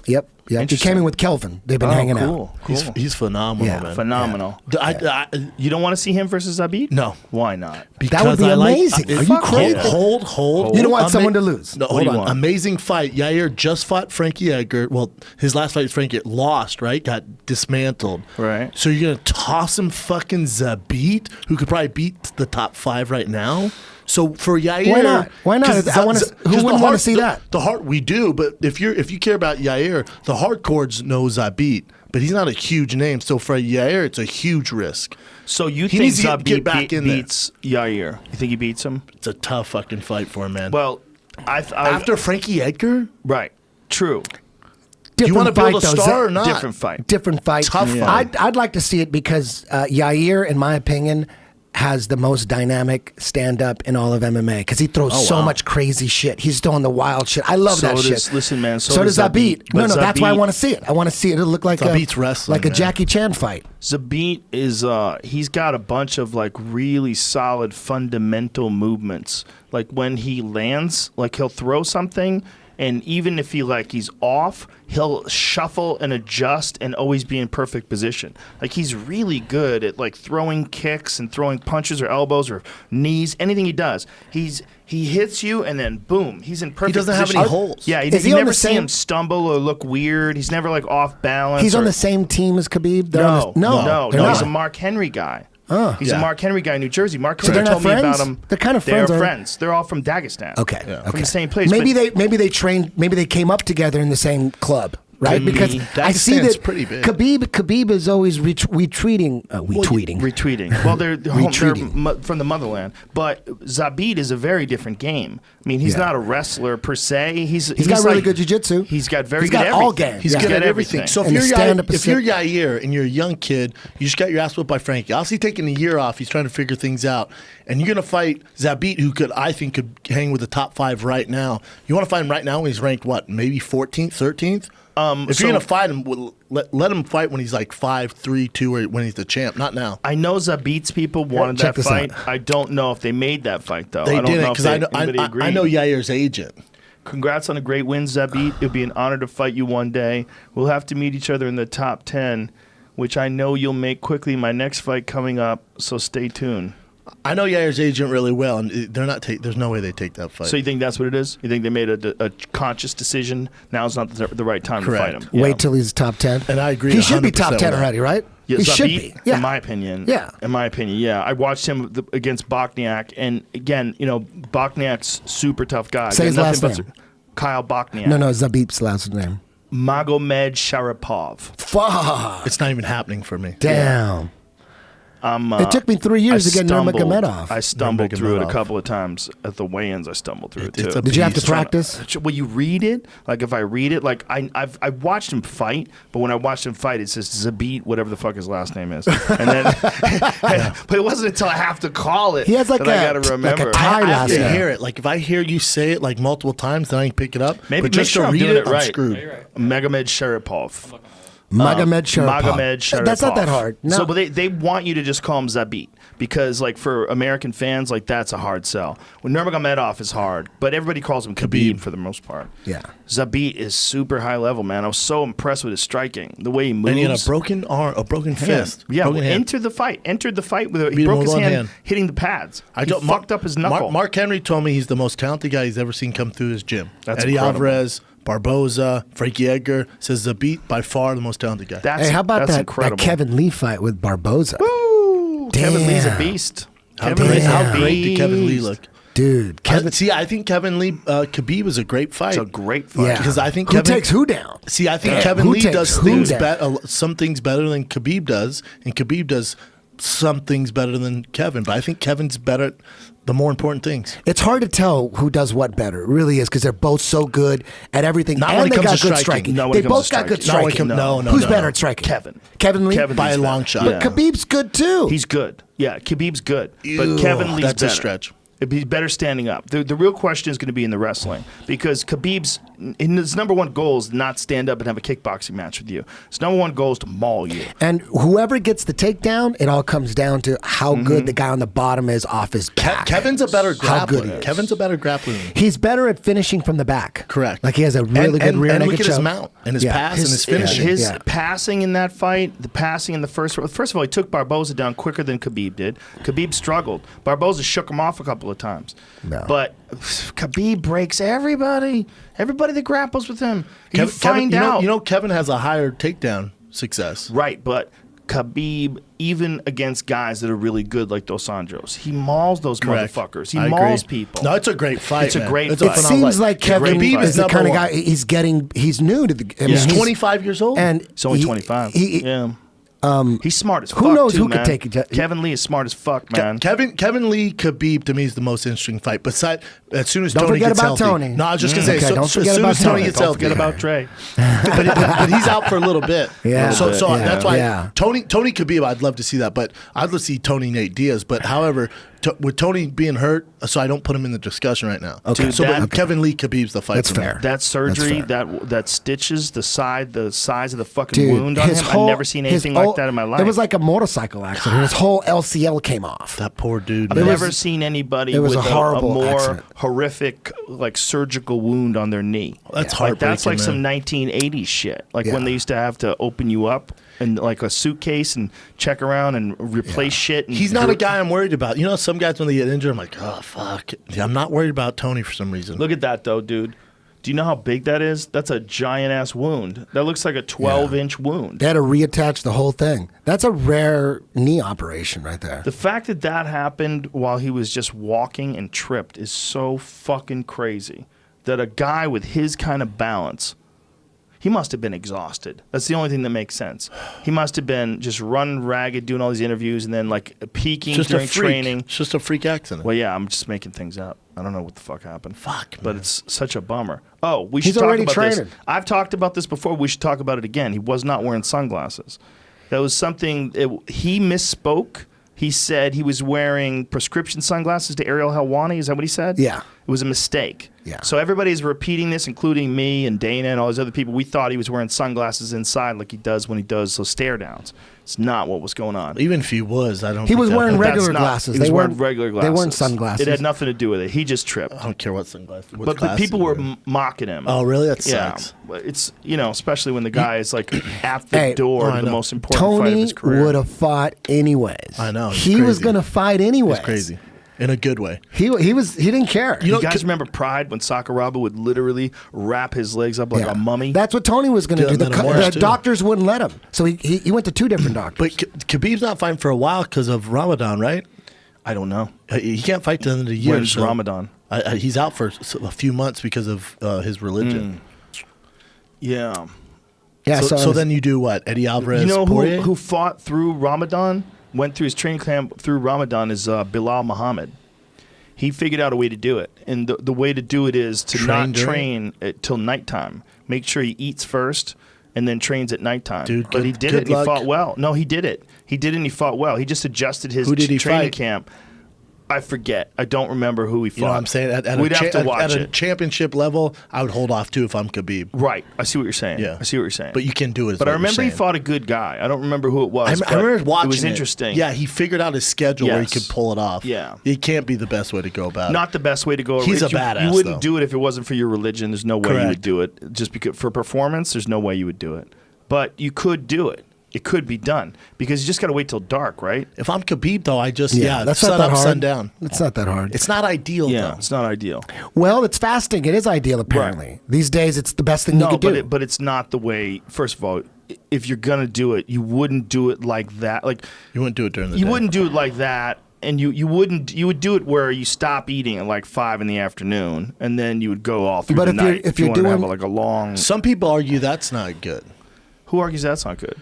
Yep. He Interesting. came in with Kelvin. They've been Oh, hanging cool. out. Cool. He's phenomenal, Yeah. man. Phenomenal. I, You don't want to see him versus Zabit? No. Why not? That would be I like- amazing. Are you Fuck crazy? yeah. Hold. You don't want someone to lose. No, What hold do you on. want? Amazing fight. Yair just fought Frankie Edgar. Well, his last fight, Frankie lost, right? Got dismantled. Right. So you're going to toss him fucking Zabit, who could probably beat the top 5 right now? So for Yair, Why not? Why not? 'cause I wanna- Z- who 'cause the wouldn't wanna hard- see that? The heart we do, but if you care about Yair, the hardcores know Zabit, but he's not a huge name. So for Yair, it's a huge risk. So you He think needs to get Zabit back in there. beats Yair? You think he beats him? It's a tough fucking fight for him, man. Well, After Frankie Edgar, right, true, Different wanna build fight, a though. star or not? different fight. Different fight. Tough fight. I'd like to see it because Yair, in my opinion, has the most dynamic stand-up in all of MMA because he throws so much crazy shit. He's throwing the wild shit. I love that shit. Listen, man. So does Zabit. No, that's why I want to see it. I want to see it. It'll look like Zabit's wrestling, like a man. Jackie Chan fight. Zabit is he's got a bunch of like really solid fundamental movements. Like when he lands, like he'll throw something, and even if he's off, he'll shuffle and adjust and always be in perfect position. Like he's really good at like throwing kicks and throwing punches or elbows or knees. Anything he does, he hits you and then boom, he's in perfect. He doesn't position. have any holes. Yeah, you never see him stumble or look weird. He's never like off balance. He's on the same team as Khabib. No. They're He's not. a Mark Henry guy. He's a Mark Henry guy in New Jersey. Mark So Henry they're not told me friends? about him. They're kind of friends, They're right? friends. They're all from Dagestan. Okay. From the same place. Maybe but they trained. Maybe they came up together in the same club, right? Because I see Dagestan's that pretty big. Khabib is always retweeting. Retweeting. Well, they're Retreating. from the motherland. But Zabit is a very different game. I mean, he's not a wrestler per se. He's got really good jiu-jitsu. He's got very He's good got everything. all game. He's Yeah. good got at everything. So And the stand-up if is you're sick. Yair and you're a young kid, you just got your ass whipped by Frankie. Obviously taking a year off, he's trying to figure things out. And you're gonna fight Zabit, who I think could hang with the top 5 right now. You want to fight him right now when he's ranked what, maybe 14th, 13th? If you're gonna fight him, let him fight when he's like 5-3-2 or when he's the champ, not now. I know Zabit's people wanted check that this fight. out. I don't know if they made that fight though. They I don't didn't know if because anybody agreed. I know Yair's agent. Congrats on a great win, Zabit. It'll be an honor to fight you one day. We'll have to meet each other in the top 10, which I know you'll make quickly. My next fight coming up, so stay tuned. I know Yair's agent really well, and they're not. There's no way they take that fight. So you think that's what it is? You think they made a conscious decision? Now's not the right time Correct. to fight him. Wait till he's top 10. And I agree He should be 100% top 10 with that. already, right? Yeah, he Zabit, should be. Yeah. in my opinion. Yeah. In my opinion, yeah. I watched him against Bokniak, and again, Bokniak's super tough guy. Say his Got last nothing name. Kyle Bokniak. No, Zabit's last name. Magomed Sharipov. Fuck. It's not even happening for me. Damn. It took me 3 years to get Nurmagomedov. I stumbled through it a Nurmagomedov. couple of times at the weigh-ins. I stumbled through it too. It's a Did you have to beast. practice? Well, you read it. Like if I read it, like I watched him fight, but when I watched him fight, it says Zabit, whatever the fuck his last name is, and then, but it wasn't until I have to call it. He has like that I a- got to remember. like a tie I have last to name. hear it. Like if I hear you say it like multiple times, then I can pick it up. Maybe but just make sure to I'm read doing it, it right. I'm screwed. Magomed Sharipov. Magomed Sharipov. Magomed Sharipov. That's not that hard. No. So, but they want you to just call him Zabit because, like, for American fans, like that's a hard sell. When Nurmagomedov is hard, but everybody calls him Khabib for the most part. Yeah. Zabit is super high level, man. I was so impressed with his striking, the way he moves. And he had a broken arm, a broken fist. Yeah, broken hand. entered the fight with a, Beat he him broke with his one hand, hand. hitting the pads. He don't- fucked up his knuckle. Mark Henry told me he's the most talented guy he's ever seen come through his gym. That's Eddie incredible. Alvarez, Barboza, Frankie Edgar says Zabit by far the most talented guy. That's, Hey, how about that's that incredible. Kevin Lee fight with Barboza? Woo! Kevin Lee's a Damn. beast. How Kevin great, Lee's a how great did Kevin Lee beast. look? Dude, Kevin. I think Kevin Lee, Khabib was a great fight. It's a great fight. Yeah. Because I think who Kevin takes who down? See, I think Yeah. Kevin Who Lee takes does who things down? some things better than Khabib does, and Khabib does some things better than Kevin. But I think Kevin's better at the more important things. It's hard to tell who does what better. It really is because they're both so good at everything. Not and when it they comes got to good striking. striking. Not when They it comes both to got good striking. striking. No, Who's no. better at striking? Kevin Lee? Kevin By Lee's a better. long shot. But Khabib's good too. He's good. Yeah, Khabib's good. Ew, but Kevin Lee's that's a better. stretch. He's better standing up. The real question is going to be in the wrestling because Khabib's his number one goal is not stand up and have a kickboxing match with you. His number one goal is to maul you. And whoever gets the takedown, it all comes down to how good the guy on the bottom is off his back. Kevin's a better How good he grappler. is. Kevin's a better grappler than me. He's better at finishing from the back. Correct. Like he has a really good rear and naked look at his choke. mount and his pass and his finishing. His Yeah. passing in that fight, the passing in the first of all, he took Barboza down quicker than Khabib did. Khabib struggled. Barboza shook him off a couple of times. No. But Khabib breaks everybody. Everybody that grapples with him. You find out. You know, Kevin has a higher takedown success. Right, but Khabib, even against guys that are really good like Dos Anjos, he mauls those Correct. motherfuckers. He I mauls agree. people. No, it's a great fight. It's a man. great It's fight. It phenomenal seems fight. like Kevin Great is the fight. kind of Number guy. He's new to the. I mean, He's 25 years old. and He's only he- 25. he- yeah. He's smart as fuck. Who knows too, who man. could take it? Kevin Lee is smart as fuck, man. Kevin Lee Khabib to me is the most interesting fight. Besides, as soon as Don't Tony forget gets about healthy. Tony. No, I was just gonna say. Okay, So, don't so forget as soon about as Tony Tony. gets Don't healthy, forget about Trey. but he's out for a little bit. Yeah. So Yeah. that's why Yeah. Tony Khabib, I'd love to see that, but I'd love to see Tony Nate Diaz. But however, with Tony being hurt, so I don't put him in the discussion right now. Okay. Dude, So that- but Kevin Lee Khabib's the fight. That's for me. fair. That surgery, fair. that stitches the size of the fucking Dude, wound on him. I've never seen anything like that in my life. It was like a motorcycle accident. His whole LCL came off. That poor dude. I've man. never seen anybody it was with a a horrible more accident. horrific like surgical wound on their knee. That's Like that's like heartbreaking, some man. 1980s shit. Like Yeah. when they used to have to open you up in like a suitcase and check around and replace shit. And He's not a guy I'm worried about. You know, some guys when they get injured, I'm like, oh fuck. I'm not worried about Tony for some reason. Look at that though, dude. Do you know how big that is? That's a giant ass wound. That looks like a 12-inch wound. They had to reattach the whole thing. That's a rare knee operation right there. The fact that that happened while he was just walking and tripped is so fucking crazy. That a guy with his kind of balance, he must have been exhausted. That's the only thing that makes sense. He must have been just run ragged doing all these interviews and then like peaking Just during a freak. training. It's just a freak accident. Well, yeah, I'm just making things up. I don't know what the fuck happened. Fuck, But man. it's such a bummer. Oh, we should He's talk already about this. training. I've talked about this before. We should talk about it again. He was not wearing sunglasses. That was something, he misspoke. He said he was wearing prescription sunglasses to Ariel Helwani. Is that what he said? Yeah. It was a mistake. Yeah. So everybody's repeating this, including me and Dana and all these other people. We thought he was wearing sunglasses inside like he does when he does those stare downs. It's not what was going on. Even if he was, I don't. He think was that- wearing But that's regular not- glasses. He was They wearing weren't- regular glasses. they weren't sunglasses. It had nothing to do with it. He just tripped. I don't care what sunglasses. What But the glasses people he were wearing. mocking him. Oh, really? That Yeah, sucks. But it's especially when the guy is like at the Hey, door I to the know. most important fight of Tony his career. would have fought anyways. I know, it's He was crazy. going to fight anyways. It's crazy, in a good way. He didn't care. You know, guys could- remember Pride when Sakuraba would literally wrap his legs up like a mummy? That's what Tony was going to Yeah, do. The, let him watch, the too. doctors wouldn't let him, so he went to two different doctors. But Khabib's not fighting for a while because of Ramadan, right? I don't know. He can't fight till the end of the year. When's so Ramadan? He's out for a few months because of his religion. Yeah. yeah, So then you do what? Eddie Alvarez, You know Poirier? who fought through Ramadan, went through his training camp through Ramadan is Bilal Muhammad. He figured out a way to do it. And the way to do it is to Train not during train till nighttime. Make sure he eats first and then trains at nighttime. Dude, but he good- did good it and he luck. fought well. No, he did it. He did it and he fought well. He just adjusted his Who did he training fight? camp. I forget. I don't remember who he fought. You know what I'm saying? At We'd a have to watch at a it. championship level, I would hold off too if I'm Khabib. Right. I see what you're saying. Yeah. I see what you're saying. But you can do it. is But I what you're remember he saying. fought a good guy. I don't remember who it was. I remember watching it was interesting. Yeah, he figured out his schedule where he Yes. could pull it off. Yeah. It can't be the best way to go about it. Not the best way to go. He's a You badass, wouldn't though. do it if it wasn't for your religion. There's no way you would Correct. do it. Just because for performance, there's no way you would do it. But you could do it. It could be done because you just got to wait till dark, right? If I'm Khabib, though, I just, that's sun not that up, hard. sun down. It's not that hard. It's not ideal, Yeah, though. it's not ideal. Well, it's fasting. It is ideal, apparently. These days, it's the best thing you No, could do. but it's not the way. First of all, if you're gonna do it, you wouldn't do it like that. Like You wouldn't do it during the you day. wouldn't do it like that. And you would do it where you stop eating at like 5 in the afternoon, and then you would go all through But the if you're- night. if you you're wanted to have doing- like a long. Some people argue that's not good. Who argues that's not good?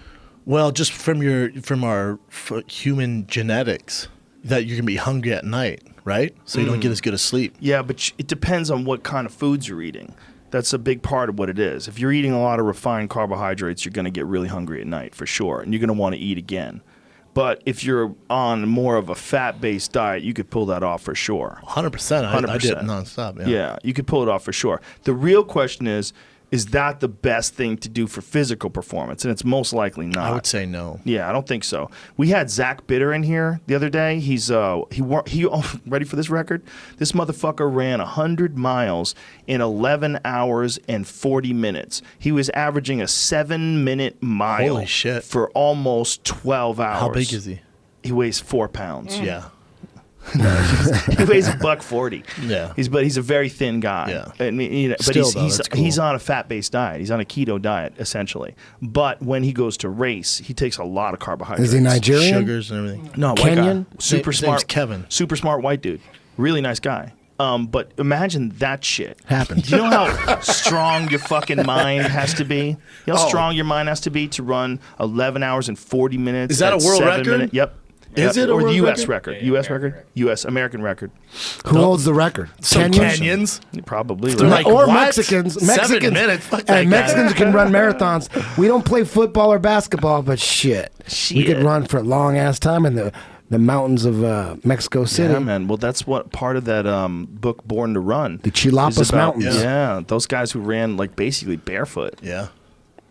Well, just from our human genetics, that you're gonna be hungry at night, right? So you don't get as good a sleep. Yeah, but it depends on what kind of foods you're eating. That's a big part of what it is. If you're eating a lot of refined carbohydrates, you're going to get really hungry at night for sure, and you're going to want to eat again. But if you're on more of a fat-based diet, you could pull that off for sure. 100%. I did it 100%. nonstop. Yeah, you could pull it off for sure. The real question is that the best thing to do for physical performance? And it's most likely not. I would say no. Yeah, I don't think so. We had Zach Bitter in here the other day. He's ready for this record? This motherfucker ran 100 miles in 11 hours and 40 minutes. He was averaging a 7-minute mile Holy shit. for almost 12 hours. How big is he? He weighs 4 pounds. Yeah. He weighs $140. Yeah. He's a very thin guy. Yeah. And, but Still, though, that's cool. he's on a fat-based diet. He's on a keto diet essentially. But when he goes to race, he takes a lot of carbohydrates. Is he Nigerian? Sugars and everything. No, white Kenyan? guy. Super His smart. name's Kevin. Super smart white dude. Really nice guy. But imagine that shit. Happens. You know how strong your fucking mind has to be? You know how strong your mind has to be to run 11 hours and 40 minutes? Is that at a world 7 record? minutes? Yep. Is it a or world U.S. record? record? U.S. record? U.S. American record. Who holds the record? Some Kenyans? Kenyans. Probably. They're right? like, Or what? Mexicans. 7 minutes. Fuck that And guy. Mexicans can run marathons. We don't play football or basketball, but shit. We could run for a long ass time in the mountains of Mexico City. Yeah, man. Well, that's what part of that book, Born to Run. The Chilapas is about. Mountains. Yeah, those guys who ran like basically barefoot. Yeah.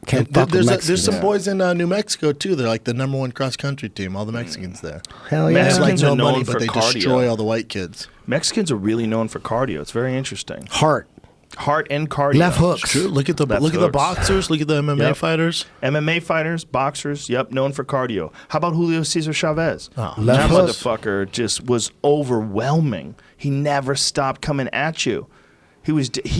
Can't fuck with There's some Mexicans. boys in New Mexico too. They're like the #1 cross country team. All the Mexicans there. Hell yeah. It's like Mexicans no are known money, for but they cardio. destroy all the white kids. Mexicans are really known for cardio. It's very interesting. Heart. Heart and cardio. Left hooks. True. Look at the Left the hooks. boxers. Look at the MMA Yep. fighters. MMA fighters, boxers, yep, known for cardio. How about Julio Cesar Chavez? Oh, Left that hooks. motherfucker just was overwhelming. He never stopped coming at you. He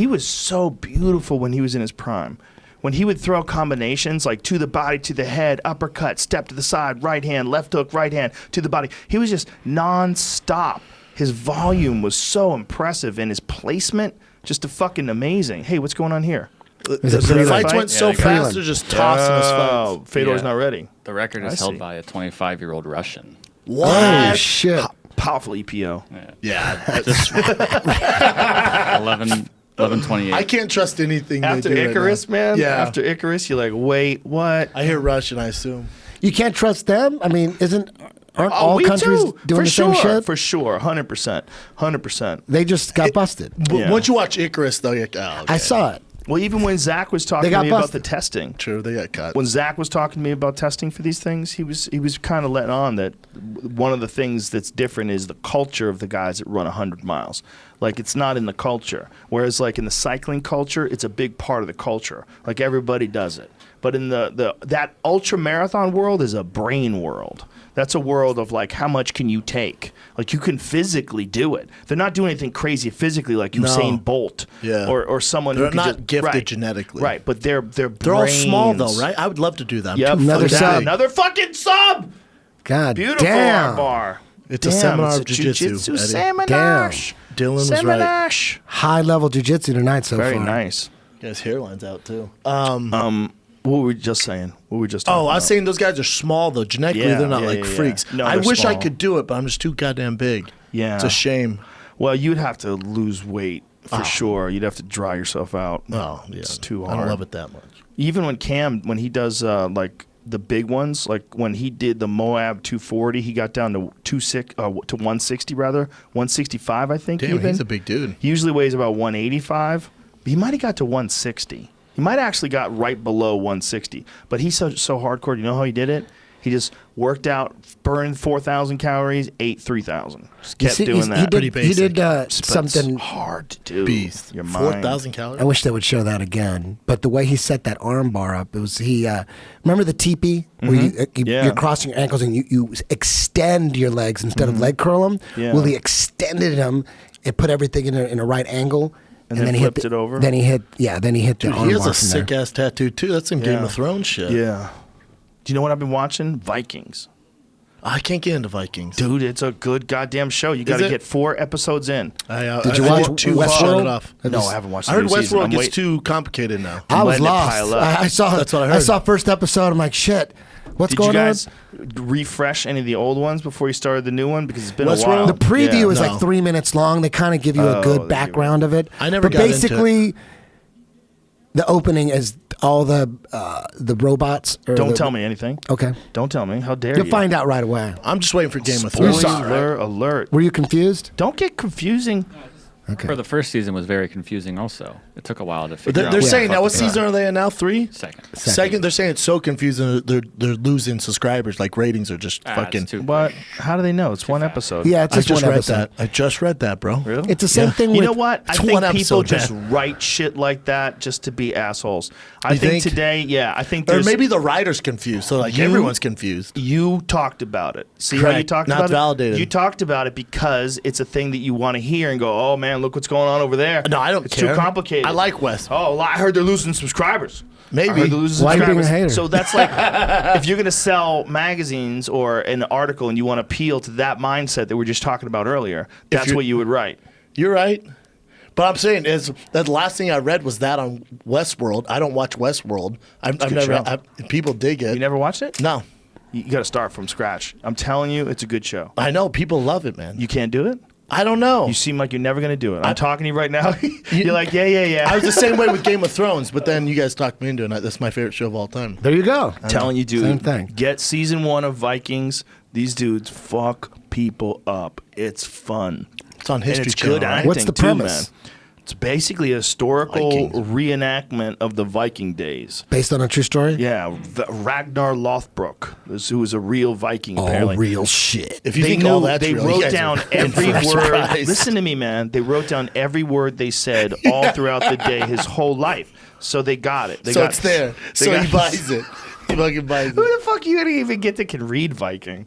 was so beautiful when he was in his prime. When he would throw combinations like to the body, to the head, uppercut, step to the side, right hand, left hook, right hand, to the body. He was just non-stop. His volume was so impressive and his placement just fucking amazing. Hey, what's going on here? Is it The Freeland? fights went so they got- fast. They're just tossing us Oh, fights. Fedor's Yeah. not ready. The record is I held see. by a 25-year-old Russian. Oh, shit. Powerful EPO. Yeah. 11:28. I can't trust anything After they do Icarus, right now. man. Yeah. After Icarus, you're like, wait, what? I hear Russian. I assume. You can't trust them? I mean, aren't Oh, all we countries too. doing For the sure, same shit? For sure, 100%. 100%. They just got busted. But Yeah. once you watch Icarus, though, you're like, oh, okay. I saw it. Well, even when Zach was talking They to got me about busted. the testing, True, they got cut. when Zach was talking to me about testing for these things, he was kind of letting on that one of the things that's different is the culture of the guys that run 100 miles. Like, it's not in the culture. Whereas, like, in the cycling culture, it's a big part of the culture. Like, everybody does it. But in that ultra marathon world is a brain world. That's a world of, like, how much can you take? Like, you can physically do it. They're not doing anything crazy physically like Usain Bolt Yeah. or someone They're who can not just, gifted right, genetically. Right, but they're They're all small, brains. though, right? I would love to do that. I'm Yep. too Another fucking sub. big. Another fucking sub. God Beautiful damn. bar. It's a Damn, seminar It's of a jiu-jitsu. jiu-jitsu Eddie. seminar. Dylan was right. Seminar. High level jiu-jitsu tonight so Very far. nice. His hairline's out, too. What were we just saying? What were we just talking Oh, I about? was saying those guys are small, though. Genetically, Yeah, they're not yeah, like yeah, yeah. freaks. No, I they're wish I small. could do it, but I'm just too goddamn big. Yeah. It's a shame. Well, you'd have to lose weight for sure. You'd have to dry yourself out. Oh, yeah. It's too I hard. don't love it that much. Even when Cam, when he does like the big ones, like when he did the Moab 240, he got down to 160 rather, 165 I think. Damn, even. he's a big dude. He usually weighs about 185. He might have got to 160. He might have actually got right below 160. But he's so hardcore. You know how he did it? He just worked out, burned 4,000 calories, ate 3,000. Just You kept see, doing that. Pretty He did basic. But it's something. hard to do. Beast. Your mind. 4,000 calories? I wish they would show that again. But the way he set that arm bar up, it was remember the teepee where Yeah. you're crossing your ankles and you extend your legs instead of leg curl them. Yeah. Well, he extended them. It put everything in a right angle. And then he flipped hit it over? Then he hit the arm He has bar a from there. sick ass tattoo, too. That's some Game Yeah. of Thrones shit. Yeah. Do you know what I've been watching? Vikings. I can't get into Vikings. Dude, it's a good goddamn show. You got to it? get 4 episodes in. Did you watch Westworld? It off. No, I haven't watched I the heard new season. Westworld I'm gets wait- too complicated now. I was letting it lost. pile up. I saw. That's what I I heard. saw first episode. I'm like, shit. What's Did going you guys on? refresh any of the old ones before you started the new one? Because it's been a Westworld? while. The preview Yeah. is No. like 3 minutes long. They kind of give you a Oh, good they give background of it. I never But got into it. basically, the opening is all the robots. Or Don't tell me anything. Okay. Don't tell me. How dare You'll you? find out right away. I'm just waiting for Game of Thrones. Spoiler alert. Were you confused? Don't get confusing. Okay. For the first season was very confusing also. It took a while to figure out. They're what saying the now, fuck what they are. season are they in now? 3? Second. They're saying it's so confusing. They're losing subscribers. Like ratings are just Ah, fucking. it's too What? quick. How do they know? It's one episode. Yeah, it's I just, just one read episode. that. I just read that, bro. Really? It's the same thing You with. know what? I It's think one people episode, just man. write shit like that just to be assholes. I You think think? today, yeah, I think Or there's. maybe the writer's confused. So like everyone's confused. You talked about it. See how Correct. you talked Not about validated. it? You talked about it because it's a thing that you want to hear and go, oh man, look what's going on over there. No, I don't it's care. too complicated. I like West. Oh, I heard they're losing subscribers. Maybe. I heard they're losing Why are you being a subscribers. hater? So that's like, if you're going to sell magazines or an article and you want to appeal to that mindset that we were just talking about earlier, that's you're- what you would write. You're right. But I'm saying is that the last thing I read was that on Westworld. I don't watch Westworld. I've good never. show. People dig it. You never watched it? No, You got to start from scratch. I'm telling you, it's a good show. I know people love it, man. You can't do it? I don't know. You seem like you're never going to do it. I'm talking to you right now. You're like, yeah. I was the same way with Game of Thrones, but then you guys talked me into it. That's my favorite show of all time. There you go. Telling you, dude. Same thing. Get season 1 of Vikings. These dudes fuck people up. It's fun. It's on And History it's Channel. good right? acting, What's the too, premise? man. It's basically a historical Vikings. reenactment of the Viking days. Based on a true story? Yeah, Ragnar Lothbrok, who was a real Viking, apparently. All real shit. If you think all that's they real, you wrote guys down are in every for a word. surprise. Listen to me, man. They wrote down every word they said all throughout the day, his whole life. So they got it. So it's there. So he buys it. He fucking buys Who it. the fuck you gonna even get that can read Viking?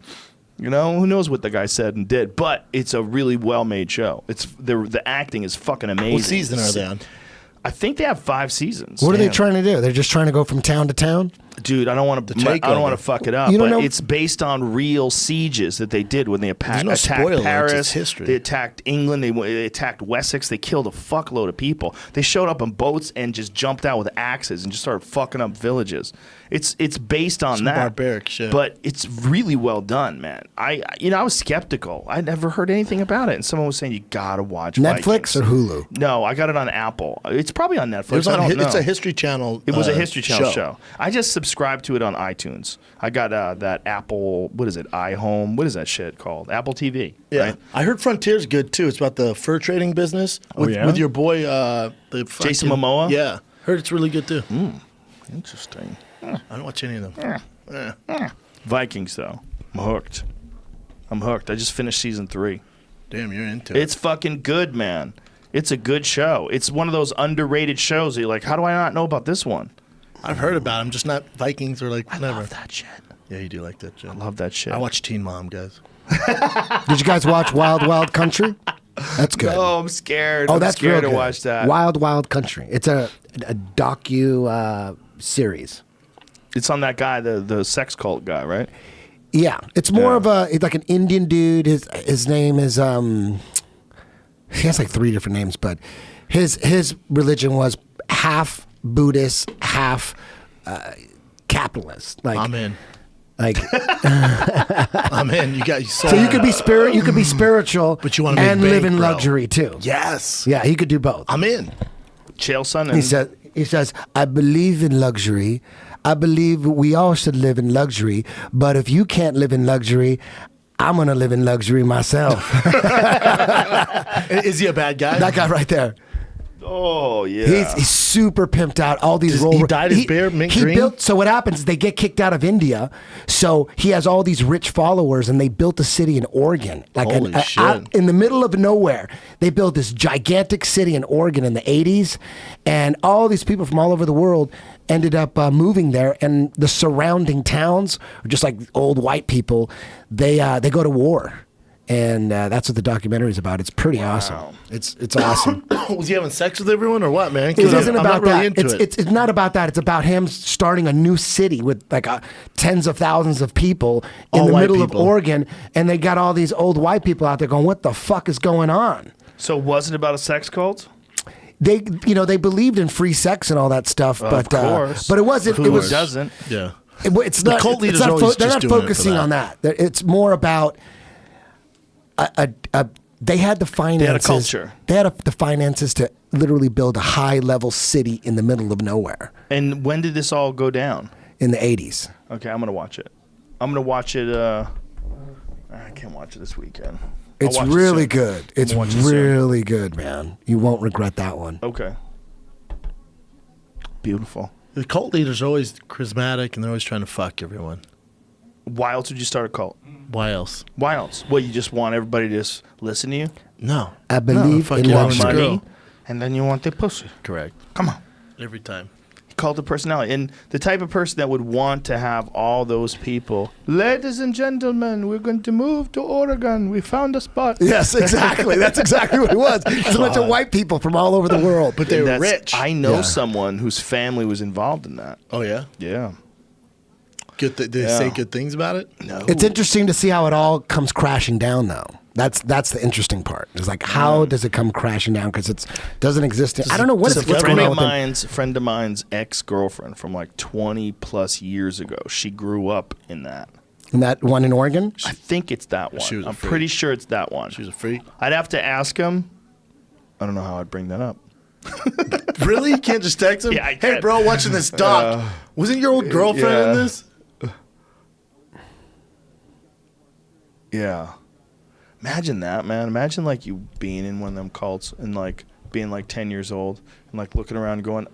You know, who knows what the guy said and did? But it's a really well-made show. It's the acting is fucking amazing. What season are they on? I think they have 5 seasons. What are they Damn. trying to do? They're just trying to go from town to town? Dude, I don't want to. I takeover. don't want to fuck it up. You don't But know- it's based on real sieges that they did when they There's no attacked spoilers, Paris. it's history. They attacked England. They attacked Wessex. They killed a fuckload of people. They showed up on boats and just jumped out with axes and just started fucking up villages. It's based on Some that barbaric shit. but it's really well done, man. I was skeptical. I never heard anything about it, and someone was saying you gotta watch Netflix Vikings. or Hulu? No, I got it on Apple. It's probably on Netflix. It was I on. don't know. It's a History Channel. It was a History Channel show. I just subscribed to it on iTunes. I got that Apple, what is it, iHome? What is that shit called? Apple TV. Yeah, Right? I heard Frontier's good too. It's about the fur trading business with, yeah? with your boy, Jason Momoa? Yeah, heard it's really good too. Interesting. I don't watch any of them. Vikings, though. I'm hooked. I just finished season 3. Damn, you're into it. It's fucking good, man. It's a good show. It's one of those underrated shows that you're like, how do I not know about this one? I've heard about them, just not Vikings or like I whatever. love that shit. Yeah, you do like that shit. I love that shit. I watch Teen Mom, guys. Did you guys watch Wild Wild Country? That's good. Oh, I'm scared. Oh, I'm that's scared real to good. watch that. Wild Wild Country. It's a docu series. It's on that guy, the sex cult guy, right? Yeah, it's more of it's like an Indian dude. His name is he has like 3 different names, but his religion was half Buddhist, half capitalist. Like I'm in. Like I'm in. You got you. so you could be spiritual, But you wanna make and bank, live in bro. luxury too. Yes. Yeah, he could do both. I'm in. Chael Sonnen. He says, I believe in luxury. I believe we all should live in luxury. But if you can't live in luxury, I'm going to live in luxury myself. Is he a bad guy? That guy right there. Oh, yeah. He's super pimped out. All these He dyed his beard mint he green? built. So what happens is they get kicked out of India. So he has all these rich followers, and they built a city in Oregon, like Holy shit. out in the middle of nowhere. They built this gigantic city in Oregon in the '80s, and all these people from all over the world ended up moving there. And the surrounding towns are just like old white people. They go to war. And that's what the documentary is about. It's pretty awesome. It's awesome. Was he having sex with everyone or what, man? It isn't I'm about not really that. into it. It's not about that. It's about him starting a new city with like tens of thousands of people in All the white middle people. of Oregon, and they got all these old white people out there going, "What the fuck is going on?" So was it about a sex cult? They, they believed in free sex and all that stuff, but course. but it wasn't. Who It was. doesn't? Yeah. It's not. cult It's leaders not are always they're just not doing it for focusing that. on that. It's more about they had the finances. culture. They had the finances to literally build a high level city in the middle of nowhere And when did this all go down? in the 80s. Okay, I'm going to watch it. I'm going to watch it. I can't watch it this weekend. I'll It's watch it really soon. good. It's watch it soon. really good, man. You won't regret that one. Okay. Beautiful. The cult leaders are always charismatic and they're always trying to fuck everyone. Why else would you start a cult? Why else? Why else? Well, you just want everybody to just listen to you? No. I believe fuck in you, Want I'm luxury. girl. money, and then you want their pussy. Correct. Come on. Every time. Cult of personality. And the type of person that would want to have all those people. Ladies and gentlemen, we're going to move to Oregon. We found a spot. Yes, exactly. That's exactly what it was. It's a bunch of white people from all over the world. But they were That's- rich. I know Yeah. someone whose family was involved in that. Oh, yeah? Yeah. Did they say good things about it? No. It's interesting to see how it all comes crashing down, though. That's the interesting part. It's like, how does it come crashing down? Because it doesn't exist. I don't know what's going on with it. Friend of mine's ex-girlfriend from like 20 plus years ago. She grew up in that. And that one in Oregon? I think it's that one. I'm pretty sure it's that one. She was a freak. I'd have to ask him. I don't know how I'd bring that up. Really? You can't just text him? Yeah, I hey, can. bro, watching this doc. Wasn't your old girlfriend in this? Yeah. Imagine that, man. Imagine like you being in one of them cults and like being like 10 years old and like looking around going,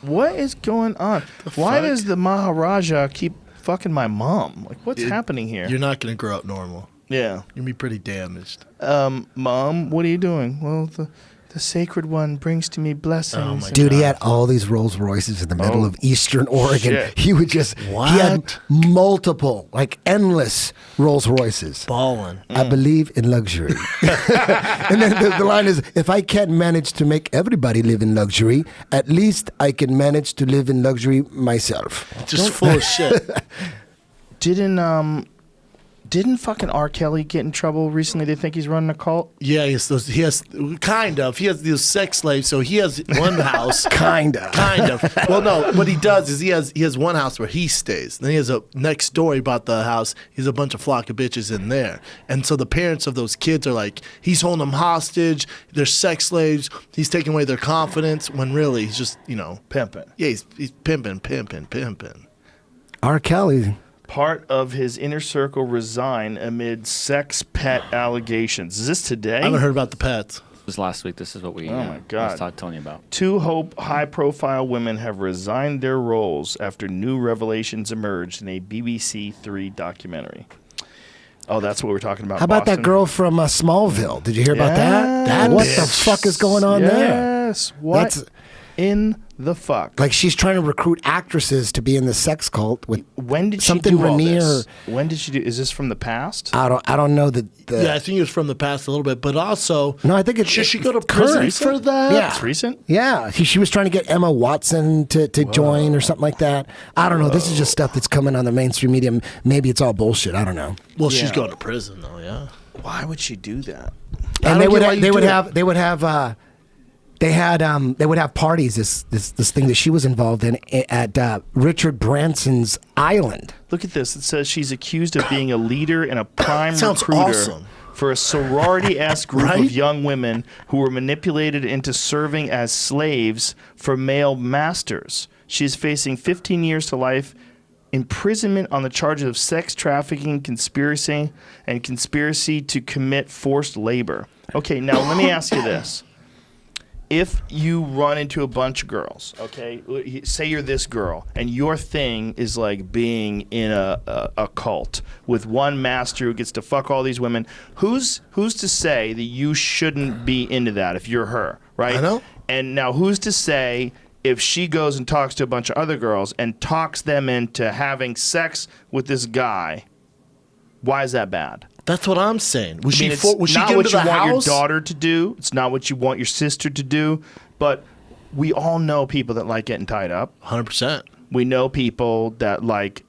what is going on? Why does the Maharaja keep fucking my mom? Like, what's happening here? You're not going to grow up normal. Yeah. You're going to be pretty damaged. Mom, what are you doing? Well, the sacred one brings to me blessings. Dude, he had all these Rolls Royces in the middle of Eastern Oregon. Shit. He would just, he had multiple, like endless Rolls Royces. Ballin'. I believe in luxury. And then the line is, if I can't manage to make everybody live in luxury, at least I can manage to live in luxury myself. Just full of shit. Didn't fucking R. Kelly get in trouble recently? They think he's running a cult? Yeah, he has these sex slaves, so he has one house. Kind of. Well, no, what he does is he has one house where he stays. Then he has a next door, he bought the house. He has a bunch of flock of bitches in there. And so the parents of those kids are like, he's holding them hostage. They're sex slaves. He's taking away their confidence when really he's just, Pimping. Yeah, he's pimping. R. Kelly. Part of his inner circle resign amid sex pet allegations. Is this today? I haven't heard about the pets. It was last week. This is what we my God. was telling you about. Two high-profile women have resigned their roles after new revelations emerged in a BBC 3 documentary. Oh, that's what we're talking about. How about that girl from Smallville? Did you hear about that? What the fuck is going on there? Yes. What in the fuck? Like, she's trying to recruit actresses to be in the sex cult with when did she something do all Rainier. this? When did she do? Is this from the past? I don't know the Yeah, I think it was from the past a little bit, but also No, I think it's should she go to prison current. for that? Yeah. It's recent? Yeah, she was trying to get Emma Watson to join or something like that. I don't know. This is just stuff that's coming on the mainstream media. Maybe it's all bullshit. I don't know. Well, she's going to prison though, yeah. Why would she do that? And they would have parties. This thing that she was involved in at Richard Branson's island. Look at this. It says she's accused of being a leader and a prime Sounds recruiter awesome. for a sorority-esque group Right? of young women who were manipulated into serving as slaves for male masters. She's facing 15 years to life imprisonment on the charges of sex trafficking, conspiracy to commit forced labor. Okay, now let me ask you this. If you run into a bunch of girls, okay, say you're this girl, and your thing is like being in a cult with one master who gets to fuck all these women, who's to say that you shouldn't be into that if you're her, right? I know. And now who's to say if she goes and talks to a bunch of other girls and talks them into having sex with this guy, why is that bad? That's what I'm saying. Was she it's get not into what you the want house? your daughter to do. It's not what you want your sister to do. But we all know people that like getting tied up. 100%. We know people that like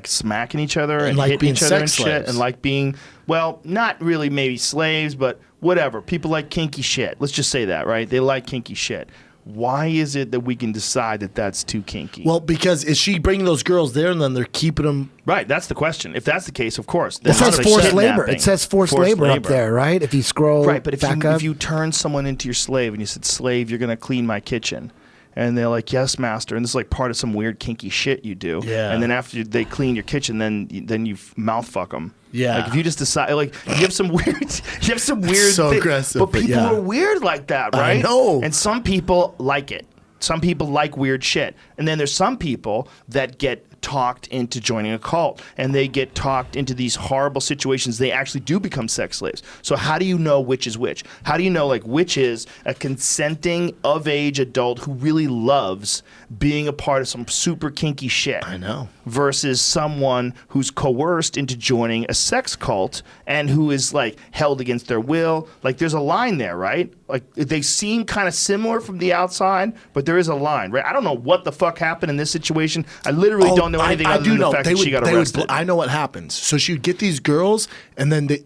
smacking each other and like hitting being each other and sex shit, slaves. and like being, well, not really maybe slaves, but whatever. People like kinky shit. Let's just say that, right? They like kinky shit. Why is it that we can decide that that's too kinky? Well, because is she bringing those girls there and then they're keeping them? Right, that's the question. If that's the case, of course. It says forced labor. Kidnapping. It says forced labor up there, right? If you scroll right, but back up. if you turn someone into your slave and you said, slave, you're going to clean my kitchen. And they're like, yes, master. And this is like part of some weird kinky shit you do. Yeah. And then after they clean your kitchen, then you mouth fuck them. Yeah. Like if you just decide, like you have some weird, So aggressive, but but people yeah. are weird like that, right? I know. And some people like it. Some people like weird shit. And then there's some people that get talked into joining a cult, and they get talked into these horrible situations. They actually do become sex slaves. So how do you know which is which? How do you know like which is a consenting of age adult who really loves being a part of some super kinky shit? I know. Versus someone who's coerced into joining a sex cult and who is like held against their will. Like there's a line there, right? Like they seem kind of similar from the outside, but there is a line, right? I don't know what the fuck happened in this situation. I literally don't know anything other than the fact that she got arrested. I know what happens. So she would get these girls, and then they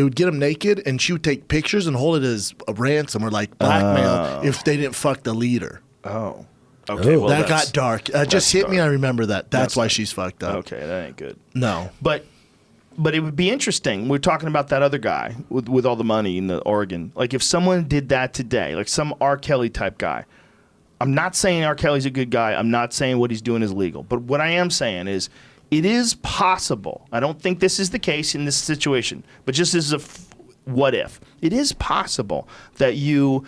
would get them naked, and she would take pictures and hold it as a ransom or like blackmail if they didn't fuck the leader. Oh. Okay, well, that got dark. Just hit me. I remember that. That's why she's fucked up. Okay, that ain't good. No. But it would be interesting. We're talking about that other guy with all the money in the Oregon. Like, if someone did that today, like some R. Kelly type guy, I'm not saying R. Kelly's a good guy. I'm not saying what he's doing is legal. But what I am saying is it is possible. I don't think this is the case in this situation, but just as a what if. It is possible that you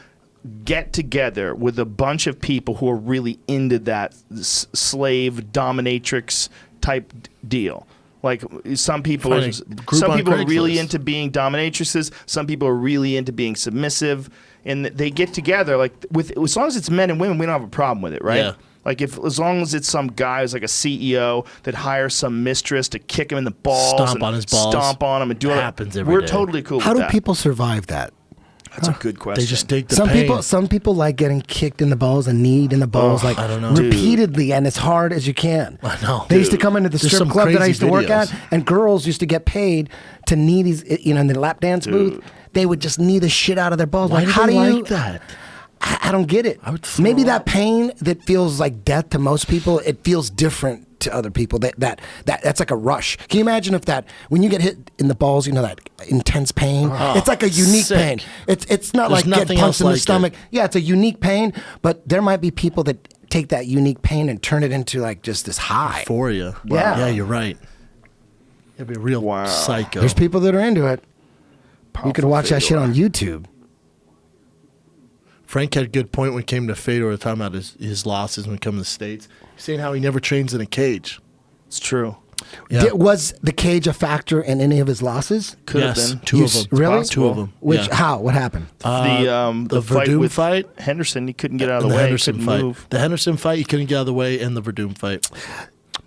get together with a bunch of people who are really into that slave dominatrix type deal. Like some people are really into being dominatrixes. Some people are really into being submissive, and they get together. Like as long as it's men and women, we don't have a problem with it, right? Yeah. Like as long as it's some guy who's like a CEO that hires some mistress to kick him in the balls, stomp on his balls, stomp on him, and do all that. Happens every We're day. totally cool. How with do that. people survive that? That's a good question. They just take the pain. Some people like getting kicked in the balls and kneed in the balls like I don't know. repeatedly and as hard as you can. I know. They used to come into the There's strip some club that I crazy used to work videos. at, and girls used to get paid to knee these, in the lap dance booth. They would just knee the shit out of their balls. Why like, do how they do you like that? I don't get it. I would throw Maybe up. that pain that feels like death to most people, it feels different to other people. That's like a rush. Can you imagine if that when you get hit in the balls, that intense pain? It's like a unique sick. pain. It's not There's like get nothing punched else in the like stomach. Yeah, it's a unique pain, but there might be people that take that unique pain and turn it into like just this high. For you. Yeah. Yeah, you're right. You'd be a real psycho. There's people that are into it. You could Powerful watch that shit Fedor. on YouTube. Frank had a good point when it came to Fedor, talking about his losses when it comes to the States. He's saying how he never trains in a cage. It's true. Yeah. Was the cage a factor in any of his losses? Could Yes, have been. two of them. Really? Possible. Two of them. Which? Yeah. How? What happened? The fight Verdum with fight? Henderson, he couldn't get out of And the the way. Henderson Couldn't fight. move. The Henderson fight, you couldn't get out of the way, and the Verdum fight.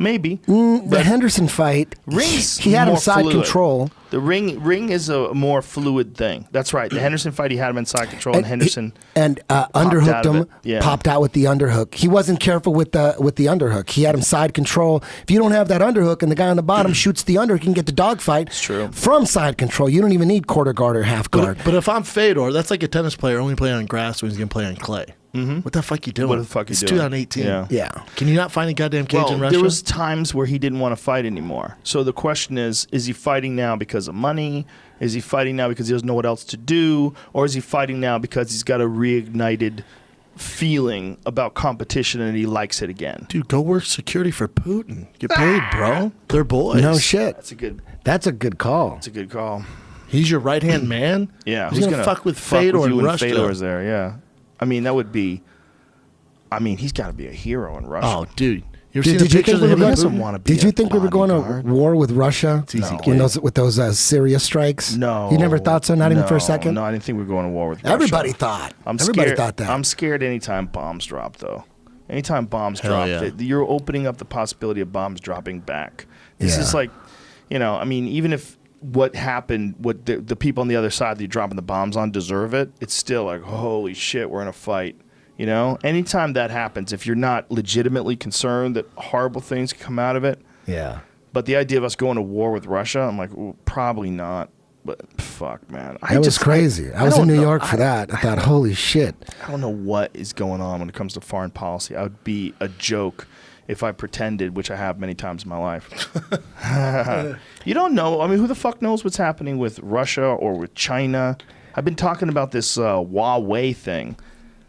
Maybe. The Henderson fight, Ring's he had him more side fluid. control. The ring is a more fluid thing. That's right. The Henderson fight, he had him in side control, and Henderson Underhooked out of him. it. Yeah. Popped out with the underhook. He wasn't careful with the underhook. He had him side control. If you don't have that underhook and the guy on the bottom shoots the underhook, you can get the dogfight. It's true. From side control. You don't even need quarter guard or half guard. But if I'm Fedor, that's like a tennis player only playing on grass when he's going to play on clay. Mm-hmm. What the fuck you doing? What the fuck you it's doing? 2018. Yeah. Yeah. Can you not find a goddamn cage in Russia? There was times where he didn't want to fight anymore. So the question is he fighting now because of money? Is he fighting now because he doesn't know what else to do? Or is he fighting now because he's got a reignited feeling about competition and he likes it again? Dude, go work security for Putin. Get paid, bro. They're boys. No shit. That's a good call. That's a good call. He's your right-hand man? Yeah. Who's going to fuck with Fedor you in when Russia? Fedor's there, yeah. I mean, that would be... I mean, he's got to be a hero in Russia. Oh, dude. You ever Did seen the you think pictures we of were him? going doesn't wanna be Did you a think we were going to bodyguard. war with Russia? easy When with those Syria strikes? No. You never thought so? Not even for a second? No, I didn't think we were going to war with Russia. Everybody thought. Everybody scared, thought that. I'm scared anytime bombs drop, though. Anytime bombs Hell drop, yeah. you're opening up the possibility of bombs dropping back. This Yeah. is like, I mean, even if what happened, what the people on the other side that you're dropping the bombs on deserve it, it's still like, holy shit, we're in a fight. Anytime that happens, if you're not legitimately concerned that horrible things can come out of it, Yeah. but the idea of us going to war with Russia, I'm like, well, probably not. But fuck, man. That was crazy. I was in don't New know. York for that. I thought, holy shit. I don't know what is going on when it comes to foreign policy. I would be a joke if I pretended, which I have many times in my life. You don't know. I mean, who the fuck knows what's happening with Russia or with China? I've been talking about this Huawei thing.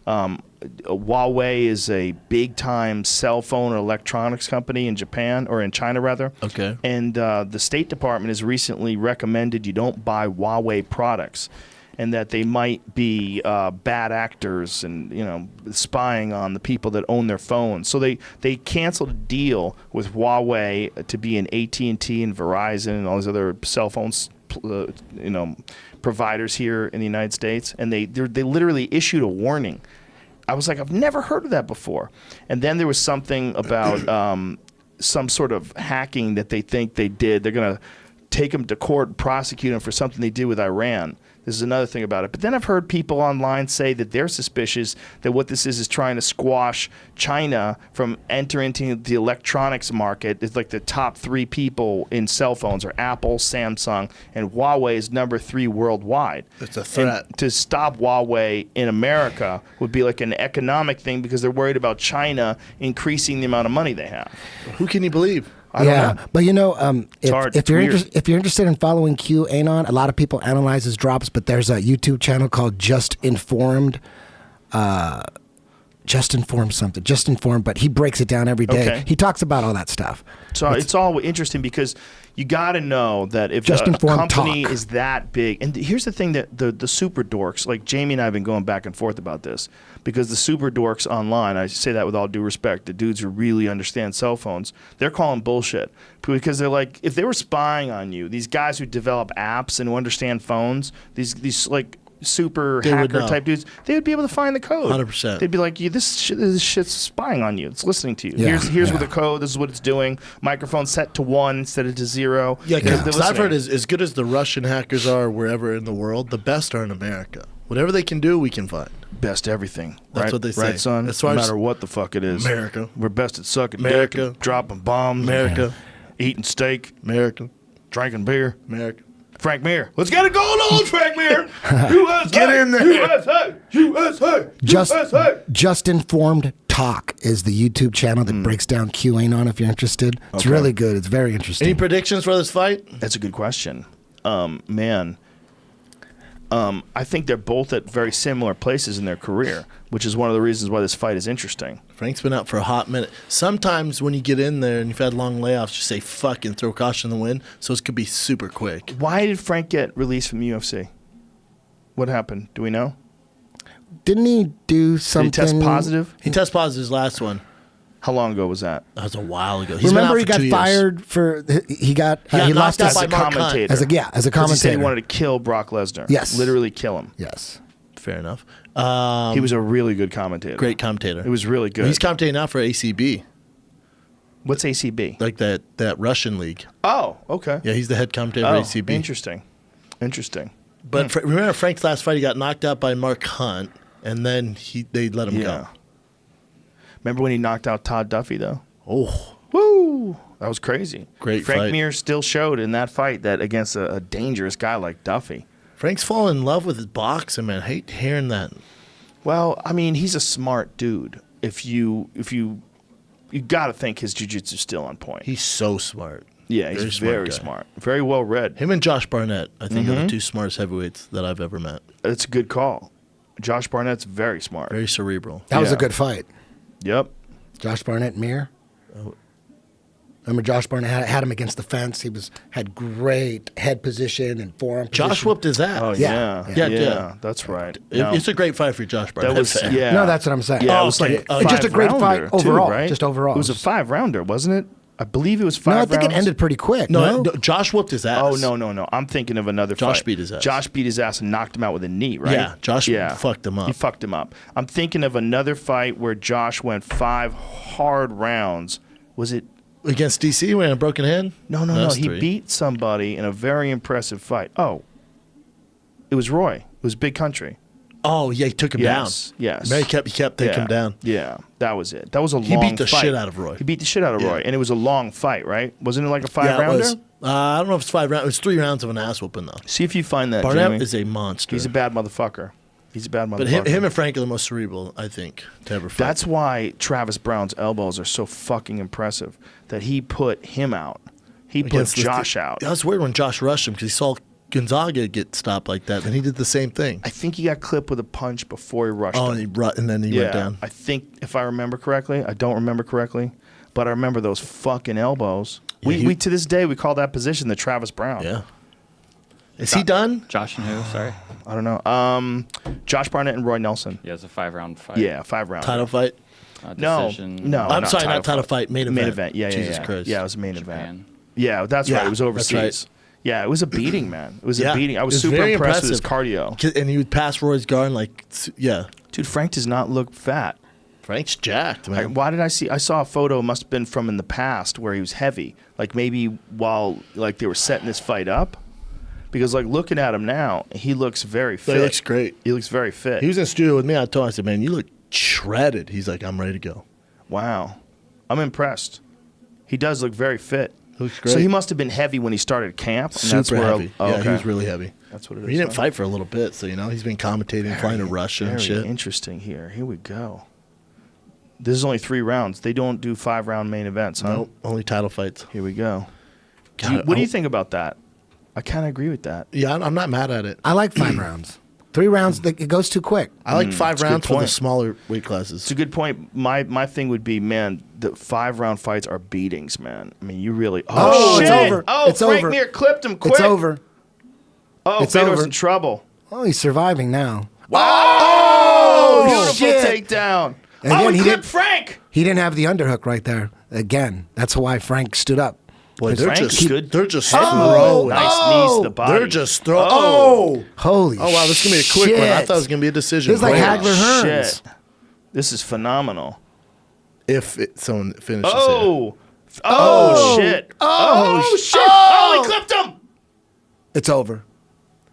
Huawei is a big-time cell phone or electronics company in Japan, or in China, rather. Okay. And the State Department has recently recommended you don't buy Huawei products, and that they might be bad actors and spying on the people that own their phones. So they canceled a deal with Huawei to be in AT&T and Verizon and all these other cell phones providers here in the United States, and they literally issued a warning. I was like, I've never heard of that before. And then there was something about some sort of hacking that they think they did. They're going to take them to court and prosecute them for something they did with Iran. This is another thing about it. But then I've heard people online say that they're suspicious that what this is trying to squash China from entering into the electronics market. It's like the top 3 people in cell phones are Apple, Samsung, and Huawei is number 3 worldwide. It's a threat. And to stop Huawei in America would be like an economic thing because they're worried about China increasing the amount of money they have. Who can you believe? I don't know. But if, hard. if It's you're weird. if you're interested in following QAnon, a lot of people analyze his drops, but there's a YouTube channel called Just Informed, but he breaks it down every day. Okay. He talks about all that stuff. So it's all interesting because you got to know that if Just a informed company talk. is that big, and here's the thing that the super dorks, like Jamie and I have been going back and forth about this, because the super dorks online, I say that with all due respect, the dudes who really understand cell phones, they're calling bullshit because they're like, if they were spying on you, these guys who develop apps and who understand phones, these like super They would hacker know. type dudes, they would be able to find the code. 100%. They'd be like, this shit's spying on you. It's listening to you. Yeah, Here's what the code. This is what it's doing. Microphone set to 1 instead of to 0. Yeah, They're because I've heard listening. as good as the Russian hackers are wherever in the world, the best are in America. Whatever they can do, we can find. Best everything. That's right? what they say. Right, son? As far no as- matter what the fuck it is. America. We're best at sucking America. dick and dropping bombs. America. Eating steak. America. Drinking beer. America. Frank Mir. Let's get it going on, Frank Mir. USA. Get in there. USA. USA. USA. Just Informed Talk is the YouTube channel that breaks down QAnon. If you're interested, it's really good. It's very interesting. Any predictions for this fight? That's a good question. Man. I think they're both at very similar places in their career, which is one of the reasons why this fight is interesting. Frank's been out for a hot minute. Sometimes when you get in there and you've had long layoffs, you say fuck and throw caution in the wind. So it could be super quick. Why did Frank get released from UFC? What happened? Do we know? Didn't he do Did something? he test positive? He tested positive his last one. How long ago was that? That was a while ago. He's Remember, been he out for got 2 years. fired for he knocked lost out his by As a Mark Hunt. commentator. as a Because he said he commentator. wanted to kill Brock Lesnar. Yes. Literally kill him. Yes. Fair enough. He was a really good commentator. Great commentator. It was really good. He's commentating now for ACB, What's ACB? like that Russian league. Oh, okay. Yeah, he's the head commentator Oh, for ACB. interesting. Interesting. But remember Frank's last fight, he got knocked out by Mark Hunt, and then they let him Yeah. go. Remember when he knocked out Todd Duffy, though? Oh, Woo! That was crazy. Great Frank fight. Mir still showed in that fight that against a dangerous guy like Duffy. Frank's fallen in love with his boxing, man. I hate hearing that. Well, I mean, he's a smart dude. If you got to think his jiu-jitsu's still on point. He's so smart. Yeah, he's very guy. smart. Very well read. Him and Josh Barnett, I think, Mm-hmm. are the 2 smartest heavyweights that I've ever met. It's a good call. Josh Barnett's very smart. Very cerebral. That was a Yeah. good fight. Yep. Josh Barnett and Mir. Remember, Josh Barnett had him against the fence. He had great head position and forearm position. Josh whooped his ass. Oh, Yeah. yeah. Yeah. That's right. It's a great fight for Josh Barnett. That was, yeah. No, that's what I'm saying. Yeah, Oh, it was okay. like Oh, a just a great fight 5-rounder, too, overall, right? just overall. It was a 5-rounder, wasn't it? I believe it was 5 No, I rounds. think it ended pretty quick. No, No, Josh whooped his ass. Oh, no. I'm thinking of another fight. Josh beat his ass. Josh beat his ass and knocked him out with a knee, right? Yeah, Josh fucked him up. He fucked him up. I'm thinking of another fight where Josh went 5 hard rounds. Was it? Against DC when he had a broken hand? No. That's He 3. beat somebody in a very impressive fight. Oh, it was Roy. It was Big Country. Oh, yeah, he took him Yes, down. yes. Man, he kept taking him down. Yeah, that was it. That was a He long beat the fight. shit out of Roy. He beat the shit out of Yeah. Roy, and it was a long fight, right? Wasn't it like a Yeah, it 5-rounder? was. I don't know if it's 5 rounds. It was 3 rounds of an ass whooping, though. See if you find that, Barnett Jamie. is a monster. He's a bad motherfucker. He's a bad motherfucker. But him and Frank are the most cerebral, I think, to ever fight. That's why Travis Brown's elbows are so fucking impressive. That he put him out. He put Against Josh out. That was weird when Josh rushed him because he saw Gonzaga get stopped like that, and he did the same thing. I think he got clipped with a punch before he rushed Oh, him. and then he went down. I think, if I remember correctly, I don't remember correctly, but I remember those fucking elbows. Yeah, We to this day, we call that position the Travis Brown. Yeah. Is he done? Josh and who? Sorry. I don't know. Josh Barnett and Roy Nelson. Yeah, it's a 5-round fight. Yeah, 5 rounds. Title fight? No, Decision. no. I'm sorry, not title fight, main event. Main event. Yeah, Jesus yeah. Christ. Yeah, it was a main Japan. event. Yeah, that's Yeah, right. It was that's overseas. right. Yeah, it was a beating, man. It was Yeah, a beating. I was it was super very impressed with his impressive. cardio. And he would pass Roy's guard like, yeah. Dude, Frank does not look fat. Frank's jacked, man. Why did I see? I saw a photo. Must have been from in the past where he was heavy. Like maybe while like they were setting this fight up. Because like looking at him now, he looks very fit. He looks great. He looks very fit. He was in the studio with me. I told him, I said, man, you look shredded. He's like, I'm ready to go. Wow. I'm impressed. He does look very fit. Looks great. So he must have been heavy when he started camp. And that's Super where heavy. Oh, Yeah, okay. he was really heavy. That's what it is. He didn't huh? fight for a little bit, so, he's been commentating, flying to Russia and Very shit. interesting here. Here we go. This is only 3 rounds. They don't do 5-round main events, huh? Nope, only title fights. Here we go. God, What do you think about that? I kind of agree with that. Yeah, I'm not mad at it. I like 5 rounds. 3 rounds, it goes too quick. I like 5 a good rounds for the point. smaller weight classes. It's a good point. My thing would be, man, the 5-round fights are beatings, man. I mean, you really. Oh, shit! it's over. Oh, It's Frank over. Mir clipped him quick. It's over. Oh, It's Fedor's over. in trouble. Oh, he's surviving now. Oh, beautiful shit. takedown. And Oh, again, he he clipped did- Frank. He didn't have the underhook right there. Again, that's why Frank stood up. Boy, they're Frank just stood- they're just Oh, throwing. nice knees to the body. They're just throwing. Oh. Holy Oh wow, this is gonna be a quick one. I shit. thought it was gonna be a decision. This is like Great. Hagler Hearns. Shit. This is phenomenal. If someone finishes here. Oh, shit. Oh, shit. Oh, he clipped him. It's over.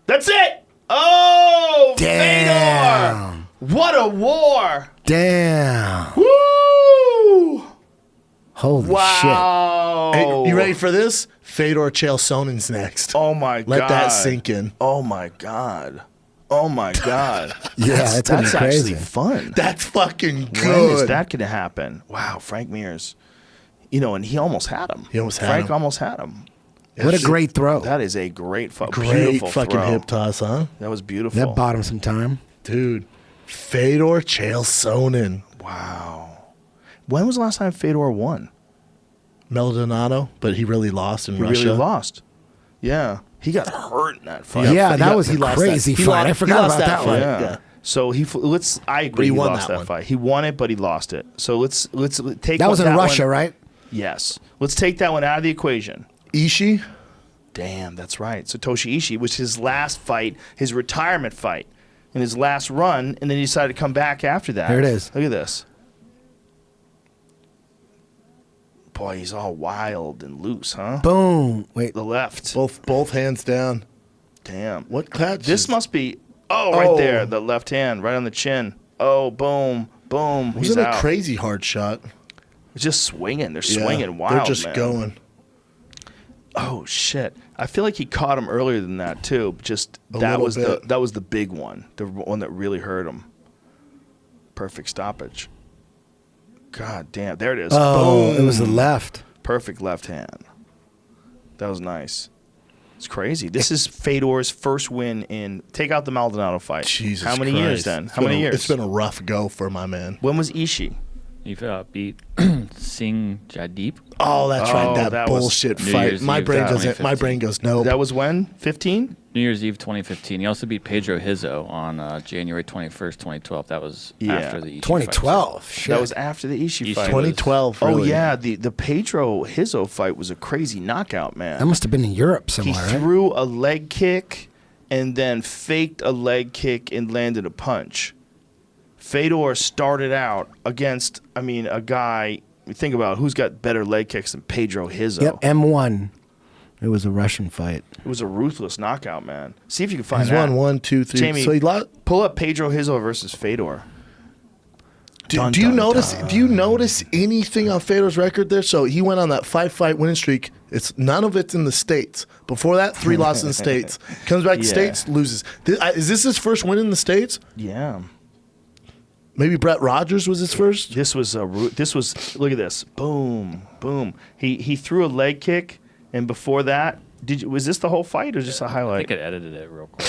That's it. Oh, Damn. Fedor. What a war. Damn. Woo. Holy shit. Wow. Hey, you ready for this? Fedor Chael Sonnen's next. Oh, my God. Let that sink in. Oh, my God. Oh, my God. Yeah, that's gonna be actually crazy. fun. That's fucking When is good. that going to happen? Wow, Frank Mears. And he almost had him. He almost had Frank him. almost had him. What a great throw. That is a great, Great beautiful fucking throw. hip toss, huh? That was beautiful. That bought him some time. Dude. Fedor Chael Sonnen. Wow. When was the last time Fedor won? Maldonado, but he really lost in He Russia. really lost. Yeah. He got hurt in that fight. Yeah, that was he a lost crazy that. He fight. lost- I he forgot lost about that one. Yeah. Yeah. So I agree. he He won lost that that one. fight. He won it, but he lost it. So let's take That was in Russia, one. right? Yes. Let's take that one out of the equation. Ishii? Damn, that's right. Satoshi Ishii was his last fight, his retirement fight, in his last run, and then he decided to come back after that. There it is. Look at this. Boy, he's all wild and loose, huh? Boom. Wait. The left. Both hands down. Damn. What clutch? This must be. Oh, right there. The left hand, right on the chin. Oh, boom, boom. wasn't He's a out. crazy hard shot. It's just swinging. They're Yeah, swinging wild. They're just man. going. Oh shit! I feel like he caught him earlier than that too. Just A that little was bit. that was the big one, the one that really hurt him. Perfect stoppage. God damn! There it is. Oh, Boom. it was the left. Perfect left hand. That was nice. It's crazy. This is Fedor's first win in. Take out the Maldonado fight. Jesus How many Christ. years then? It's How many been a- years? It's been a rough go for my man. When was Ishii? He beat Singh Jadeep. Oh, that's Oh, right. That, that was bullshit New fight. Year's My Eve, brain goes. 2015. My brain goes. No. That was when? 15? New Year's Eve 2015. He also beat Pedro Hizzo on January 21st, 2012. That was Yeah. after the Ishii 2012. Shit. That was after the Ishii Ishii fight. 2012. Oh really. yeah, the Pedro Hizzo fight was a crazy knockout, man. That must have been in Europe He somewhere, right? threw a leg kick and then faked a leg kick and landed a punch. Fedor started out against, a guy. Think about who's got better leg kicks than Pedro Hizzo. Yep, M1. It was a Russian fight. It was a ruthless knockout, man. See if you can find He's that. won 1, 2, 3. Jamie, So he lost. pull up Pedro Hizzo versus Fedor. Do Dun, you dun, notice? dun. Do you notice anything on Fedor's record there? So he went on that 5-fight winning streak. It's none of it's in the states. Before that, 3 losses in the states. Comes back to Yeah. states, loses. Is this his first win in the states? Yeah. Maybe Brett Rogers was his first. This was look at this. Boom, boom. He threw a leg kick, and before that, was this the whole fight or just a I highlight? think it edited it real quick.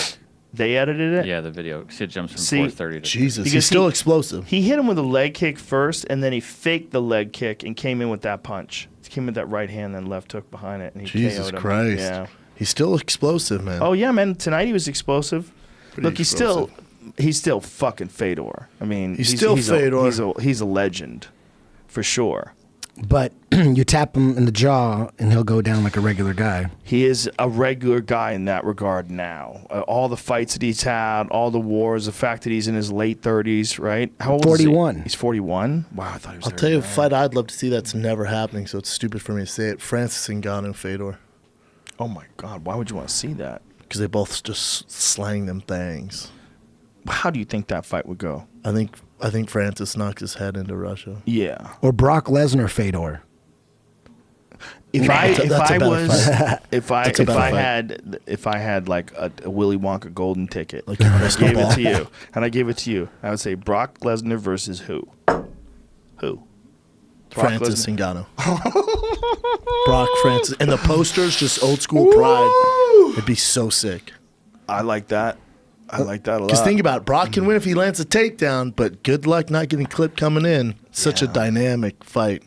They edited it. Yeah, the video. 'Cause it jumps from See, 4:30 to Jesus, Because he's still he- explosive. He hit him with a leg kick first, and then he faked the leg kick and came in with that punch. He came with that right hand, then left hook behind it, and he Jesus KO'd him. Christ. Yeah. He's still explosive, man. Oh yeah, man. Tonight he was explosive. Pretty Look, he's still fucking Fedor. He's still Fedor. He's a legend, for sure. But you tap him in the jaw, and he'll go down like a regular guy. He is a regular guy in that regard now. All the fights that he's had, all the wars, the fact that he's in his late 30s, right? How old is he? 41. He's 41? Wow, I thought he was I'll tell you a fight I'd love to see that's never happening, so it's stupid for me to say it. Francis Ngannou Fedor. Oh, my God. Why would you want to see that? because they both just slang them things. How do you think that fight would go? I think Francis knocked his head into Russia. Yeah. Or Brock Lesnar, Fedor. If I had like a Willy Wonka golden ticket, Like a crystal gave ball. it to you, and I gave it to you, I would say Brock Lesnar versus who? Who? Brock Francis Lesnar. Ngannou. Brock Francis. And the posters, just old school pride. It'd be so sick. I like that. I like that a lot. Because think about it, Brock can win if he lands a takedown, but good luck not getting clipped coming in. Such a dynamic fight.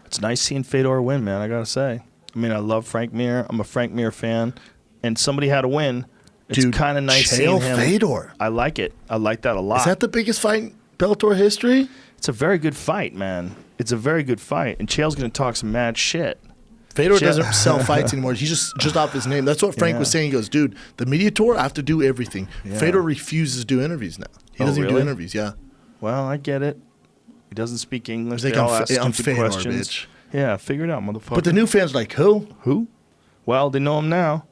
It's nice seeing Fedor win, man. I gotta say. I mean, I love Frank Mir. I'm a Frank Mir fan, and somebody had to win. It's kind of nice seeing him. Fedor. I like it. I like that a lot. Is that the biggest fight in Bellator history? It's a very good fight, man. It's a very good fight, and Chael's gonna talk some mad shit. Fedor doesn't sell fights anymore. He's just off his name. That's what Frank was saying. He goes, dude, the media tour, I have to do everything. Fedor refuses to do interviews now. He doesn't even do interviews, yeah. Well, I get it. He doesn't speak English. They They all I'm ask stupid Fedor, questions. bitch. Yeah, figure it out, motherfucker. But the new fans are like, who? Who? Well, they know him now.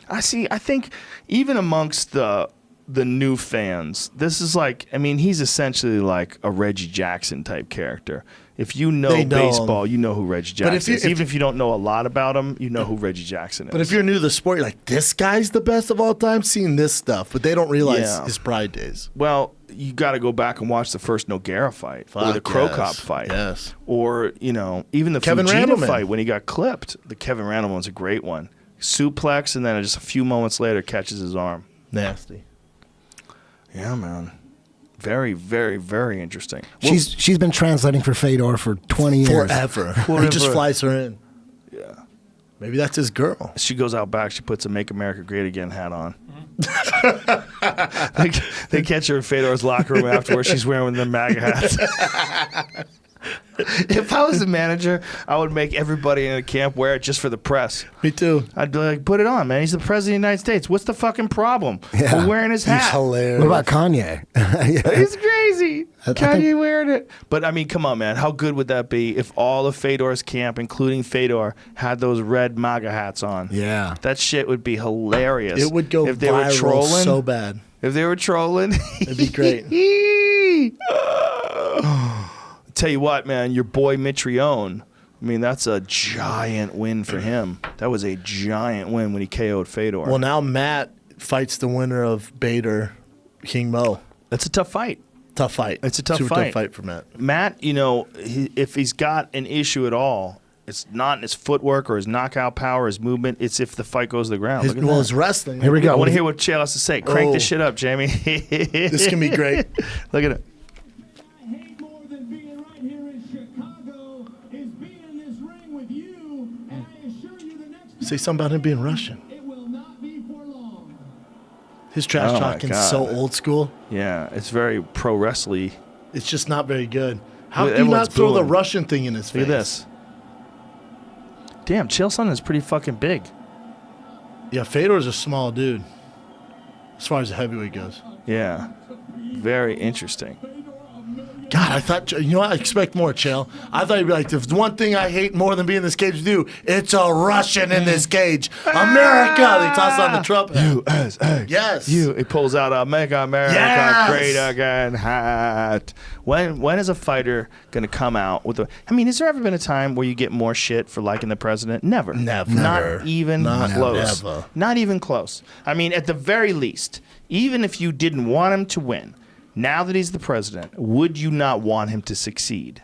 I think even amongst the new fans, this is like, I mean, he's essentially like a Reggie Jackson type character. If you know They know baseball, him. you know who Reggie Jackson is. Even if you don't know a lot about him, you know who Reggie Jackson is. But if you're new to the sport, you're like, this guy's the best of all time, seeing this stuff. But they don't realize Yeah. his pride days. Well, you got to go back and watch the first Nogueira fight or the Crow Cop fight. Yes. Or, even the Kevin Fujita Randleman. fight when he got clipped. The Kevin Randleman one's a great one. Suplex, and then just a few moments later catches his arm. Nasty. Yeah, man. Very, very, very interesting. She's been translating for Fedor for 20 years. Forever. He just flies her in. Yeah. Maybe that's his girl. She goes out back. She puts a "Make America Great Again" hat on. they catch her in Fedor's locker room afterwards. She's wearing the MAGA hats. If I was the manager, I would make everybody in the camp wear it just for the press. Me too. I'd be like, put it on, man. He's the president of the United States. What's the fucking problem? We're wearing his hat. He's hilarious. What about Kanye? He's crazy. I Kanye think- wearing it. But I mean, come on, man. How good would that be if all of Fedor's camp, including Fedor, had those red MAGA hats on? Yeah. That shit would be hilarious. It would go if they were viral trolling. so bad. If they were trolling, It'd be great. Tell you what, man, your boy Mitrione. I mean, that's a giant win for him. That was a giant win when he KO'd Fedor. Well, now Matt fights the winner of Bader, King Mo. That's a tough fight. Tough fight. It's a tough Super fight. tough fight for Matt. Matt, if he's got an issue at all, it's not in his footwork or his knockout power, his movement. It's if the fight goes to the ground. Look at that. His wrestling. Here we go. I want to hear what Chael has to say. Crank this shit up, Jamie. This can be great. Look at it. I hate more than being right here in Chicago is being in this ring with you, and I assure you the next Say something about him being Russian. it will not be for long. His trash Oh, my talking's so God. old school. Yeah, it's very pro wrestling. It's just not very good. How Look, do you not everyone's throw the booing. Russian thing in his face? Look at this. Damn, Chael Sonnen is pretty fucking big. Yeah, Fedor's a small dude as far as the heavyweight goes. Yeah. Very interesting. God, I thought, I expect more, Chael. I thought you'd be like, there's one thing I hate more than being in this cage with you, it's a Russian in this cage. America! They toss on the trumpet. USA. Yes. He pulls out a Make America Yes. Great Again hat. When is a fighter going to come out with a... I mean, has there ever been a time where you get more shit for liking the president? Never. Never. Not even Not close. ever. Not even close. I mean, at the very least, even if you didn't want him to win, now that he's the president, would you not want him to succeed?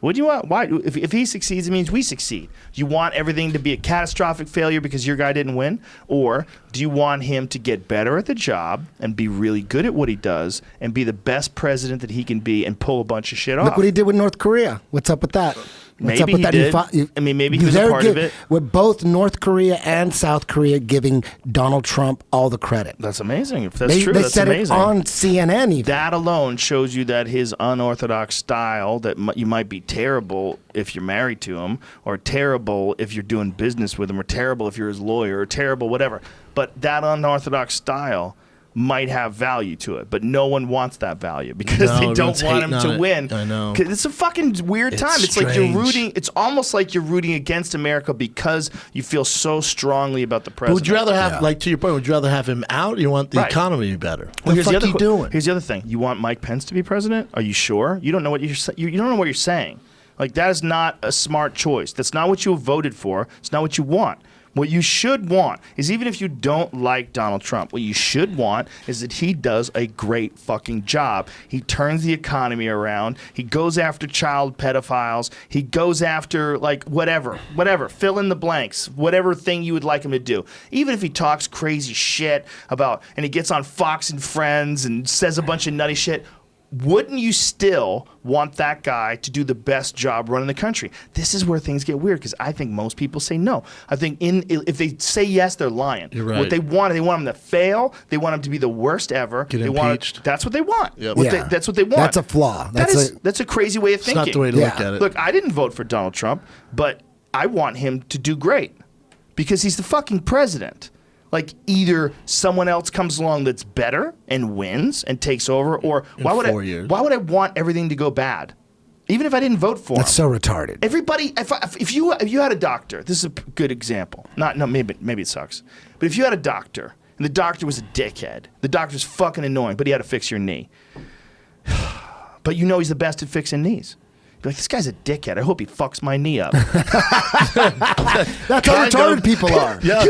Would you want? Why? If he succeeds, it means we succeed. Do you want everything to be a catastrophic failure because your guy didn't win? Or do you want him to get better at the job and be really good at what he does and be the best president that he can be and pull a bunch of shit off? Look what he did with North Korea. What's up with that? What's Maybe up with he that? did. I mean, maybe he was a they're part of it. With both North Korea and South Korea giving Donald Trump all the credit. That's amazing. If that's They, true, they that's said amazing. it on CNN even. That alone shows you that his unorthodox style, that you might be terrible if you're married to him, or terrible if you're doing business with him, or terrible if you're his lawyer, or terrible whatever. But that unorthodox style might have value to it, but no one wants that value because No, they don't everyone's want him hating to on win. it. I know. 'Cause it's a fucking weird It's time. It's like you're strange. rooting. It's almost like you're rooting against America because you feel so strongly about the But president. would you rather have, like, to your point, would you rather have him out or you want the Right. economy to be better? Well, What the here's fuck the other you doing? Here's the other thing. You want Mike Pence to be president? Are you sure? You don't know what you don't know what you're saying. Like, that is not a smart choice. That's not what you have voted for. It's not what you want. What you should want is, even if you don't like Donald Trump, what you should want is that he does a great fucking job. He turns the economy around. He goes after child pedophiles. He goes after, like, whatever, fill in the blanks, whatever thing you would like him to do. Even if he talks crazy shit about, and he gets on Fox and Friends and says a bunch of nutty shit, wouldn't you still want that guy to do the best job running the country? This is where things get weird, because I think most people say no. I think if they say yes, they're lying. You're right. What they want him to fail. They want him to be the worst ever. Get they impeached. That's what they want. Yep. That's what they want. That's a flaw. That's a crazy way of It's thinking. not the way to look at it. Look, I didn't vote for Donald Trump, but I want him to do great because he's the fucking president. Like, either someone else comes along that's better and wins and takes over, or why would 4 years. I want everything to go bad? Even if I didn't vote for That's him. so retarded. Everybody, if you had a doctor, this is a good example. Maybe it sucks, but if you had a doctor and the doctor was a dickhead, the doctor's fucking annoying, but he had to fix your knee. But you know he's the best at fixing knees. You're like, this guy's a dickhead. I hope he fucks my knee up. That's how retarded people are. Yeah.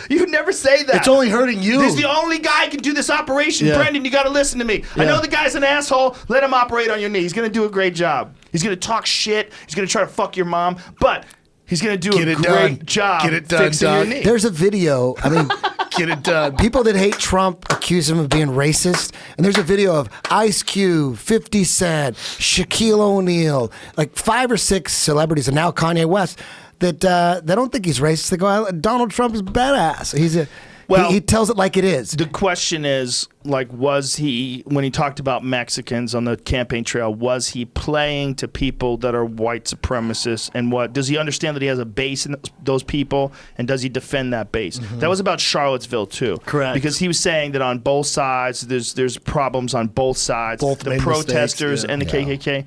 You would never say that. It's only hurting you. He's the only guy who can do this operation. Yeah. Brendan, you got to listen to me. I Yeah. know the guy's an asshole. Let him operate on your knee. He's going to do a great job. He's going to talk shit. He's going to try to fuck your mom. But he's going to do Get a it great done. job Get it done, fixing your Doc. knee. There's a video. I mean, Get it done. people that hate Trump accuse him of being racist. And there's a video of Ice Cube, 50 Cent, Shaquille O'Neal, like 5 or 6 celebrities, and now Kanye West, that they don't think he's racist. They go, Donald Trump is badass. He tells it like it is. The question is, like, was he, when he talked about Mexicans on the campaign trail, was he playing to people that are white supremacists? And what does he understand that he has a base in those people? And does he defend that base? That was about Charlottesville too. Correct. Because he was saying that on both sides, there's problems on both sides. Both the made protesters mistakes, yeah. and the KKK.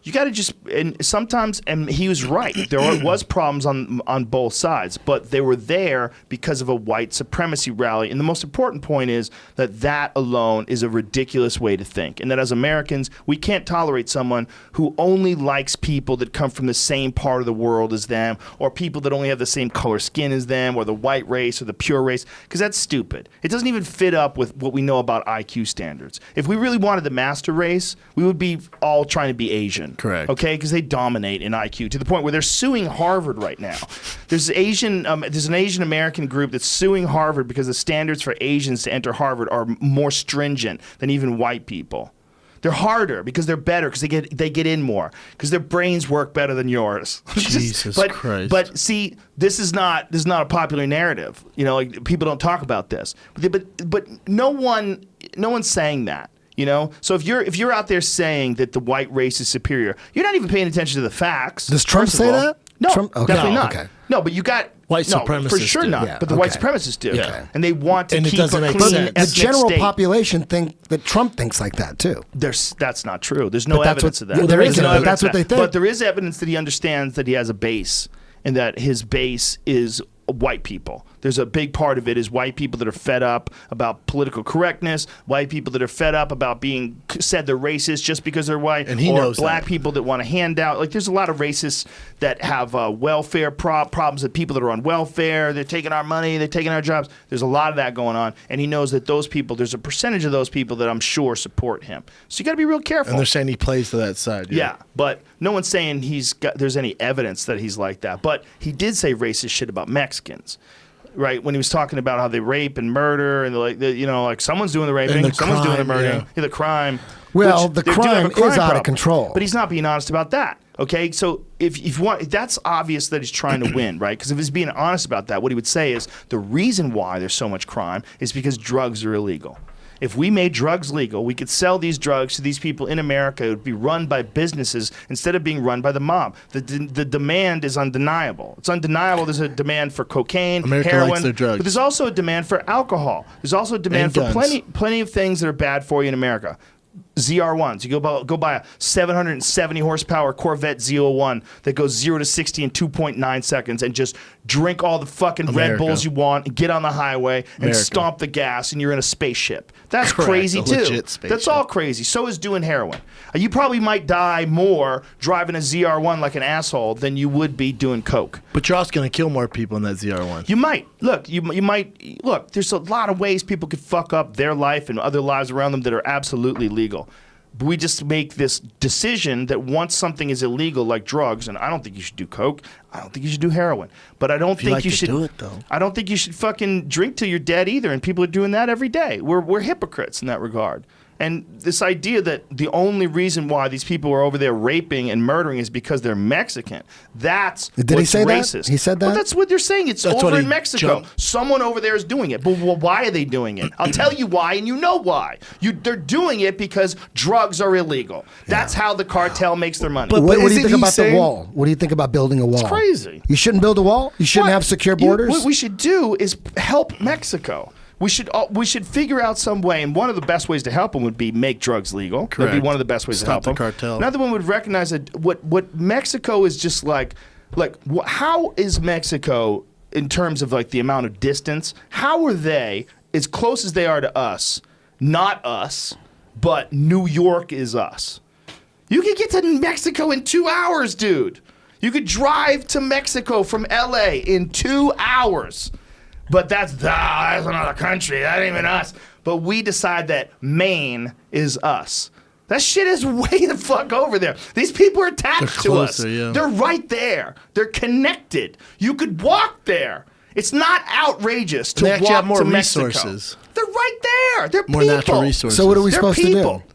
You got to just, and sometimes, and he was right. There was problems on both sides, but they were there because of a white supremacy rally. And the most important point is that alone is a ridiculous way to think. And that as Americans, we can't tolerate someone who only likes people that come from the same part of the world as them, or people that only have the same color skin as them, or the white race or the pure race, because that's stupid. It doesn't even fit up with what we know about IQ standards. If we really wanted the master race, we would be all trying to be Asian. Correct. Okay, because they dominate in IQ to the point where they're suing Harvard right now. There's an Asian American group that's suing Harvard because the standards for Asians to enter Harvard are more stringent than even white people. They're harder because they're better, because they get in more, because their brains work better than yours. Jesus Christ. But see, this is not a popular narrative. You know, like, people don't talk about this. But no one's saying that. You know, so if you're out there saying that the white race is superior, you're not even paying attention to the facts. Does Trump first of say all. that? No, Trump? Okay. definitely No, not. okay. No, but you got White for supremacists sure do. not. Yeah, But the white okay. supremacists do, Yeah. and they want to And it keep doesn't a make clean sense. The ethnic general state. population think that Trump thinks like that too. That's not true. There's no But that's evidence what- of that. well, there There's isn't, no but evidence that's of what they that. think. But there is evidence that he understands that he has a base, and that his base is white people. There's a big part of it is white people that are fed up about political correctness, white people that are fed up about being said they're racist just because they're white, And he or knows black that. people that want to hand out. Like, there's a lot of racists that have welfare problems with people that are on welfare. They're taking our money. They're taking our jobs. There's a lot of that going on, and he knows that those people, there's a percentage of those people that I'm sure support him. So you got to be real careful. And they're saying he plays to that side. Yeah, but no one's saying there's any evidence that he's like that. But he did say racist shit about Mexicans, right? When he was talking about how they rape and murder, and like someone's doing the raping, And the someone's doing the crime, murdering, the crime. Well, which the they do have a crime is out of problem. control. But he's not being honest about that. Okay, so if you want, that's obvious that he's trying to win, right? Because if he's being honest about that, what he would say is the reason why there's so much crime is because drugs are illegal. If we made drugs legal, we could sell these drugs to these people in America. It would be run by businesses instead of being run by the mob. The demand is undeniable. It's undeniable there's a demand for cocaine, America heroin, likes their drugs. but there's also a demand for alcohol. There's also a demand And for guns. plenty of things that are bad for you in America. ZR1s. You go buy a 770 horsepower Corvette Z01 that goes 0 to 60 in 2.9 seconds and just drink all the fucking Red America. Bulls you want and get on the highway and America. stomp the gas and you're in a spaceship. That's Correct, crazy a too. legit That's spaceship. all crazy. So is doing heroin. You probably might die more driving a ZR1 like an asshole than you would be doing coke. But you're also going to kill more people in that ZR1. You might. Look, you might. Look, there's a lot of ways people could fuck up their life and other lives around them that are absolutely legal. But we just make this decision that once something is illegal, like drugs, and I don't think you should do coke. I don't think you should do heroin. But I don't think like you to should do it, though. I don't think you should fucking drink till you're dead either. And people are doing that every day. We're hypocrites in that regard. And this idea that the only reason why these people are over there raping and murdering is because they're Mexican. That's Did he what's say that? racist. He said that? Well, that's what they're saying. It's That's what over he in Mexico. jumped. Someone over there is doing it. But why are they doing it? I'll tell you why, and you know why. They're doing it because drugs are illegal. That's how the cartel makes their money. But What do you isn't think he about saying- the wall? What do you think about building a wall? It's crazy. You shouldn't build a wall? You shouldn't What? have secure borders? What we should do is help Mexico. We should figure out some way, and one of the best ways to help them would be make drugs legal. That'd Correct. be one of the best ways to Stop help the them. cartel. Another one would recognize that what Mexico is just like how is Mexico in terms of like the amount of distance? How are they as close as they are to us? Not us, but New York is us. You could get to Mexico in 2 hours, dude. You could drive to Mexico from LA in 2 hours. But that's another country. That ain't even us. But we decide that Maine is us. That shit is way the fuck over there. These people are attached to us. closer, yeah. They're right there. They're connected. You could walk there. It's not outrageous to They walk actually have more to Mexico. resources. They're right there. They're More people. natural resources. So what are we They're supposed to people. do?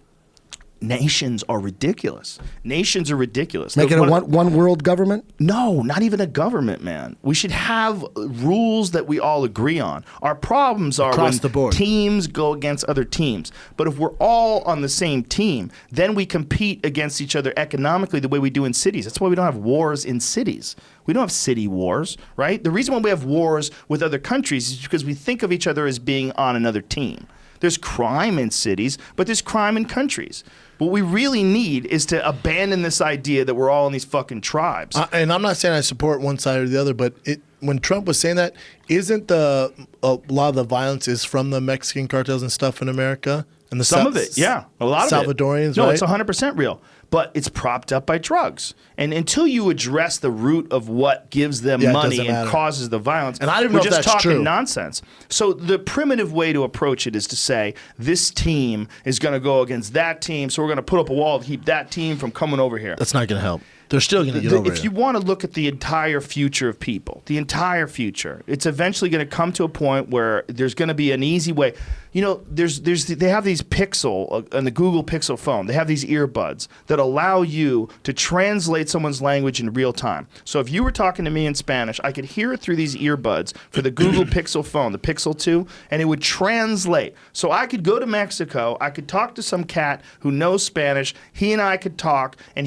Nations are ridiculous. Nations are ridiculous. Make it a one world government? No, not even a government, man. We should have rules that we all agree on. Our problems are Across when the board. teams go against other teams. But if we're all on the same team, then we compete against each other economically the way we do in cities. That's why we don't have wars in cities. We don't have city wars, right? The reason why we have wars with other countries is because we think of each other as being on another team. There's crime in cities, but there's crime in countries. What we really need is to abandon this idea that we're all in these fucking tribes. And I'm not saying I support one side or the other, but when Trump was saying that, isn't a lot of the violence is from the Mexican cartels and stuff in America? And the Some of it, yeah. A lot of it. Salvadorians, No, right? it's 100% real. But it's propped up by drugs. And until you address the root of what gives them Yeah, it money doesn't and matter. causes the violence, And I don't we're know if just that's talking true. nonsense. So the primitive way to approach it is to say, this team is going to go against that team, so we're going to put up a wall to keep that team from coming over here. That's not going to help. They're still going to get over If you want to look at the entire future of people, the entire future, it's eventually going to come to a point where there's going to be an easy way. You know, they have these Pixel on the Google Pixel phone. They have these earbuds that allow you to translate someone's language in real time. So if you were talking to me in Spanish, I could hear it through these earbuds for the Google Pixel phone, the Pixel 2, and it would translate. So I could go to Mexico, I could talk to some cat who knows Spanish, he and I could talk, and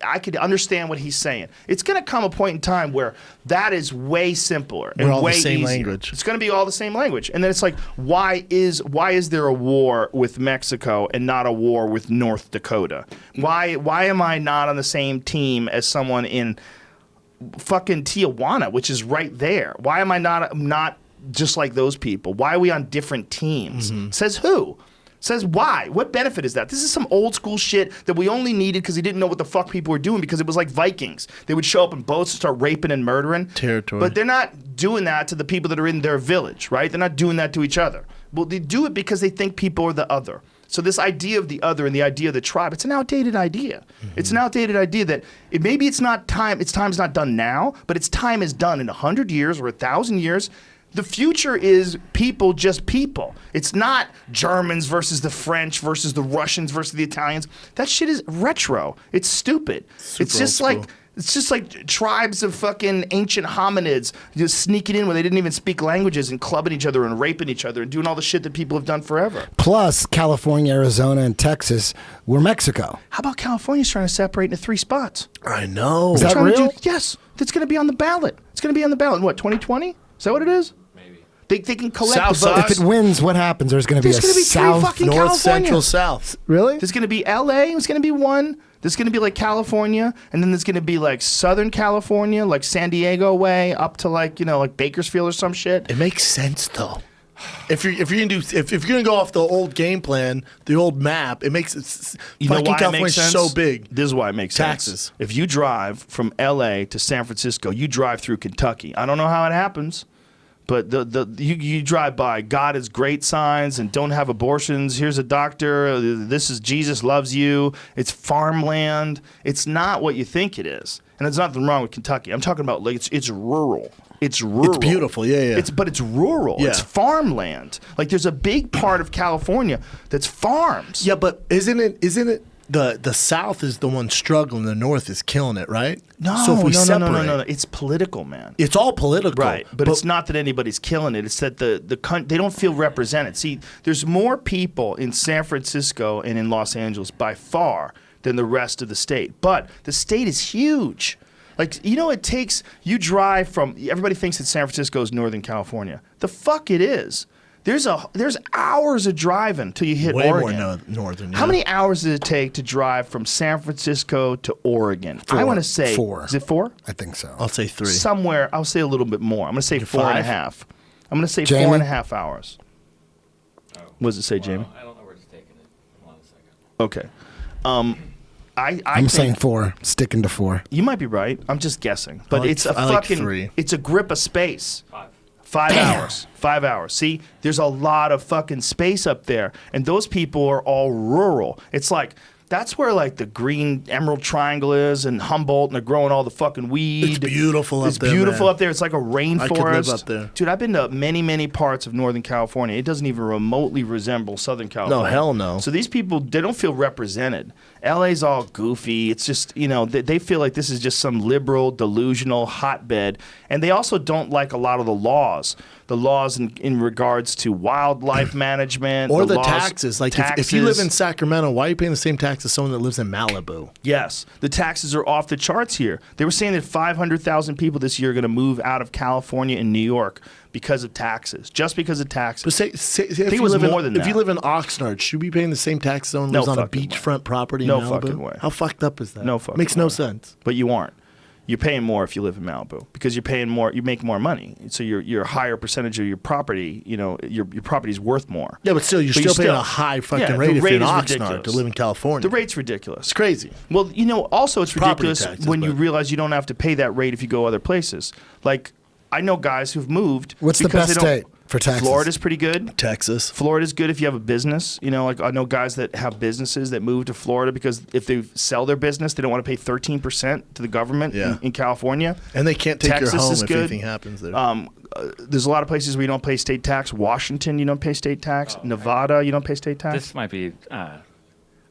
I could understand what he's saying. It's going to come a point in time where that is way simpler and We're all the way same easier. language. It's going to be all the same language. And then it's like, why is there a war with Mexico and not a war with North Dakota? Why am I not on the same team as someone in fucking Tijuana, which is right there? Why am I not just like those people? Why are we on different teams? Says who? Says why? What benefit is that? This is some old school shit that we only needed because he didn't know what the fuck people were doing, because it was like Vikings. They would show up in boats and start raping and murdering. Territory. But they're not doing that to the people that are in their village, right? They're not doing that to each other. Well, they do it because they think people are the other. So this idea of the other and the idea of the tribe, it's an outdated idea. It's an outdated idea that maybe it's time's not done now, but its time is done in 100 years or 1,000 years. The future is people, just people. It's not Germans versus the French versus the Russians versus the Italians. That shit is retro. It's stupid. It's just old like school. It's just like tribes of fucking ancient hominids just sneaking in where they didn't even speak languages and clubbing each other and raping each other and doing all the shit that people have done forever. Plus, California, Arizona, and Texas were Mexico. How about California's trying to separate into 3 spots? I know. Is that Trying to real? yes. That's going to be on the ballot. It's going to be on the ballot in what, 2020? Is that what it is? Maybe. They can collect South the votes. If it wins, what happens? There's going to be There's a gonna be 3 South. fucking North, California. Central, South. Really? There's going to be LA. There's going to be one. There's going to be like California, and then there's going to be like Southern California, like San Diego way, up to like like Bakersfield or some shit. It makes sense though. If you're gonna go off the old game plan, the old map, it makes it. You know Fucking why it California's makes sense? so big. This is why it makes Taxes. sense. If you drive from LA to San Francisco, you drive through Kentucky. I don't know how it happens, but you drive by God is great signs and don't have abortions. Here's a doctor. This is Jesus loves you. It's farmland. It's not what you think it is. And there's nothing wrong with Kentucky. I'm talking about like it's rural. It's rural. It's beautiful, yeah. But it's rural. Yeah. It's farmland. Like there's a big part of California that's farms. Yeah, but isn't it the South is the one struggling, the North is killing it, right? No, So if we no. separate, It's political, man. it's all political, Right, but it's not that anybody's killing it. It's that they don't feel represented. See, there's more people in San Francisco and in Los Angeles by far than the rest of the state. But the state is huge. Like, it takes, you drive from, everybody thinks that San Francisco is Northern California. The fuck it is. There's hours of driving till you hit way Oregon. more northern. How many hours does it take to drive from San Francisco to Oregon? I want to say 4. Is it 4? I think so. I'll say 3. Somewhere, I'll say a little bit more. I'm going to say 4.5. I'm going to say Jamie? 4.5 hours. What does it say, Jamie? I don't know where it's taking it. Hold on a second. Okay. I I'm think saying 4. Sticking to 4. you might be right. I'm just guessing, but like- it's a I like fucking 3. it's a grip of space. 5. 5 hours. 5 hours. See, there's a lot of fucking space up there, and those people are all rural. It's like that's where like the green Emerald Triangle is, and Humboldt, and they're growing all the fucking weed. It's beautiful up It's there, beautiful man. up there. It's like a rainforest. I could live up there. Dude, I've been to many, many parts of Northern California. It doesn't even remotely resemble Southern California. hell no. So these people, they don't feel represented. LA's all goofy. It's just, they feel like this is just some liberal, delusional hotbed. And they also don't like a lot of the laws. The laws in regards to wildlife management. Or the laws- taxes. Like if you live in Sacramento, why are you paying the same tax as someone that lives in Malibu? Yes, the taxes are off the charts here. They were saying that 500,000 people this year are going to move out of California and New York because of taxes, just because of taxes. But say if it you was live more than if that. you live in Oxnard, should we be paying the same tax as someone No lives on a fucking way. beachfront property in No Malibu? fucking way. How fucked up is that? No fucking Makes no way. sense. But you aren't. You're paying more if you live in Malibu because you're paying more. You make more money, so your higher percentage of your property, your property's worth more. Yeah, but still, you're But still paying a high fucking the rate if rate you're in is Oxnard ridiculous. to live in California. The rate's ridiculous. It's crazy. Well, also it's Property ridiculous taxes, when you but- realize you don't have to pay that rate if you go other places. Like I know guys who've moved. What's the because best they don't- state for taxes? Florida's pretty good. Texas. Florida's good if you have a business. Like I know guys that have businesses that move to Florida because if they sell their business, they don't want to pay 13% to the government Yeah. in California. And they can't take Texas your home is if good. anything happens there. There's a lot of places where you don't pay state tax. Washington, you don't pay state tax. Nevada, you don't pay state tax. This might be.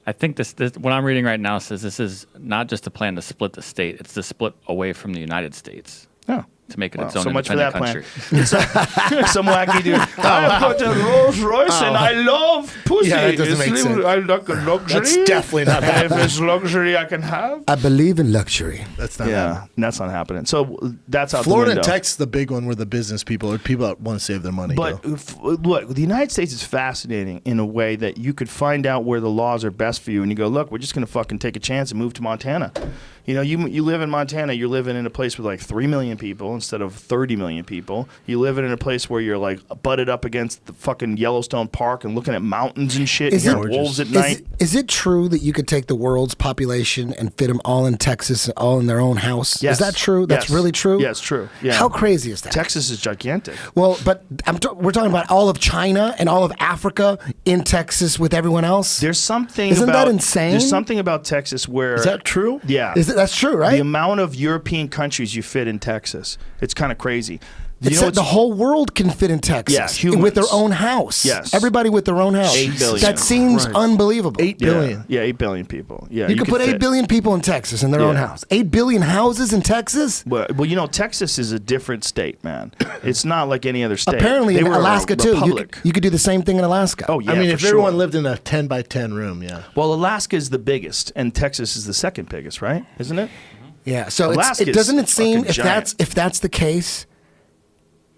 I think this what I'm reading right now says this is not just a plan to split the state; it's to split away from the United States No. to make it Well, its own so much for that independent plan. country. Some wacky dude. I've got a Rolls Royce and I love pussy. Yeah, that doesn't make It's sense. I like a luxury. That's definitely not And if happening. it's luxury I can have. I believe in luxury. That's not Yeah, happening. that's not happening. So that's out Florida the and window. Texas, the big one where the business people or people that want to save their money But go. look, the United States is fascinating in a way that you could find out where the laws are best for you, and you go, look, we're just going to fucking take a chance and move to Montana. You live in Montana, you're living in a place with like 3 million people instead of 30 million people. You live in a place where you're like butted up against the fucking Yellowstone Park and looking at mountains and shit Is and it- hearing wolves at night. Is it true that you could take the world's population and fit them all in Texas, all in their own house? Yes. Is that true? That's Yes. really true? Yeah, it's true. Yeah. How crazy is that? Texas is gigantic. Well, but we're talking about all of China and all of Africa in Texas with everyone else. There's something Isn't about, that insane? There's something about Texas where Is that true? Yeah. That's true, right? The amount of European countries you fit in Texas, it's kind of crazy. The whole world can fit in Texas with their own house. Yes. Everybody with their own house. 8 billion. That seems unbelievable. 8 billion. Yeah, 8 billion people. Yeah, You could put 8 billion people in Texas in their own house. 8 billion houses in Texas? Well, Texas is a different state, man. It's not like any other state. Apparently they in were Alaska, too. You could do the same thing in Alaska. Oh, yeah, I mean, for if sure. everyone lived in a 10 by 10 room, yeah. Well, Alaska is the biggest, and Texas is the second biggest, right? Isn't it? Yeah, so Alaska's doesn't it seem, fucking giant. if that's the case,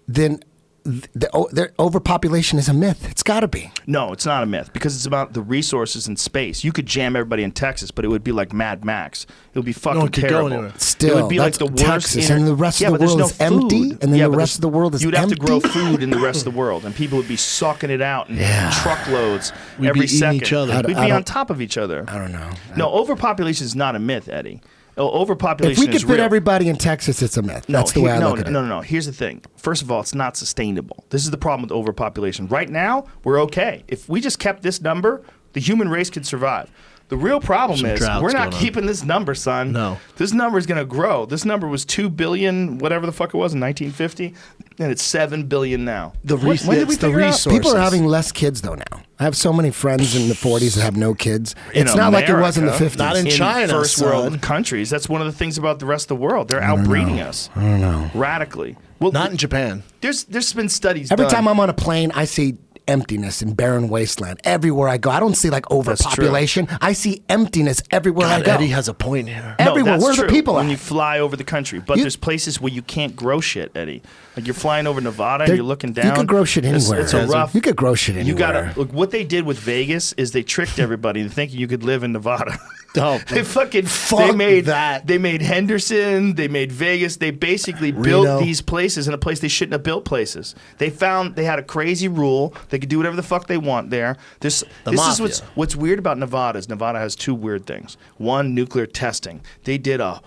then the overpopulation is a myth. It's got to be. No, it's not a myth because it's about the resources and space. You could jam everybody in Texas, but it would be like Mad Max. It would be fucking one could go terrible. anywhere. Still, it would be that's like the worst. Texas, and the rest of the world is empty, and then the rest of the world is You'd empty. have to grow food in the rest of the world, and people would be sucking it out in truckloads We'd every be eating second. each other. We'd be on top of each other. I don't know. No, overpopulation is not a myth, Eddie. Overpopulation If we could is fit real. everybody in Texas, it's a myth. That's the way I look at it. No. Here's the thing. First of all, it's not sustainable. This is the problem with overpopulation. Right now, we're okay. If we just kept this number, the human race could survive. The real problem is we're not keeping this number, son. No. This number is going to grow. This number was 2 billion, whatever the fuck it was, in 1950, and it's 7 billion now. When did we figure out? People are having less kids, though, now. I have so many friends in the 40s that have no kids. It's not like it was in the 50s. Not in China, first world countries. That's one of the things about the rest of the world. They're outbreeding us. I don't know. Radically. Well, Not in Japan. There's been studies Every done. time I'm on a plane, I see emptiness and barren wasteland everywhere I go. I don't see like overpopulation. I see emptiness everywhere I go. Eddie has a point here. Everywhere. that's Where are the true people when at? you fly over the country? But there's places where you can't grow shit, Eddie. Like you're flying over Nevada and you're looking down. You could grow shit anywhere. It's a rough. You could grow shit anywhere. You gotta look. What they did with Vegas is they tricked everybody into thinking you could live in Nevada. Oh, They made that. They made Henderson. They made Vegas. They basically Reno. built these places in a place they shouldn't have built places. They found they had a crazy rule. They could do whatever the fuck they want there. This mafia. is what's weird about Nevada is Nevada has two weird things. One, nuclear testing. They did a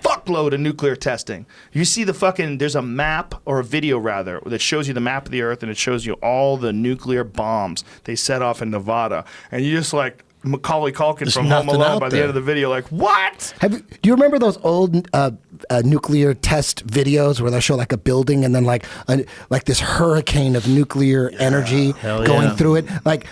fuckload of nuclear testing. You see there's a map or a video rather that shows you the map of the earth and it shows you all the nuclear bombs they set off in Nevada. And you just like Macaulay Culkin from Home nothing Alone out by the there. end of the video, like, what? Do you remember those old nuclear test videos where they show like a building and then like this hurricane of nuclear energy going through it? Like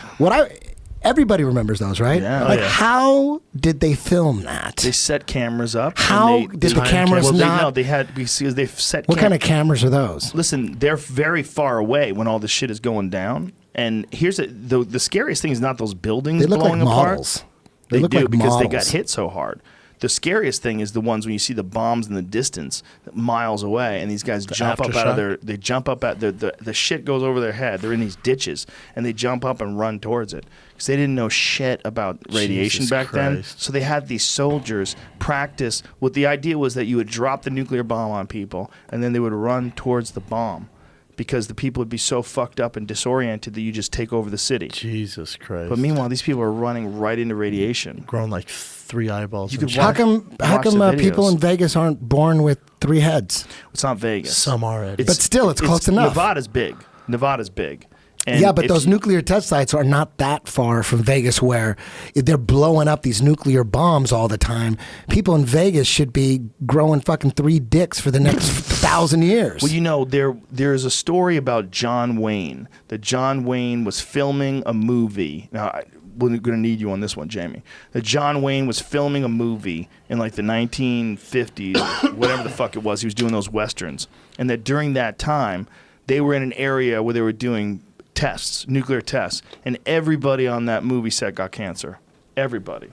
everybody remembers those, right? Yeah. How did they film that? They set cameras up. How and did the cameras not? Because they've set. What kind of cameras are those? Listen, they're very far away when all this shit is going down. And here's the scariest thing is not those buildings They look blowing like apart. models. They look do like because they models. got hit so hard. The scariest thing is the ones when you see the bombs in the distance, miles away, and these guys jump up out of aftershock? they jump up at the shit goes over their head. They're in these ditches, and they jump up and run towards it because they didn't know shit about radiation Jesus back then. Christ. So they had these soldiers practice. What the idea was that you would drop the nuclear bomb on people, and then they would run towards the bomb. Because the people would be so fucked up and disoriented that you just take over the city. Jesus Christ. But meanwhile, these people are running right into radiation. Grown like 3 eyeballs. You and could shit. How come Watch the people videos. in Vegas aren't born with 3 heads? It's not Vegas. Some are, Eddie. But still, it's close enough. Nevada's big. And Yeah, but if those you- nuclear test sites are not that far from Vegas where if they're blowing up these nuclear bombs all the time. People in Vegas should be growing fucking 3 dicks for the next 1,000 years. Well, there's a story about John Wayne. That John Wayne was filming a movie. Now, we're going to need you on this one, Jamie. That John Wayne was filming a movie in like the 1950s, whatever the fuck it was. He was doing those westerns. And that during that time, they were in an area where they were doing tests, nuclear tests, and everybody on that movie set got cancer. Everybody.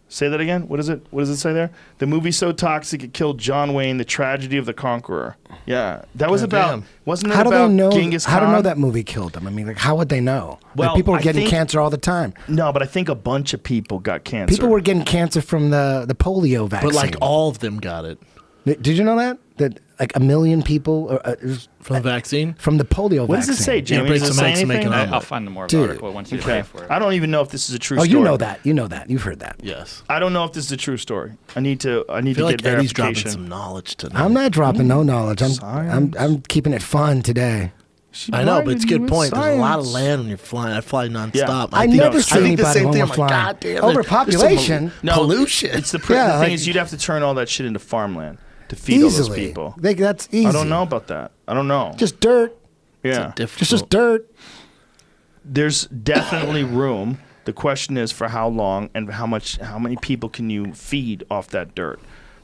Say that again. What is it? What does it say there? The movie so toxic it killed John Wayne, the tragedy of the conqueror. Yeah, that was about. damn. Wasn't it how do about they know? Genghis Khan? How do they know that movie killed them? I mean, like, how would they know? Well, Like, people were I getting think- cancer all the time. No, but I think a bunch of people got cancer. People were getting cancer from the polio vaccine. But like all of them got it. Did you know that? That like 1 million people From the vaccine? from the polio What vaccine. does it say, Jamie? break Does it some say eggs and make anything? an omelet. I'll find the more Dude. article once you Okay. pay for it. I don't even know if this is a true Oh, story. you know that. You know that. You've heard that. Yes. I don't know if this is a true story. I need to I feel get like Eddie's dropping verification. some knowledge tonight. I'm not dropping no knowledge. I'm Science. keeping it fun today. I know, but it's a good point. There's a lot of Science. land when you're flying. I fly nonstop. Yeah. I think- never I see think the anybody same when thing. we're I'm like, flying. God damn, Overpopulation. No, pollution. It's the Yeah, thing like- is you'd have to turn all that shit into farmland. to feed all those Easily. people. That's easy. I don't know about that. I don't know. Just dirt. yeah. Just dirt. There's definitely room. The question is for how long and how many people can you feed off that dirt?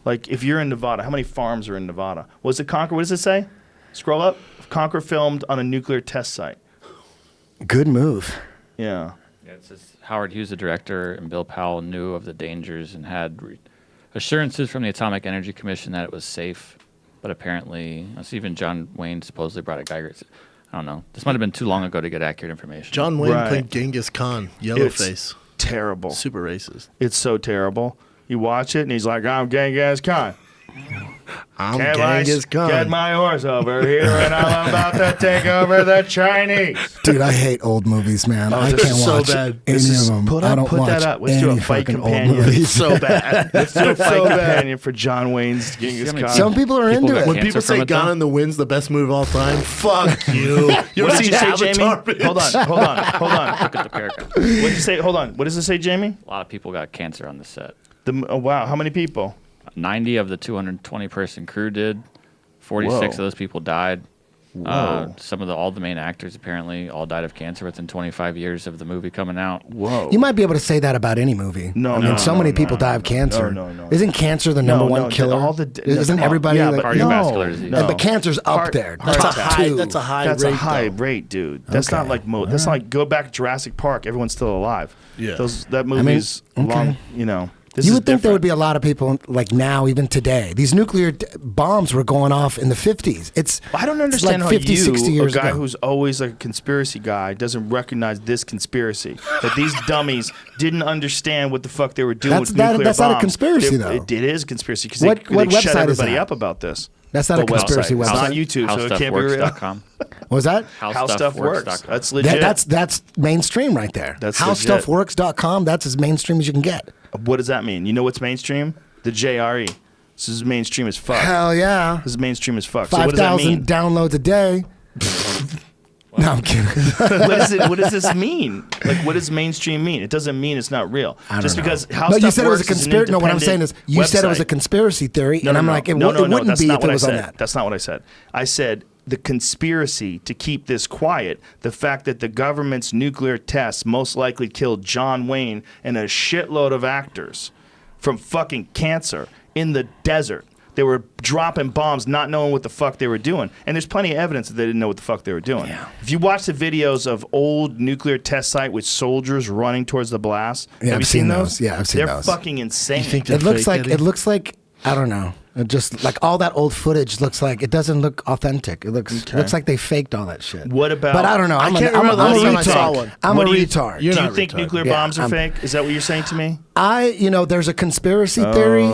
Like if you're in Nevada, how many farms are in Nevada? Was it Conquer? What does it say? Scroll up. Conquer filmed on a nuclear test site. Good move. Yeah. Yeah, it says Howard Hughes, the director, and Bill Powell knew of the dangers and had assurances from the Atomic Energy Commission that it was safe. But apparently, even John Wayne supposedly brought a Geiger. I don't know. This might have been too long ago to get accurate information. John Wayne Right. played Genghis Khan, It's Yellowface. terrible. Super racist. It's so terrible. You watch it and he's like, I'm Genghis Khan. I'm Can I Genghis Khan. get my horse over here and I'm about to take over the Chinese. Dude, I hate old movies, man. I this can't is so watch bad. any This is- of them. put I up- don't put watch that up. Let's do a any fight fucking old companion. movies. So bad. Let's do a fight companion for John Wayne's Genghis how many Khan. Some people are People into got it. When cancer people from say it, though? Gone in the Wind's the best movie of all time, fuck you. You What ever did you seen say, Jamie? Avatar? Hold on. Look at the paragraph. What did you say? Hold on. What does it say, Jamie? A lot of people got cancer on the set. Wow, how many people? 90 of the 220-person crew did. 46 Whoa. of those people died. All the main actors apparently all died of cancer within 25 years of the movie coming out. Whoa. You might be able to say that about any movie. No, I mean, no, so no, many no, people no, die of cancer. no. Isn't cancer the number one killer? Isn't everybody? Yeah, like, but cardiovascular disease. No. But cancer's up Heart- there. heart Top attack. two. That's a high That's rate. a high though. rate, dude. That's Okay. not like that's not like go back to Jurassic Park. Everyone's still alive. Yeah. That movie's long. You know. This You is would think there would be different. a lot of people like now, even today. These nuclear bombs were going off in the 50s. I don't it's understand like how 50, 60 you, a years guy ago. who's always like a conspiracy guy, doesn't recognize this conspiracy. That these dummies didn't understand what the fuck they were doing with nuclear that's bombs. not a conspiracy, though. It is a conspiracy because What they shut website is everybody that? up about this. That's not a The conspiracy It's website. on YouTube, so it can't be real. HowStuffWorks.com. What was that? How stuff works. That's That- legit. that's mainstream right there. That's HowStuffWorks.com, that's as mainstream as you can get. What does that mean? You know what's mainstream? The JRE. This is mainstream as fuck. Hell yeah. This is mainstream as fuck. So what does that 5,000 mean? downloads a day. No, I'm kidding. What does this mean? Like, what does mainstream mean? It doesn't mean it's not real. I don't Just know. because how No, you stuff said it was a works is an conspiracy. No, what I'm saying is independent you said it was a website. conspiracy theory, and I'm like, it no, wouldn't that's be not if what it I was on said. that. That's not what I said. I said the conspiracy to keep this quiet, the fact that the government's nuclear tests most likely killed John Wayne and a shitload of actors from fucking cancer in the desert. They were dropping bombs, not knowing what the fuck they were doing. And there's plenty of evidence that they didn't know what the fuck they were doing. Yeah. If you watch the videos of old nuclear test site with soldiers running towards the blast, Yeah, have I've you seen seen those? those. Yeah, I've seen They're those. fucking insane. You think they're It looks fake, like Eddie? I don't know. It just like all that old footage looks like it doesn't look authentic. It looks like they faked all that shit. What about- But I don't know. I I'm can't a remember the retard. last time I saw one. I'm What a do you- retard. You're Do you not think retarded. nuclear Yeah, bombs are I'm- fake? Is that what you're saying to me? There's a conspiracy theory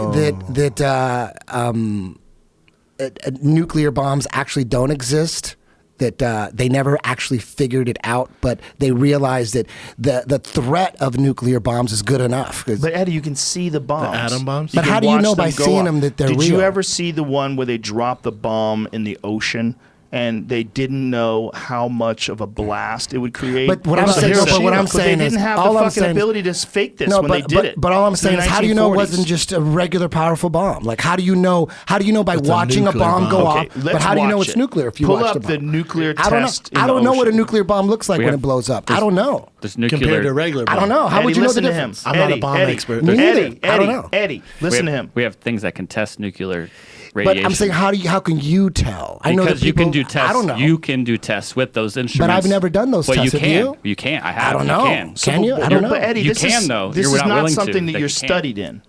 that nuclear bombs actually don't exist. That they never actually figured it out, but they realized that the threat of nuclear bombs is good enough. 'Cause- But Eddie, you can see the bombs. atom bombs? But can how do you watch know by go seeing off. them that they're Did you real? ever see the one where they dropped the bomb in the ocean and they didn't know how much of a blast it would create? But what It I'm was saying- like no, but what I'm Hiroshima. saying they is- didn't have all the I'm fucking saying is- ability to fake this when they did it. But all I'm saying in is, the how do you know it 1940s? wasn't just a regular powerful bomb? Like, how do you know? How do you know by It's a watching a nuclear bomb bomb. go Okay, off? let's But how do you know watch it's it. nuclear if you Pull watch up the the bomb? nuclear I don't know. test in I the don't know what a ocean. nuclear bomb looks like We when have- it blows up. I don't know. There's nuclear. Compared to a regular bomb. I don't know. How Eddie, would you know the listen to difference? him. I'm not a Eddie, bomb Eddie, expert. Me neither. Eddie, I don't Eddie, know. Eddie, listen to him. We have things that can test nuclear But radiation. I'm saying, how can you tell? I know that Because you people, can do tests. I don't know. You can do tests with those instruments. I've never done those but tests. you Have can. you? You can't. I have. I don't You know. can. Can you? I But- don't know. But Eddie, You this can, is, though. This You're is not not willing to, something that but you're you can. studied in.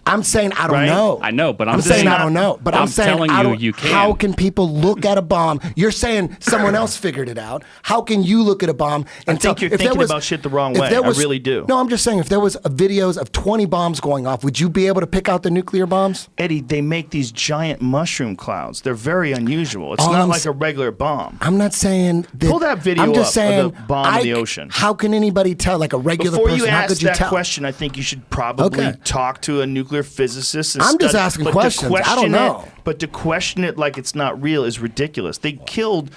I'm saying I don't Right? know. I know, but I'm I'm saying saying I don't know. But I'm saying telling I you, don't, you can. How can people look at a bomb? You're saying someone else figured it out. How can you look at a bomb and I think tell? you're if there thinking was- about shit the wrong if way. there I was- really do. No, I'm just saying if there was videos of 20 bombs going off, would you be able to pick out the nuclear bombs? Eddie, they make these giant mushroom clouds. They're very unusual. It's All not I'm like s- a regular bomb. I'm not saying that. Pull that video I'm just up of saying, the bomb in the ocean. How can anybody tell? Like a regular Before person, you how ask could you that tell? question, I think you should probably Okay. talk to a nuclear physicist. And I'm just study- asking but to questions. I don't question know. It, but to question it like it's not real is ridiculous. They killed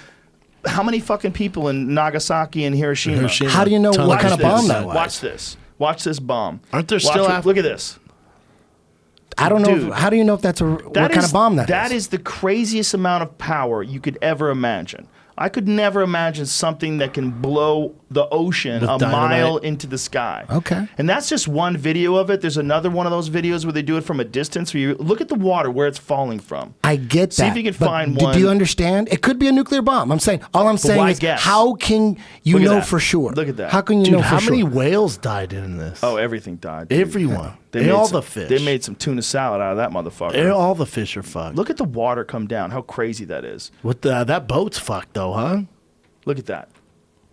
how many fucking people in Nagasaki and Hiroshima? Hiroshima. How do you know Tons what Watch kind of this. bomb that was? Watch this. Watch this bomb. Aren't there Watch still it. Look at this. I don't know. Dude, How do you know if that's what kind of bomb that is? That is the craziest amount of power you could ever imagine. I could never imagine something that can blow the ocean a mile into the sky. Okay. And that's just one video of it. There's another one of those videos where they do it from a distance where you look at the water where it's falling from. I get that. See if you can find one. Do you understand? It could be a nuclear bomb. All I'm saying why is, guess? how can you Look at know that. for sure? Look at that. How can you Dude, know for how sure? many whales died in this? Oh, everything died. Dude. Everyone. They made all some- the fish. They made some tuna salad out of that motherfucker. All the fish are fucked. Look at the water come down. How crazy that is. That boat's fucked though, huh? Look at that.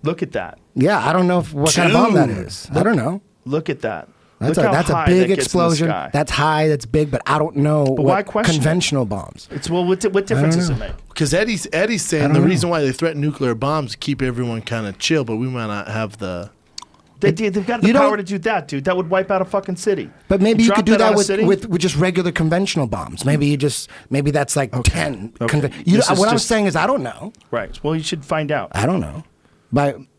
Look at that. Yeah, I don't know what kind of bomb that is. I don't know. Look at that. That's Look how a high big that gets in the explosion. sky. That's high. That's big. But I don't know why question it? conventional bombs. It's what difference does it make? Because Eddie's saying the reason why they threaten nuclear bombs is to keep everyone kind of chill, but we might not have the. They've got the power to do that, dude. That would wipe out a fucking city. But maybe you Drop could do that on that a city? with just regular conventional bombs. Maybe that's like 10. Okay. What I'm saying is I don't know. Right. Well, you should find out. I don't know.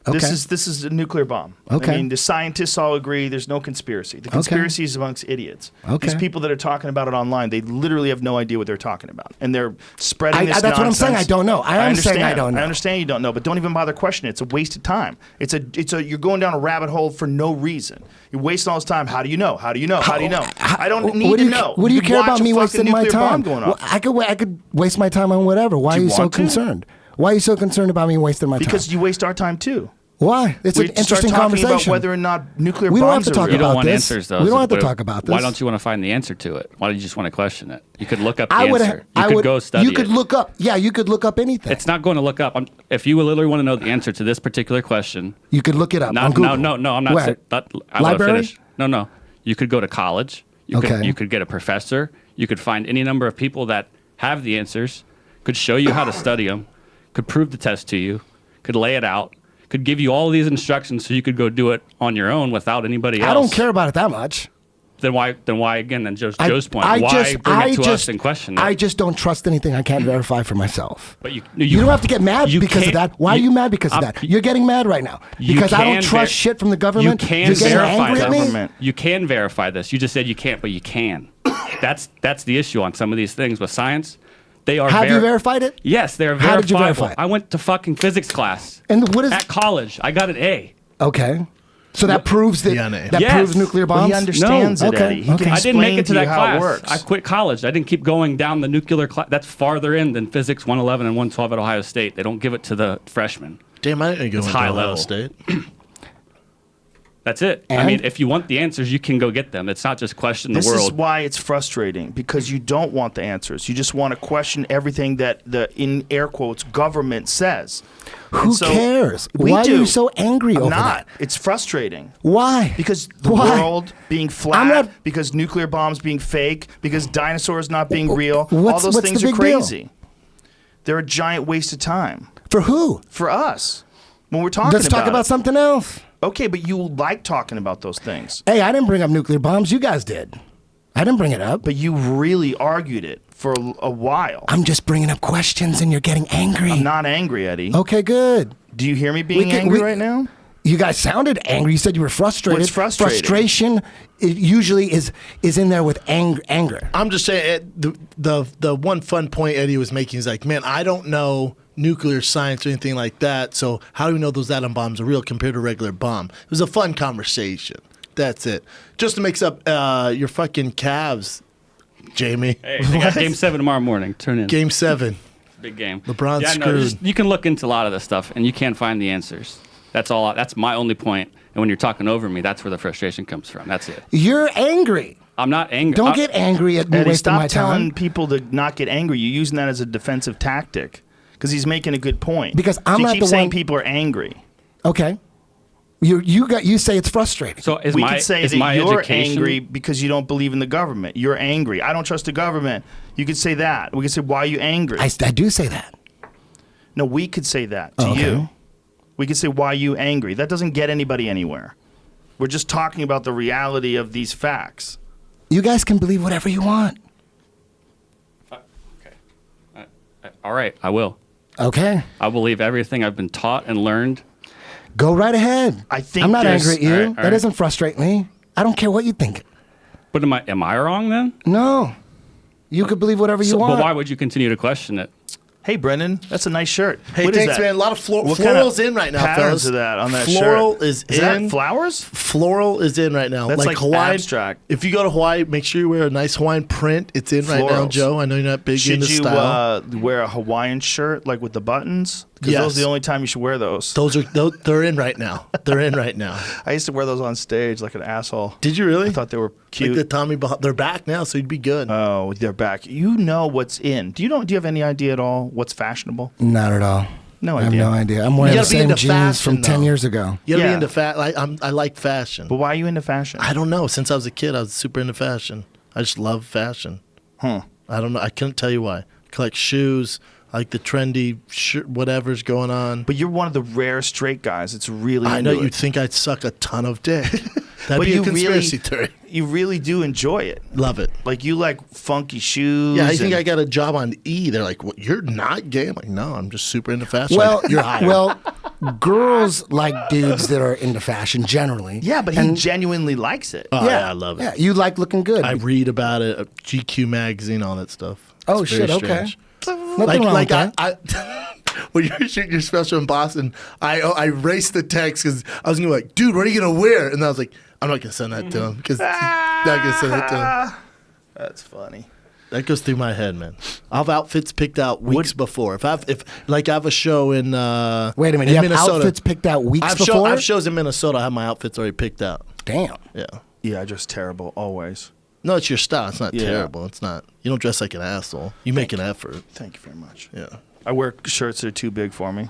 This is a nuclear bomb. Okay. I mean, the scientists all agree there's no conspiracy. The conspiracy is amongst idiots. Okay. These people that are talking about it online, they literally have no idea what they're talking about, and they're spreading this that's nonsense. what I'm saying. I don't know. I am saying I don't know. I understand you don't know, but don't even bother questioning it. It's a waste of time. You're going down a rabbit hole for no reason. You're wasting all this time. How do you know? How do you know? How do you know? I don't need to know. What do you could care watch about a me fucking wasting my nuclear bomb time? going Well, off. I could waste my time on whatever. Why are Do you you so want to? concerned? Why are you so concerned about me wasting my time? Because you waste our time too. Why? It's We an interesting start talking conversation. about whether or not nuclear We don't bombs have to are talk real. You don't about want this. answers, though. We don't have to But talk about this. Why don't you want to find the answer to it? Why do you just want to question it? You could look up the I would. answer. You could go study You could it. look up. Yeah, you could look up anything. It's not going to look up. If you literally want to know the answer to this particular question, You could look it up on no, Google. no, I'm not. Where? saying I want to Library? finish. No. You could go to college. Okay. You could get a professor. You could find any number of people that have the answers, could show you how to study them, could prove the test to you, could lay it out, could give you all these instructions so you could go do it on your own without anybody else. I don't care about it that much. Then why again? Then Joe's point. I Why just, bring I it to just, us and question it? I just don't trust anything I can't verify for myself. But you don't have to get mad you because of can't- that. Why are you mad because of I'm- that? You're getting mad right now You because I don't can trust shit from the government. You can You're getting verify angry at me. government. You can verify this. You just said you can't, but you can. That's the issue on some of these things with science. They are. Have you verified it? Yes, they are How did you verifiable. verify it? I went to fucking physics class And what is at college. I got an A. okay? So that proves that Yeah, that Yes. proves nuclear Well, bombs. he understands No. it, Okay, Eddie. He okay. can I didn't make explain it to you that how it class. works. I quit college. I didn't keep going down the nuclear class. That's farther in than physics 111 and 112 at Ohio State. They don't give it to the freshmen. Damn, I didn't go into high Ohio level. State. That's it. I And? mean, if you want the answers, you can go get them. It's not just question the This world. is why it's frustrating, because you don't want the answers. You just want to question everything that the, in air quotes, government says. Who And so cares? we Why do. are you so angry I'm over not. that? It's frustrating. Why? Because the Why? world being flat, I'm not- because nuclear bombs being fake, because dinosaurs not being real, What's- all those what's things the are big deal? crazy. They're a giant waste of time For who? for us. When we're talking Let's talk about it. something else. Okay, but you like talking about those things. Hey, I didn't bring up nuclear bombs. You guys did. I didn't bring it up. But you really argued it for a while. I'm just bringing up questions, and you're getting angry. I'm not angry, Eddie. Okay, good. Do you hear me being angry right now? You guys sounded angry. You said you were frustrated. What's frustrating? Frustration usually is in there with anger. I'm just saying the one fun point Eddie was making is like, man, I don't know nuclear science or anything like that. So how do we know those atom bombs are real compared to a regular bomb? It was a fun conversation. That's it. Just to mix up your fucking Cavs, Jamie. Hey, they got Game 7 tomorrow morning. Tune in. Game 7. Big game. LeBron's no, screwed. you can look into a lot of this stuff, and you can't find the answers. That's all. That's my only point. And when you're talking over me, that's where the frustration comes from. That's it. You're angry. I'm not angry. Don't get angry at me Eddie, wasting stop my telling time. people to not get angry. You're using that as a defensive tactic because he's making a good point. Because So I'm you not keep the saying one- people are angry. Okay. You say it's frustrating. So is We my could say is that my you're education angry because you don't believe in the government. You're angry. I don't trust the government. You could say that. We could say, why are you angry? I do say that. No, we could say that to Okay. you. We could say, why are you angry? That doesn't get anybody anywhere. We're just talking about the reality of these facts. You guys can believe whatever you want. Okay. All right, I will. Okay. I believe everything I've been taught and learned. Go right ahead. I think I'm not there's- angry at you. all right, all That right. doesn't frustrate me. I don't care what you think. But am I wrong then? No. You could believe whatever you want. But why would you continue to question it? Hey, Brendan, that's a nice shirt. Hey, What is thanks, that? man. A lot of What kind florals in right now, patterns fellas. of that on that Floral shirt? is that in. flowers? Floral is in right now. That's like Hawaii. abstract. If you go to Hawaii, make sure you wear a nice Hawaiian print. It's in right now, Florals. Joe. I know you're not big Should into you style. wear a Hawaiian shirt like with the buttons? Because Yes. those are the only time you should wear those. They're in right now. They're in right now. I used to wear those on stage like an asshole. Did you really? I thought they were Like cute. the Tommy they're back now, so you'd be good. Oh, they're back. You know what's in. Do you have any idea at all what's fashionable? Not at all. No I have idea. no idea. I'm wearing You the gotta be same into jeans from fashion, 10 though. years ago. You gotta Yeah. be into I like fashion. But why are you into fashion? I don't know. Since I was a kid, I was super into fashion. I just love fashion. Huh. I don't know. I couldn't tell you why. I collect shoes. I like the trendy whatever's going on. But you're one of the rare straight guys. It's really I know into it. you'd think I'd suck a ton of dick. That'd But be you a conspiracy really, theory. You really do enjoy it. Love it. Like you like funky shoes. Yeah, I think and- I got a job on E. They're like, "What? You're not gay?" I'm like, "No, I'm just super into fashion." Well, Like, you're hired. well, girls like dudes that are into fashion generally. Yeah, but he And- genuinely likes it. Oh, yeah, I love it. Yeah, you like looking good. I read about it, GQ magazine, all that stuff. Oh, It's very shit, okay. strange. Nothing wrong with that. I when you were shooting your special in Boston, I raced the text because I was gonna be like, "Dude, what are you gonna wear?" And I was like, "I'm not gonna send that to him because not gonna send that to him." That's funny. That goes through my head, man. I'll have outfits picked out weeks before. If I have a show in Wait a minute, in you have Minnesota, outfits picked out weeks I before? have shows in Minnesota. I have my outfits already picked out. Damn. Yeah. Yeah, I dress terrible always. No, it's your style. It's not Yeah. terrible. It's not. You don't dress like an asshole. You make an effort. Thank you very much. Yeah. I wear shirts that are too big for me.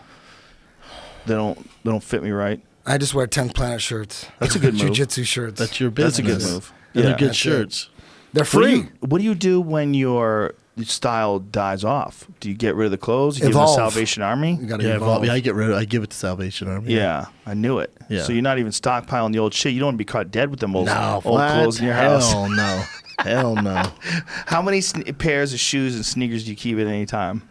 They don't fit me right. I just wear 10th Planet shirts. That's a good move. Jiu-jitsu shirts. That's your That's business. a good move. And they're Yeah. good That's it. shirts. They're free. What do you do when your style dies off? Do you get rid of the clothes? You give them Evolve. to Salvation Army? You got to Yeah, evolve. I give it to Salvation Army. Yeah, I knew it. Yeah. So you're not even stockpiling the old shit. You don't want to be caught dead with them old, No, old what? clothes in your house. Hell no. Hell no. How many pairs of shoes and sneakers do you keep at any time?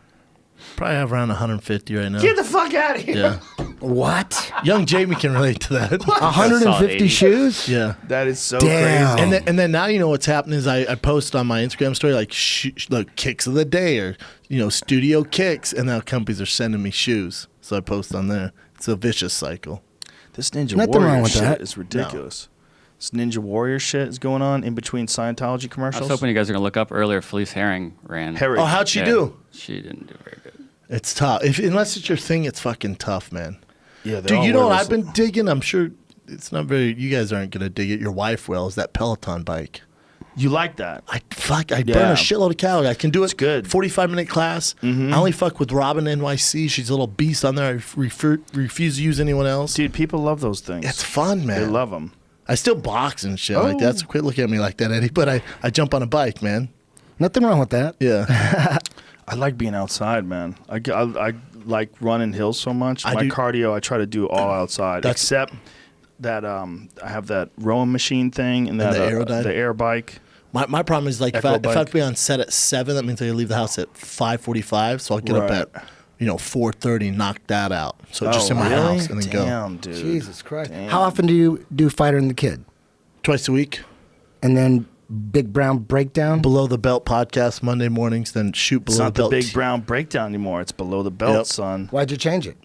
Probably have around 150 right now. Get the fuck out of here. Yeah. What? Young Jamie can relate to that. 150 80. shoes? Yeah. That is so Damn. crazy. And then now you know what's happening is I post on my Instagram story like kicks of the day or studio kicks, and now companies are sending me shoes, so I post on there. It's a vicious cycle. This Ninja Nothing Warrior wrong with shit that. is ridiculous. This Ninja Warrior shit is going on in between Scientology I commercials. was hoping you guys were going to look up earlier. Felice Herring ran. Herring. Oh, how'd she Yeah, do? She didn't do very good. It's tough. Unless it's your thing, it's fucking tough, man. Yeah, Dude, you know what I've been digging? I'm sure it's not very. You guys aren't gonna dig it. Your wife will. Is that Peloton bike? You like that? I burn Yeah. a shitload of calories. I can do it. It's good. 45-minute class. I only fuck with Robin NYC. She's a little beast on there. I refuse to use anyone else. Dude, people love those things. It's fun, man. They love them. I still box and shit like that. So quit looking at me like that, Eddie. But I jump on a bike, man. Nothing wrong with that. Yeah. I like being outside, man. I like running hills so much. I My do- cardio, I try to do all outside, That's- except that I have that rowing machine thing and that the Aerodyne? the air bike. My problem is like if Echo I have bike. to be on set at 7, that means I leave the house at 5:45. So I'll get up Right. at 4:30, knock that out. So just in my really? house and then go Damn, dude. Jesus Christ. Damn. How often do you do Fighter and the Kid? twice a week. And then Big Brown Breakdown? Below the Belt podcast Monday mornings, then shoot It's below not the the belt. big brown breakdown anymore. It's below the belt, Yep. son. Why'd you change it?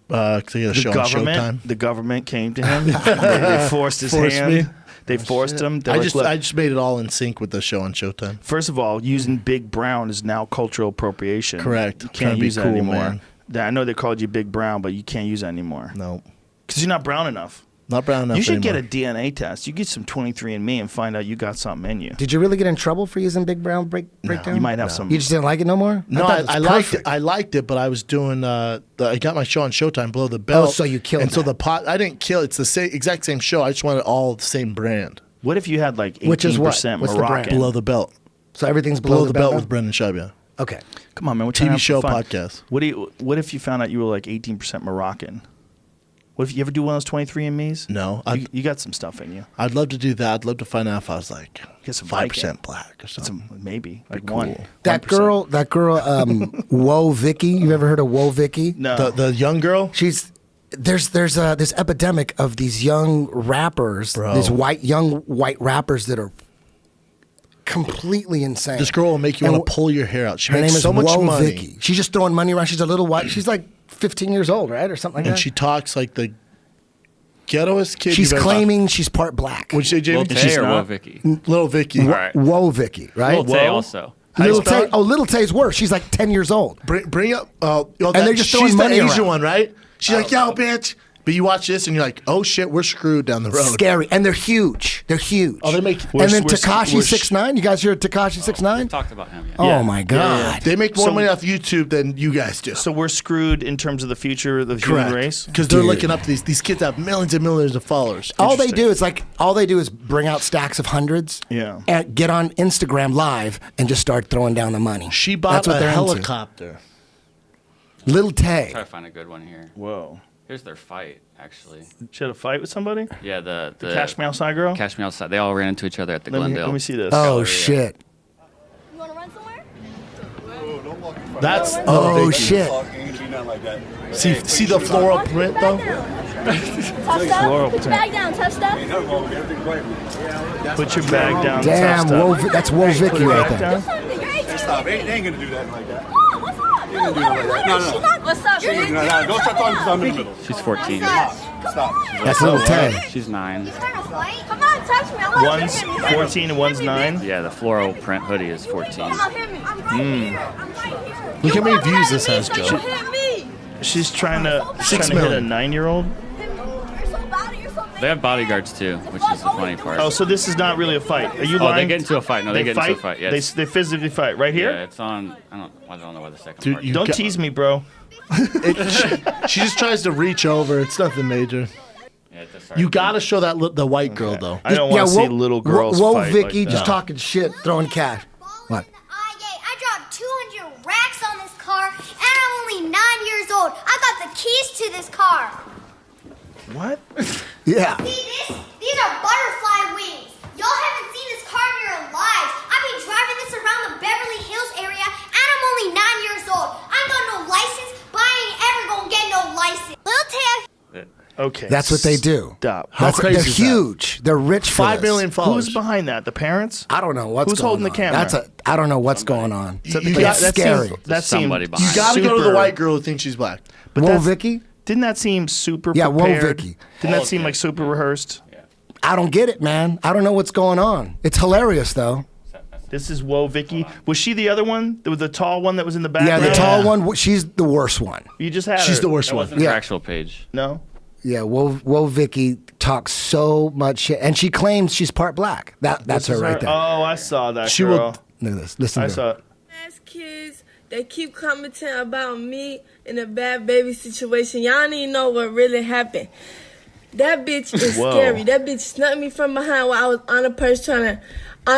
Cause I got a show on Showtime. The government came to him. they forced his Forced hand. me? They forced him. They're I like, just "Look, I just made it all in sync with the show on Showtime. first of all, using Big Brown is now cultural appropriation. Correct. You Trying can't to be use that cool, anymore. man. I know they called you Big Brown, but you can't use that anymore. No, Because you're not brown enough. not brown enough. You should anymore. get a DNA test. You get some 23andMe and find out you got something in you. Did you really get in trouble for using Big Brown Breakdown? You might have some. You just didn't like it no more? No, thought it was I liked it. perfect. I liked it, but I was doing. I got my show on Showtime, Below the Belt. so you killed And so that. the pot. I didn't kill. It's the same exact same show. I just wanted all the same brand. What if you had like 18% Which is what? What's the brand? Moroccan? Below the Belt. So everything's Below the Belt now? with Brendan Schaub. Yeah. Okay. Come on, man. We're trying to TV have show fun. podcast. What if you found out you were like 18% Moroccan? What if you ever do one of those 23andMe's? No, You got some stuff in you. I'd love to do that. I'd love to find out if I was like Get some 5% black or Some, something. maybe like cool. one. That 1%. girl, Woe Vicky. You ever heard of Woe Vicky? No. The young girl. There's this epidemic of these young rappers, Bro. these young white rappers that are completely insane. This girl will make you And want to pull your hair out. She her makes name is so much Whoa money. Vicky. She's just throwing money around. She's a little white. She's like 15 years old, right, or something like And that. she talks like the ghettoest kid. She's you've ever claiming she's part black. Would you say, Jamie? Lil Tay or Lil Vicky? Little Vicky. All right. Whoa Vicky, right? Lil Tay Whoa. also. Little spell Tay. it? Oh, Little Tay's worse. She's like 10 years old. Bring up. And they're just throwing she's money the Asian around. one, right? She's like, yo, bitch. But you watch this and you're like, oh shit, we're screwed down the road. Scary, and they're huge. They're huge. Oh, they make. and then we're- Tekashi we're- 6ix9ine. You guys hear Tekashi 6ix9ine? Talked about him. Yeah. Oh Yeah. my God. They make more So- money off YouTube than you guys do. So we're screwed in terms of the future of the human race. Because they're Dude. looking up to these kids have millions and millions of followers. All they do is bring out stacks of hundreds. Yeah. And get on Instagram Live and just start throwing down the money. She bought That's what a they're into. helicopter. Little Tay. Try to find a good one here. Whoa. Here's their fight, actually. She had a fight with somebody? Yeah, the Cash Me Outside girl? Cash Me Outside. They all ran into each other at the Let me Glendale. see this. Oh shit. You want to run somewhere? That's Oh Vicky. shit. See the floral print though. Tough stuff. Put your bag down. Tough stuff. Put your bag down. Damn, tough stuff. that's Whoa Vicky Put it right back there. down. Something. You're 18. Stop. They ain't gonna do that like that. Oh, what's up? No, let her. She not. What's up? You're Don't start talking because I'm in the middle. She's 14. Stop. That's Little Tay. She's 9. Come on, touch me. I want One's you to hit me. 14 and one's 9. Yeah, the floral print hoodie is 14. Come on, hit me. I'm right here. I'm right here. Look how many You views walk this around has, me, so Joe. you hit me. She's trying to hit a million. 9-year-old. Hit me. You're so bad. You're so They have bodyguards too, which is the funny part. Oh, so this is not really a fight. Are you Oh, lying? they get into a fight. No, they get into a fight. Yeah, They physically fight right here. yeah, it's on. I don't know why the second Dude, part. you Don't got- tease me, bro. She just tries to reach over. It's nothing major. Yeah, it's a You got to show that the white girl though. I don't want to see little girls Whoa fight Vicky like that. just talking shit, throwing cash. What? I dropped 200 racks on this car, and I'm only 9 years old. I got the keys to this car. What? Yeah. See, these are butterfly wings. Y'all haven't seen this car in your lives. I've been driving this around the Beverly Hills area, and I'm only 9 years old. I ain't got no license, but I ain't ever gonna get no license. Lil Tay. Okay. That's what they do. Stop. How crazy They're is that? huge. They're rich for 5 this. million followers. Who's behind that? The parents? I don't know what's Who's going holding the on. camera? I don't know what's going on. You But got- it's that scary. seems- That Somebody seemed behind. You got to go to the super- white girl who thinks she's black. But Whoa that's- Vicky? Didn't that seem super Yeah, whoa, prepared? Vicky. Didn't that seem like super rehearsed? I don't get it, man. I don't know what's going on. It's hilarious though. This is Whoa Vicky. Was she the other one? The tall one that was in the Yeah, background? the tall one. She's the worst one. You just had She's her. the worst That one. wasn't Yeah. her actual page. No? Yeah, Whoa Vicky talks so much shit, and she claims she's part black. That's This her is right there. Oh, I saw that She girl. Look at this. Listen I to saw her. it. Ass kids, they keep commenting about me in a bad baby situation. Y'all don't even know what really happened. That bitch is Whoa. scary. That bitch snuck me from behind while I was on the purse on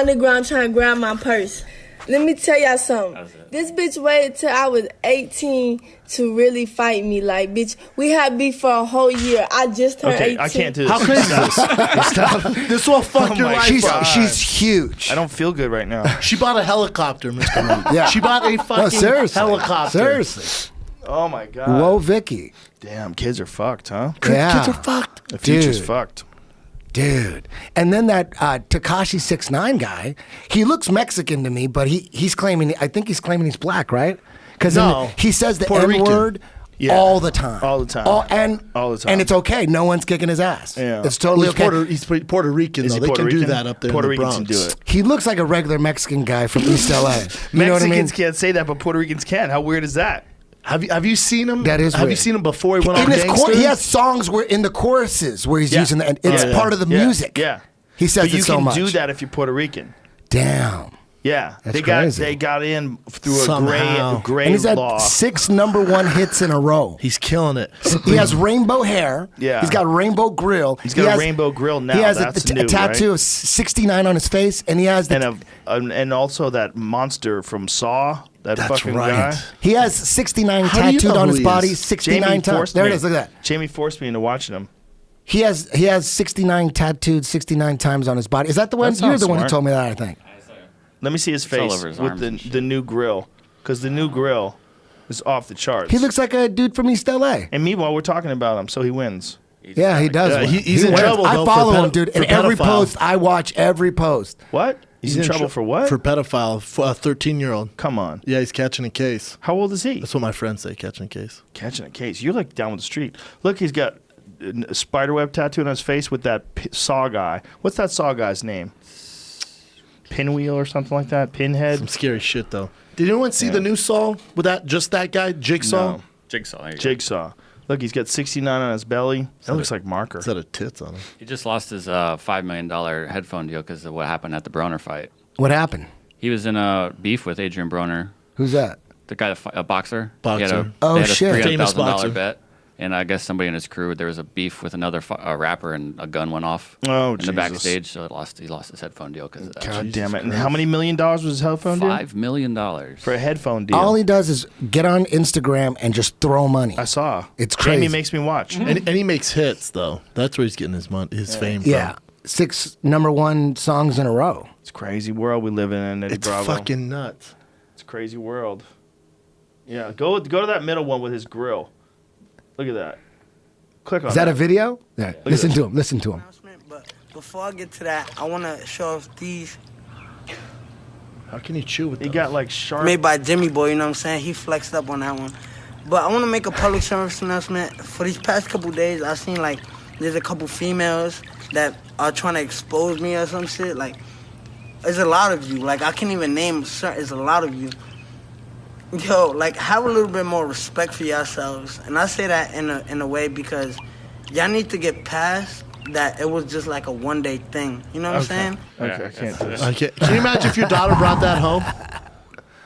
the ground trying to grab my purse. Let me tell y'all something. This bitch waited till I was 18 to really fight me. Like, bitch, we had beef for a whole year. I just turned Okay, 18. I can't do this. How crazy is this? Stop. This will fuck Oh your my life up. She's huge. I don't feel good right now. She bought a helicopter, Mr. Moon. Yeah. She bought a No, fucking seriously. helicopter. Seriously. Oh my god. Whoa Vicky. Damn, kids are fucked, huh? Yeah. Kids are fucked. The future's Dude. fucked. Dude. And then that Tekashi 6ix9ine guy, he looks Mexican to me, but he's claiming, I think he's claiming he's black, right? Because No. he says the Puerto Rican. N-word Yeah. all the time. All the time. All the time. And it's okay. No one's kicking his ass. Yeah. It's totally He's okay. He's Puerto Rican, Is though. he They Puerto can do Rican? that up there Puerto in the Ricans Bronx. can do it. He looks like a regular Mexican guy from East LA. You know what I mean? Mexicans can't say that, but Puerto Ricans can. How weird is that? Have you seen him? That is Have you weird. seen him before he went on In his Gangster? he has songs where in the choruses where he's Yeah. using that. It's Yeah. part of the Yeah. music. Yeah. He says But you it so can much. do that if you're Puerto Rican. Damn. Yeah. That's they crazy. got in through Somehow. a gray And he's had law. 6 #1 hits in a row. He's killing it. He has rainbow hair. Yeah. He's got a rainbow grill. He's got He a has- rainbow grill now. He has That's a new, tattoo right? of 69 on his face, and he has the, and also that monster from Saw. That That's fucking right. guy. he has 69 How do you tattooed know on who his he body. is? 69 Jamie times. forced There me. it is. Look at that. Jamie forced me into watching him. He has 69 tattooed 69 times on his body. Is that the one? That You're sounds the one who smart. told me that, I think. Let me see his all face over his with arms the and shit. the new grill, because the new grill is off the charts. He looks like a dude from East LA. And meanwhile, we're talking about him, so he wins. Yeah, he does. Yeah, win. he's He in wins. trouble, I though, follow for him, dude. for And every pedophile. post, I watch every post. What? He's in trouble for what? For pedophile, for a 13-year-old. Come on. Yeah, he's catching a case. How old is he? That's what my friends say, catching a case. Catching a case. You're like down the street. Look, he's got a spiderweb tattoo on his face with that saw guy. What's that saw guy's name? Pinwheel or something like that? Pinhead? Some scary shit, though. Did anyone see the new Saw with that guy, Jigsaw? No. Jigsaw. Jigsaw. Look, he's got 69 on his belly. That looks like marker. Is that a tits on him? He just lost his $5 million headphone deal because of what happened at the Broner fight. What happened? He was in a beef with Adrian Broner. Who's that? The guy, a boxer. Boxer. He had Oh, they had shit. a Famous boxer. $300,000 bet. And I guess somebody in his crew, there was a beef with another rapper, and a gun went off in the Jesus. backstage. So he lost his headphone deal because of that. God damn it. And how many $1 million was his headphone deal? $5 million. For a headphone deal. All he does is get on Instagram and just throw money. I saw. It's crazy. Jamie makes me watch. And he makes hits, though. That's where he's getting his fame from. Yeah. 6 #1 songs in a row. It's a crazy world we live in, Eddie It's Bravo. fucking nuts. It's a crazy world. Yeah, go to that middle one with his grill. Look at that. Click on Is that a video? Yeah. at Listen this. to him. Listen to him. But before I get to that, I want to show off these. How can you chew with He those? got like sharp. Made by Jimmy Boy, you know what I'm saying? He flexed up on that one. But I want to make a public service announcement. For these past couple days, I've seen like there's a couple females that are trying to expose me or some shit. Like, there's a lot of you. Like, I can't even name certain. There's a lot of you. Yo, like, have a little bit more respect for yourselves. And I say that in a way because y'all need to get past that it was just like a one-day thing. You know what I'm saying? Okay, I can't do this. Can you imagine if your daughter brought that home?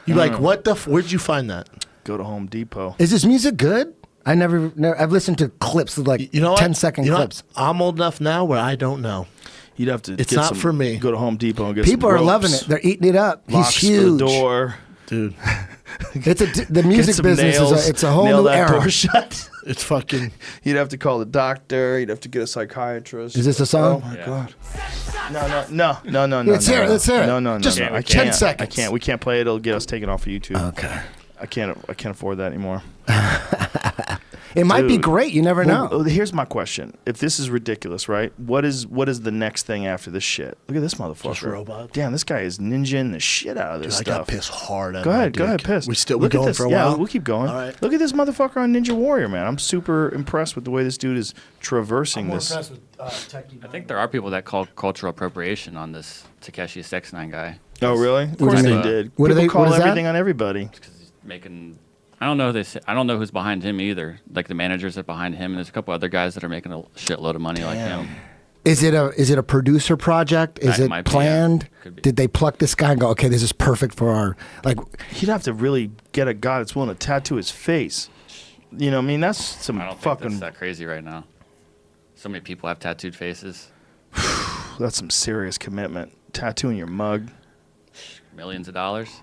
You like, what the? Where'd you find that? Go to Home Depot. Is this music good? I've listened to clips of like 10-second clips. I'm old enough now where I don't know. You'd have to. It's get not for me. Go to Home Depot and get People some are loving ropes. it. They're eating it up. Locks He's huge. For the door. Dude. The music Get some business nails, it's a whole nail new that era. door shut. It's fucking. You'd have to call the doctor. You'd have to get a psychiatrist. Is this a song? Oh my god. No. Let's hear it. Let's hear it. No. Just I 10 can't. seconds. I can't. We can't play it. It'll get us taken off of YouTube. Okay. I can't afford that anymore. It might be Dude. great. You never know. Well, here's my question: if this is ridiculous, right? What is the next thing after this shit? Look at this motherfucker. Just robots. Damn, this guy is ninjaing the shit out of this Dude, I stuff. got pissed hard at Go my ahead, dick. piss. We're Look at going this. for a Yeah, while? we'll keep going. All right. Look at this motherfucker on Ninja Warrior, man. I'm super impressed with the way this dude is traversing this. I think there are people that call cultural appropriation on this Takeshi 6ix9ine guy. Oh, really? Of do course you they mean? did. What do People they- call what is that? everything on everybody. He's making. I don't know. I don't know who's behind him either. Like the managers that are behind him, and there's a couple other guys that are making a shitload of money like him. Is it a producer project? Is Might it be, yeah. planned? Could be. Did they pluck this guy and go, okay, this is perfect for our like? He'd have to really get a guy that's willing to tattoo his face. You know, what I mean, that's some I don't think fucking. that's that crazy right now. So many people have tattooed faces. That's some serious commitment. Tattooing your mug. Millions of dollars.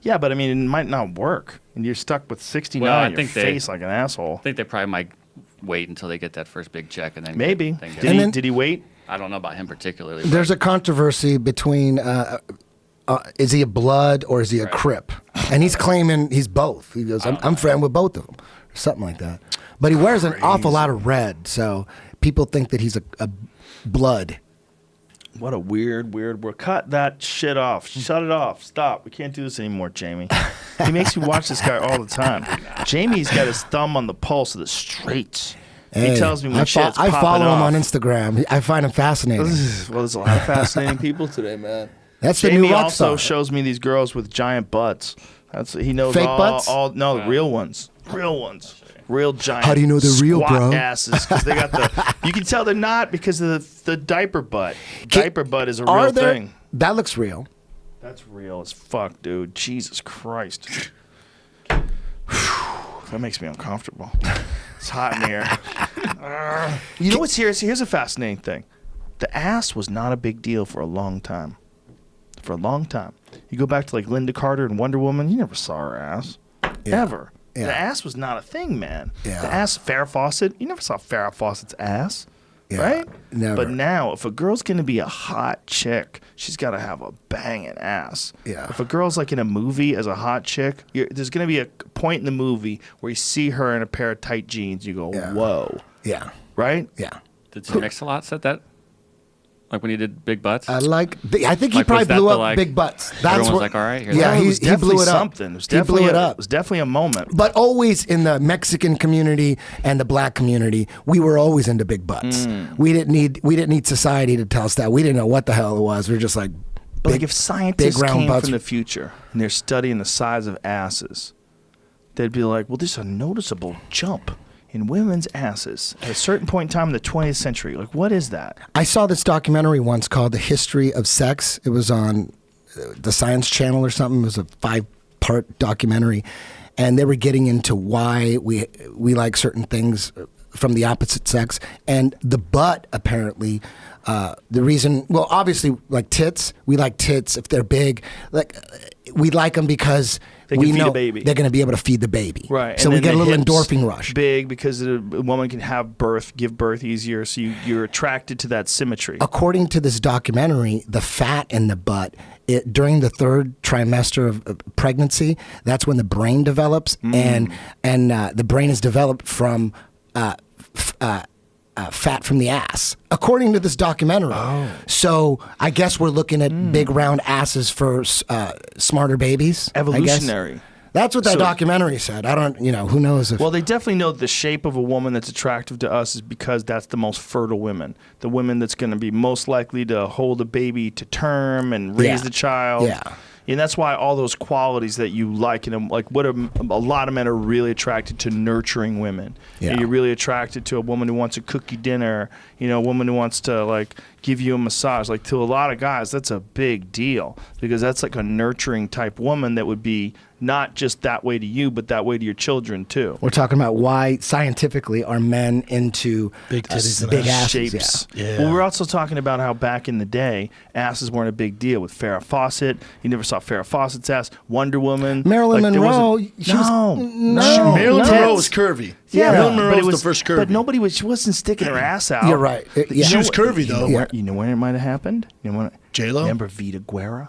Yeah, but I mean, it might not work, and you're stuck with 69 Well, I on your think face like an asshole. I think they probably might wait until they get that first big check and then Maybe. Then get Did he wait? I don't know about him particularly. There's a controversy between is he a blood or is he a Crip? And he's claiming he's both. He goes, I'm friend with both of them, or something like that. But he wears an awful lot of red, so people think that he's a blood. What a weird word. Cut that shit off. Shut it off. Stop. We can't do this anymore, Jamie. He makes me watch this guy all the time. Jamie's got his thumb on the pulse of the streets. Hey, He tells me when shit's I popping follow him off. on Instagram. I find him fascinating. Well, there's a lot of fascinating people today, man. That's the Jamie new rock also star. shows me these girls with giant butts. He knows Fake all, butts? No, real ones. Real ones. Real giant. How do you know they're real, squat bro? asses, because they got the. You can tell they're not because of the diaper butt. Diaper butt is a real Are there? thing. That looks real. That's real as fuck, dude. Jesus Christ. That makes me uncomfortable. It's hot in here. You know what's here? Here's a fascinating thing. The ass was not a big deal for a long time. For a long time. You go back to like Linda Carter and Wonder Woman, you never saw her ass. Yeah. Ever. Yeah. The ass was not a thing, man. Yeah. The ass, Farrah Fawcett, you never saw Farrah Fawcett's ass. Yeah, Right? never. But now, if a girl's going to be a hot chick, she's got to have a banging ass. Yeah. If a girl's like in a movie as a hot chick, there's going to be a point in the movie where you see her in a pair of tight jeans. You go, Yeah. whoa. Yeah. Right? Yeah. Did Tim Mix-a-Lot set that Like when he did Big Butts? I think he Like, probably was that blew the, up like, Big Butts. That's everyone's what, like, all right, here's yeah, that. he, it was he definitely blew it up. something. It was He blew definitely it up. It was definitely a moment. But always in the Mexican community and the black community, we were always into big butts. We didn't need society to tell us that. We didn't know what the hell it was. We were just like, But big, like if scientists big round came butts. from the future and they're studying the size of asses, they'd be like, well, there's a noticeable jump in women's asses at a certain point in time in the 20th century. Like, what is that? I saw this documentary once called The History of Sex. It was on the Science Channel or something. It was a 5-part documentary. And they were getting into why we like certain things from the opposite sex. And the butt, apparently, the reason, well, obviously, like tits. We like tits if they're big. Like, we like them because They can we feed know a baby. they're going to be able to feed the baby. Right. So and we then get a the little hips endorphin rush. Big because a woman can give birth easier. So you're attracted to that symmetry. According to this documentary, the fat in the butt during the 3rd trimester of pregnancy, that's when the brain develops, and the brain is developed from fat from the ass, according to this documentary. So I guess we're looking at big round asses for smarter babies. I guess. Evolutionary. That's what that So- documentary said. I don't, who knows if. Well, they definitely know the shape of a woman that's attractive to us is because that's the most fertile women. The women that's going to be most likely to hold a baby to term and raise the child. Yeah. And that's why all those qualities that you like, like what a lot of men are really attracted to nurturing women. Yeah. You're really attracted to a woman who wants to cook you dinner, a woman who wants to like give you a massage. Like to a lot of guys, that's a big deal because that's like a nurturing type woman that would be not just that way to you, but that way to your children too. We're talking about why scientifically are men into Big titties and big ass. asses. Shapes. Yeah. Well, we're also talking about how back in the day, asses weren't a big deal with Farrah Fawcett. You never saw Farrah Fawcett's ass. Wonder Woman. Marilyn there Monroe. wasn't- she was- no. Marilyn No. Monroe was curvy. Yeah, Marilyn but Monroe it was the first curvy. She wasn't sticking her ass out. You're right. Yeah. She was curvy though. You know when it might have happened? J-Lo? Remember Vita Guerra?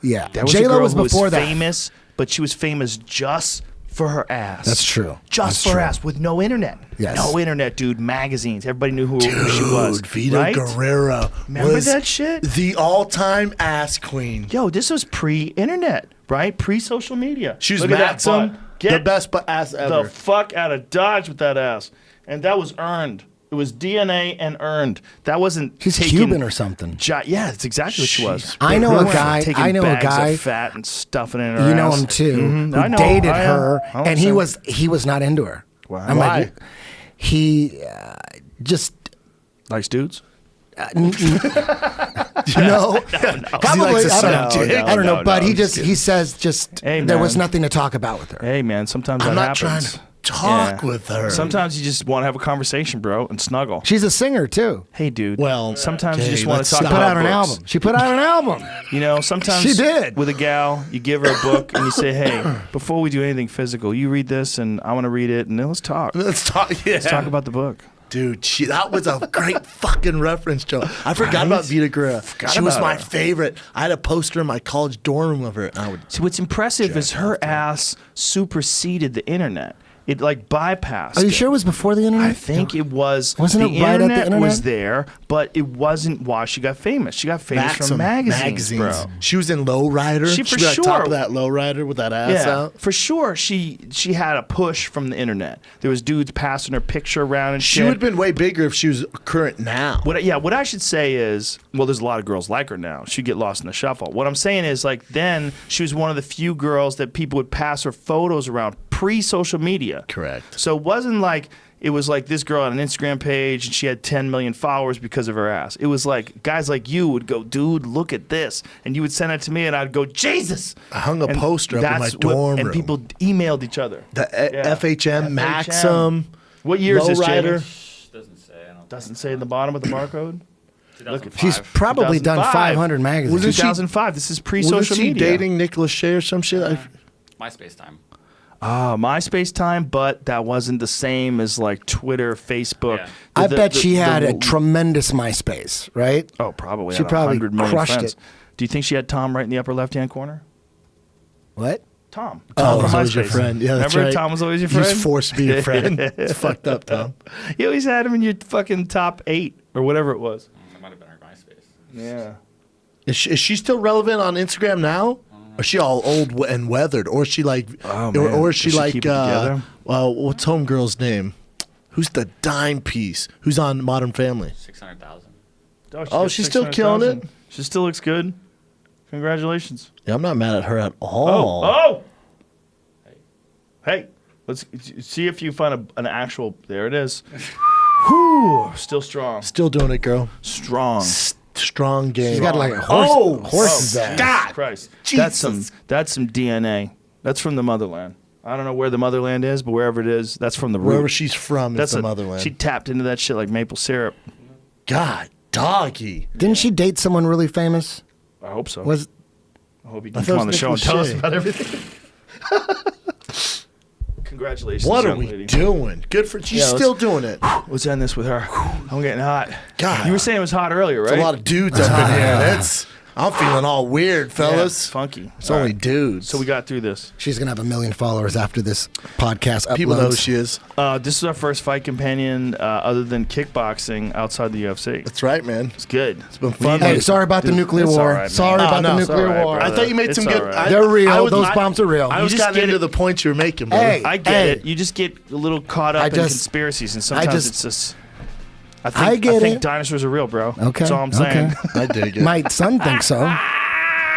Yeah. There was a J-Lo girl was who before that. famous, but she was famous just for her ass. That's true. Just That's for her true. ass with no internet. Yes. No internet, dude. Magazines. Everybody knew who she was. Vita right? Guerrera Remember was that shit? the all-time ass queen. Yo, this was pre-internet, right? Pre-social media. She was Look at that Maxim, butt. Get the best butt ass ever. the fuck out of Dodge with that ass. And that was earned. It was DNA and earned. That wasn't She's taken, Cuban or something. Yeah, that's exactly what she was. I know Her a wasn't guy- taking I know a bags guy- of fat and stuffing it in her You know ass. him too. Mhm. I Who know. dated I her, know. and he was not into her. Wow. I'm Why? like, he just Likes dudes. no, probably likes to I suck don't know. dick. I don't know, No, but no, he I'm just just he says just Hey, there was man. nothing to talk about with her. Hey, man, sometimes I'm that not trying happens. to talk with her. Sometimes you just want to have a conversation, bro, and snuggle. She's a singer too. Hey, dude. Well, sometimes you okay, just want let's to talk stop. Put about out an books. album. She put out an album. Sometimes She did. with a gal, you give her a book and you say, "Hey, before we do anything physical, you read this, and I want to read it, and then let's talk. Let's talk. Yeah. Let's talk about the book." Dude, that was a great fucking reference, Joe. I forgot about Vita Guerrera. She was about my her. favorite. I had a poster in my college dorm room of her. And I would So what's impressive is her ass superseded the internet. It like bypassed. Are you it. sure it was before the internet? I think it was. Wasn't the it right at the internet? was there, but it wasn't why she got famous. She got famous from magazines, bro. She was in Lowrider. She for was at top sure- of that Lowrider with that ass Yeah, out. for sure. She had a push from the internet. There was dudes passing her picture around and She shit. would have been way bigger if she was current now. What I should say is, well, there's a lot of girls like her now. She'd get lost in the shuffle. What I'm saying is, like, then she was one of the few girls that people would pass her photos around pre-social media. Correct. So it wasn't like it was like this girl on an Instagram page and she had 10 million followers because of her ass. It was like guys like you would go, dude, look at this. And you would send it to me and I'd go, Jesus. I hung a And poster up in my that's what- dorm room. And people emailed each other. The Yeah. FHM, Maxim. What year is this, Jamie? Lowrider. Doesn't say. I don't. Doesn't say in the bottom of the barcade? Look at She's probably done 2005. 500 magazines. Wasn't she- 2005. This is Wasn't pre-social she media. dating Nick Lachey or some shit? MySpace time. MySpace time, but that wasn't the same as like Twitter, Facebook. Yeah. I bet she had a tremendous MySpace, right? Oh, probably. She had probably 100 million crushed friends. it. Do you think she had Tom right in the upper left-hand corner? What? Tom. Tom from was always your MySpace. friend. Yeah, that's Remember right. Tom was always your You friend? was forced to be your friend. It's fucked up, Tom. You always had him in your fucking top 8 or whatever it was. That might have been her MySpace. Yeah. Is she still relevant on Instagram now? Or is she all old and weathered? Or is she like, or is she Does she like, keep it together? what's homegirl's name? Who's the dime piece? Who's on Modern Family? 600,000. Oh, she's still killing it. She still looks good. Congratulations. Yeah, I'm not mad at her at all. Oh. Hey, let's see if you find an actual. There it is. Whew, still strong. Still doing it, girl. Strong. Strong game. She's got like a horse's ass. God, Christ. That's some DNA. That's from the motherland. I don't know where the motherland is, but wherever it is, that's from the root. Wherever she's from is the motherland. She tapped into that shit like maple syrup. God, doggy. Didn't she date someone really famous? I hope so. I hope you can I thought come it on the was show and tell us Nick about everything. Congratulations, What are young we lady. doing? Good for she's still doing it. Let's end this with her. I'm getting hot. God. You were saying it was hot earlier, right? There's a lot of dudes up in here. I'm feeling all weird, fellas. Yeah, funky. It's All only right. dudes. So we got through this. She's going to have 1 million followers after this podcast uploads. People know who she is. This is our first fight companion other than kickboxing outside the UFC. That's right, man. It's good. It's been fun. Hey, sorry about the nuclear It's all war. right, man. Sorry about the nuclear war. I thought you made some It's good. all right. They're real. Those I- bombs are real. I was just got get into it- the points you were making, bro. Hey. I get it. You just get a little caught up in conspiracies, and sometimes it's just. I think dinosaurs are real, bro. Okay. That's all I'm saying. I dig it. My son thinks so.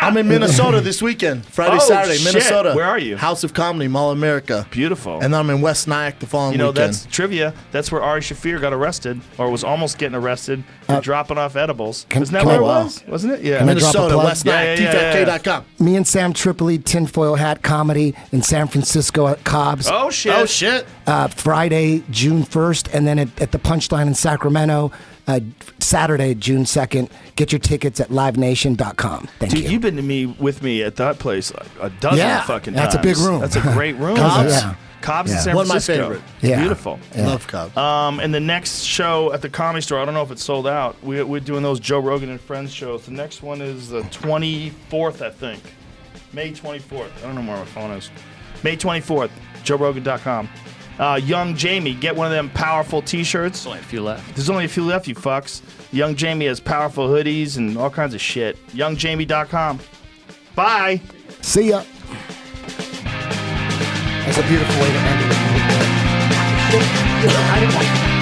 I'm in Minnesota this weekend. Friday, Oh, Saturday, shit. Minnesota. Where are you? House of Comedy, Mall of America. Beautiful. And then I'm in West Nyack the following You know, weekend. that's trivia. That's where Ari Shaffir got arrested, or was almost getting arrested for dropping off edibles. Isn't that where it was? Wasn't it? Yeah. Can I drop a Minnesota, plug? West Nyack, tfk.com. Me and Sam Tripoli, Tinfoil Hat Comedy in San Francisco at Cobb's. Oh, shit. Oh, shit. Friday, June 1st, and then at the Punchline in Sacramento, Saturday, June 2nd. Get your tickets at livenation.com. Thank Dude, you. you've been with me at that place like a dozen fucking times. that's a big room. That's a great room. Cobb's? Yeah. Cobb's in Yeah. San One of my Francisco. favorite. Yeah. Beautiful. Yeah. Love Cobb. And the next show at the Comedy Store, I don't know if it's sold out. We're doing those Joe Rogan and Friends shows. The next one is the 24th, I think. May 24th. I don't know where my phone is. May 24th, JoeRogan.com. Young Jamie, get one of them powerful T-shirts. There's only a few left. There's only a few left, you fucks. Young Jamie has powerful hoodies and all kinds of shit. YoungJamie.com. Bye. See ya. That's a beautiful way to end it.